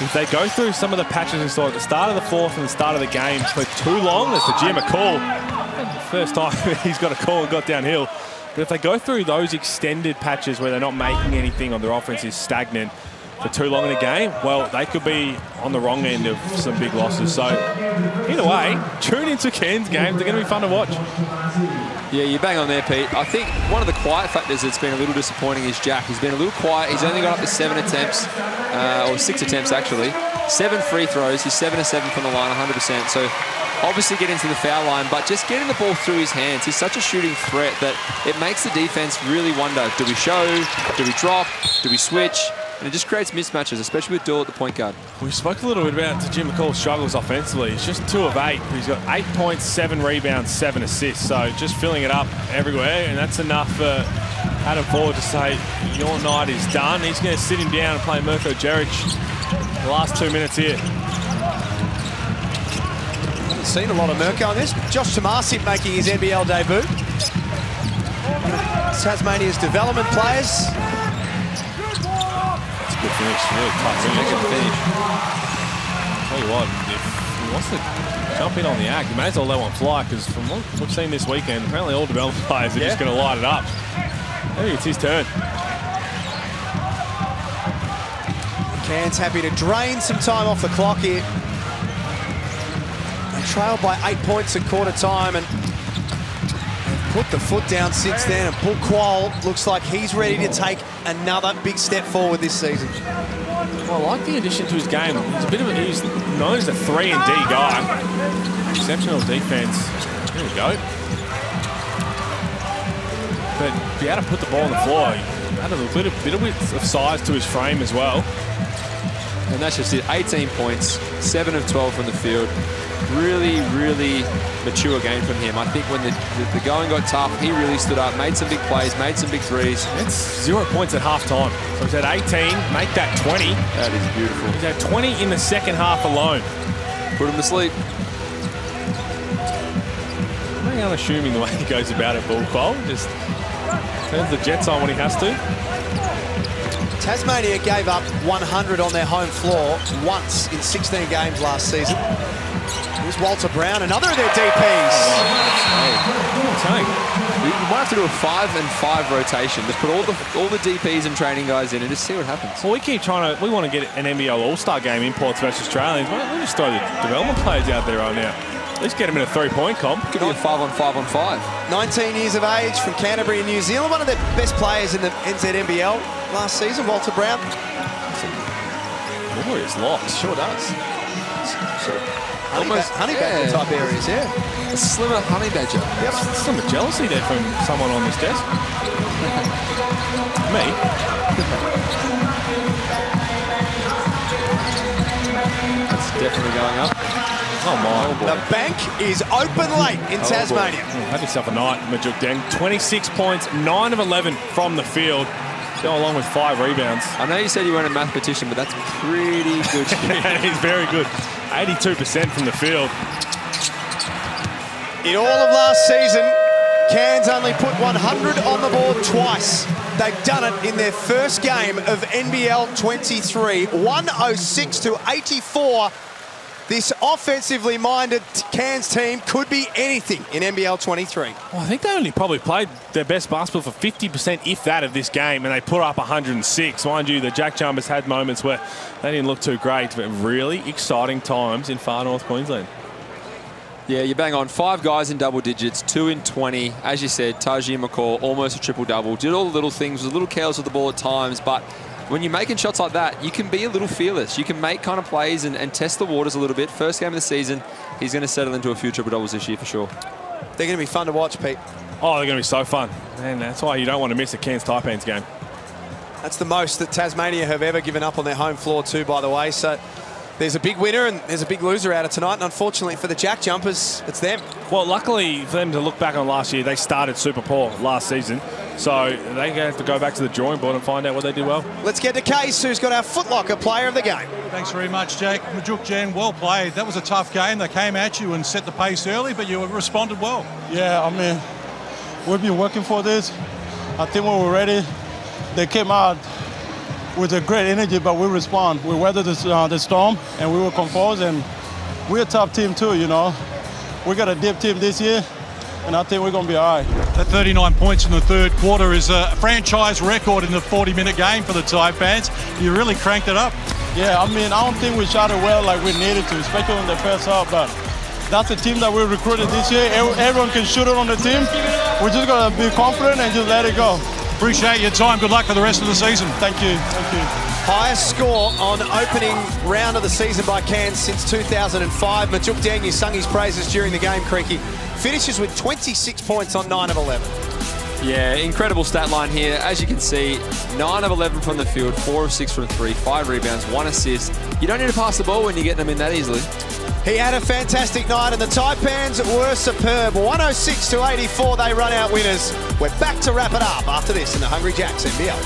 If they go through some of the patches we saw at the start of the fourth and the start of the game for too long, as the Jim a call. The first time he's got a call and got downhill. But if they go through those extended patches where they're not making anything or their offense is stagnant for too long in the game, well, they could be on the wrong end of some big losses. So, either way, tune into Cairns games. They're going to be fun to watch. Yeah, you bang on there, Pete. I think one of the quiet factors that's been a little disappointing is Jack. He's been a little quiet. He's only got up to 7 attempts, or 6 attempts actually. 7 free throws. He's 7 of 7 from the line, 100%. So obviously get into the foul line, but just getting the ball through his hands. He's such a shooting threat that it makes the defense really wonder, do we show, do we drop, do we switch? And it just creates mismatches, especially with Doyle at the point guard. We spoke a little bit about Jim McCall's struggles offensively. He's just 2 of 8. He's got 8 points, 7 rebounds, 7 assists. So just filling it up everywhere, and that's enough for Adam Ford to say, your night is done. He's going to sit him down and play Mirko Jeric the last 2 minutes here. Haven't seen a lot of Mirko on this. Josh Tomasip making his NBL debut. Tasmania's development players. Good finish, really tough finish. Tell you what, if he wants to jump in on the act, he may as well let one fly, because from what we've seen this weekend, apparently all development players are just going to light it up. I think it's his turn. Cairns happy to drain some time off the clock here. They trailed by 8 points at quarter time, and put the foot down since then, and Paul Quoll looks like he's ready to take another big step forward this season. Well, I like the addition to his game. He's known as a 3 and D guy. Exceptional defense. There we go. But be able to put the ball on the floor, he had a little bit of size to his frame as well. And that's just it. 18 points, 7 of 12 from the field. Really, really mature game from him. I think when the going got tough, he really stood up, made some big plays, made some big threes. That's 0 points at halftime. So he's at 18, make that 20. That is beautiful. He's at 20 in the second half alone. Put him to sleep. I'm unassuming the way he goes about it, Paul Quoll. Just turns the Jets on when he has to. Tasmania gave up 100 on their home floor once in 16 games last season. Here's Walter Brown, another of their DPs. We might have to do a 5-and-5 rotation. Just put all the DPs and training guys in and just see what happens. Well, we keep trying to. We want to get an NBL All-Star game imports versus Australians. Why don't we just throw the development players out there right now? At least get them in a 3-point comp. Could be a 5-on-5-on-5. 19 years of age from Canterbury in New Zealand. One of the best players in the NZNBL last season, Walter Brown. Glorious locks. Sure does. Honey badger type areas, yeah. A slimmer honey badger. Yep. Some jealousy there from someone on this desk. Me? That's definitely going up. Oh my. The bank is open late in Tasmania. Have yourself a night, Majuk Deng. 26 points, 9 of 11 from the field. Go along with 5 rebounds. I know you said you weren't a mathematician, but that's pretty good. He's very good. 82% from the field. In all of last season, Cairns only put 100 on the board twice. They've done it in their first game of NBL23, 106-84. This offensively minded Cairns team could be anything in NBL23. Well, I think they only probably played their best basketball for 50%, if that, of this game, and they put up 106. Mind you, the JackJumpers had moments where they didn't look too great, but really exciting times in far north Queensland. Yeah, you bang on. 5 guys in double digits, 2 in 20. As you said, Taji and McCall, almost a triple-double. Did all the little things, was a little careless with the ball at times, but when you're making shots like that, you can be a little fearless. You can make kind of plays and test the waters a little bit. First game of the season, he's going to settle into a few triple-doubles this year for sure. They're going to be fun to watch, Pete. Oh, they're going to be so fun. And that's why you don't want to miss a Cairns Taipans game. That's the most that Tasmania have ever given up on their home floor too, by the way. So there's a big winner and there's a big loser out of tonight. And unfortunately for the JackJumpers, it's them. Well, luckily for them to look back on last year, they started super poor last season. So they have to go back to the drawing board and find out what they did well. Let's get to Case, who's got our Foot Locker player of the game. Thanks very much, Jack. Majuk Jen, well played. That was a tough game. They came at you and set the pace early, but you responded well. Yeah, I mean, we've been working for this. I think when we're ready, they came out with a great energy, but we respond. We weathered the storm, and we were composed, and we're a tough team too, you know. We got a deep team this year, and I think we're going to be all right. That 39 points in the third quarter is a franchise record in the 40-minute game for the Taipans. You really cranked it up. Yeah, I mean, I don't think we shot it well like we needed to, especially in the first half, but that's the team that we recruited this year. Everyone can shoot it on the team. We're just going to be confident and just let it go. Appreciate your time. Good luck for the rest of the season. Thank you. Thank you. Highest score on opening round of the season by Cairns since 2005. Majuk Deng, you sung his praises during the game, Creaky. Finishes with 26 points on 9 of 11. Yeah, incredible stat line here. As you can see, 9 of 11 from the field, 4 of 6 from 3, 5 rebounds, 1 assist. You don't need to pass the ball when you're getting them in that easily. He had a fantastic night, and the Taipans were superb. 106-84, they run out winners. We're back to wrap it up after this in the Hungry Jacks NBL.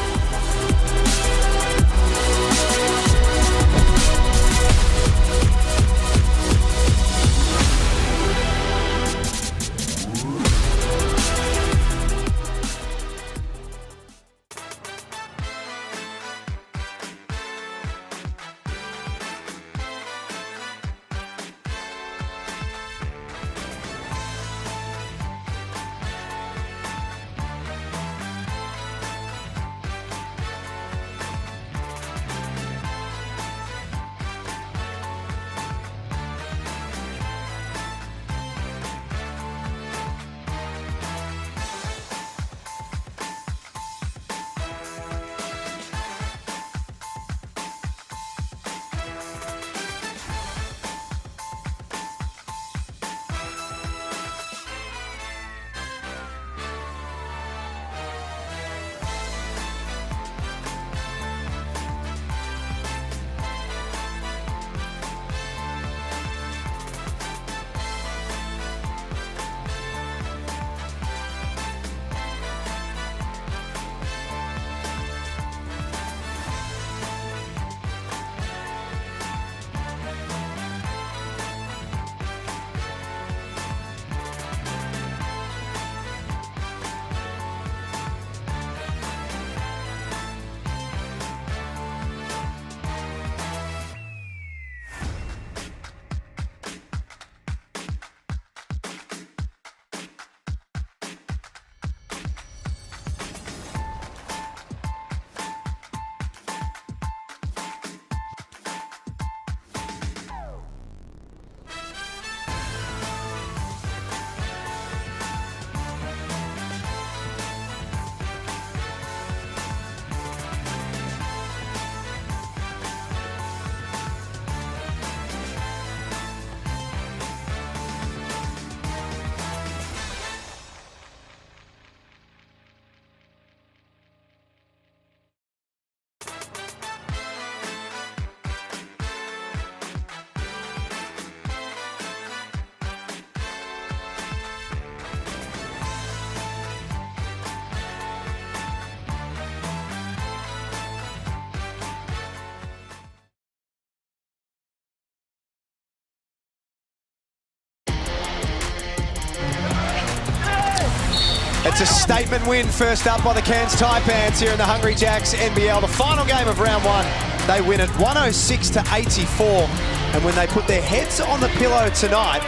It's a statement win first up by the Cairns Taipans here in the Hungry Jacks NBL. The final game of round one, they win it 106-84. And when they put their heads on the pillow tonight,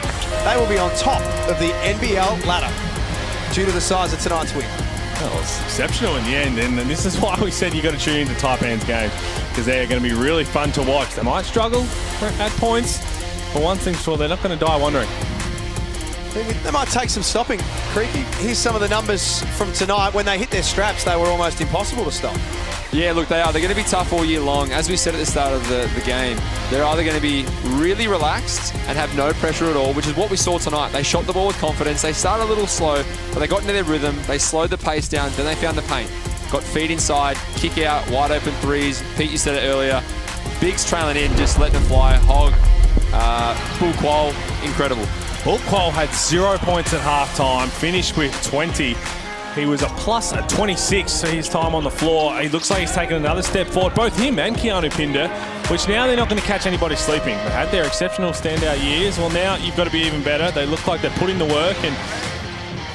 they will be on top of the NBL ladder due to the size of tonight's win. Well, it's exceptional in the end, and this is why we said you got to tune into Taipans game, because they're going to be really fun to watch. They might struggle at points, but one thing's sure, they're not going to die wondering. They might take some stopping, Creaky. Here's some of the numbers from tonight. When they hit their straps, they were almost impossible to stop. Yeah, look, they are. They're going to be tough all year long. As we said at the start of the game, they're either going to be really relaxed and have no pressure at all, which is what we saw tonight. They shot the ball with confidence. They started a little slow, but they got into their rhythm. They slowed the pace down. Then they found the paint. Got feet inside, kick out, wide open threes. Pete, you said it earlier. Biggs trailing in, just letting it fly. Hog, Bull Qual, incredible. Bull Qual had 0 points at halftime, finished with 20. He was a plus at 26 for his time on the floor. He looks like he's taken another step forward, both him and Keanu Pinder, which now they're not going to catch anybody sleeping. They had their exceptional standout years. Well, now you've got to be even better. They look like they're putting the work. And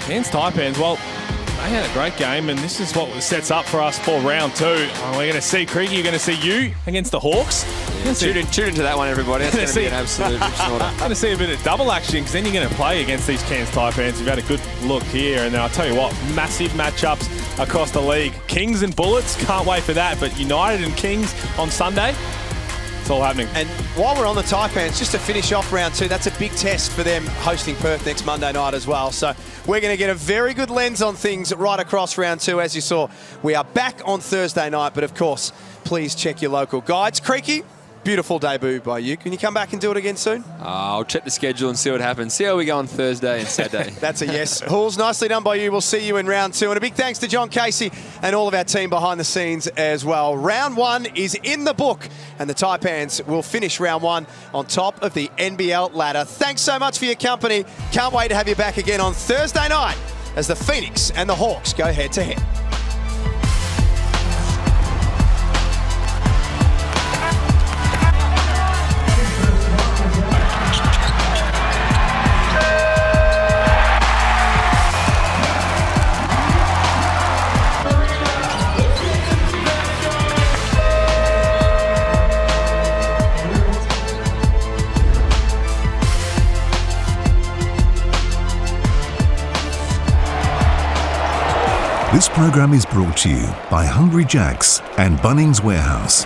Cairns Taipans, well, they had a great game, and this is what sets up for us for round two. We're going to see Creaky, you're going to see you against the Hawks. Yeah, tune into that one, everybody. It's going to be an absolute slaughter. Going to see a bit of double action, because then you're going to play against these Cairns Taipans. You've had a good look here, and I'll tell you what, massive matchups across the league. Kings and Bullets, can't wait for that, but United and Kings on Sunday, it's all happening. And while we're on the Taipans, just to finish off round two, that's a big test for them hosting Perth next Monday night as well. So we're going to get a very good lens on things right across round two. As you saw, we are back on Thursday night, but of course, please check your local guides. Creaky, beautiful debut by you. Can you come back and do it again soon? I'll check the schedule and see what happens. See how we go on Thursday and Saturday. That's a yes. Halls, nicely done by you. We'll see you in round two. And a big thanks to John Casey and all of our team behind the scenes as well. Round one is in the book, and the Taipans will finish round one on top of the NBL ladder. Thanks so much for your company. Can't wait to have you back again on Thursday night as the Phoenix and the Hawks go head to head. This program is brought to you by Hungry Jacks and Bunnings Warehouse.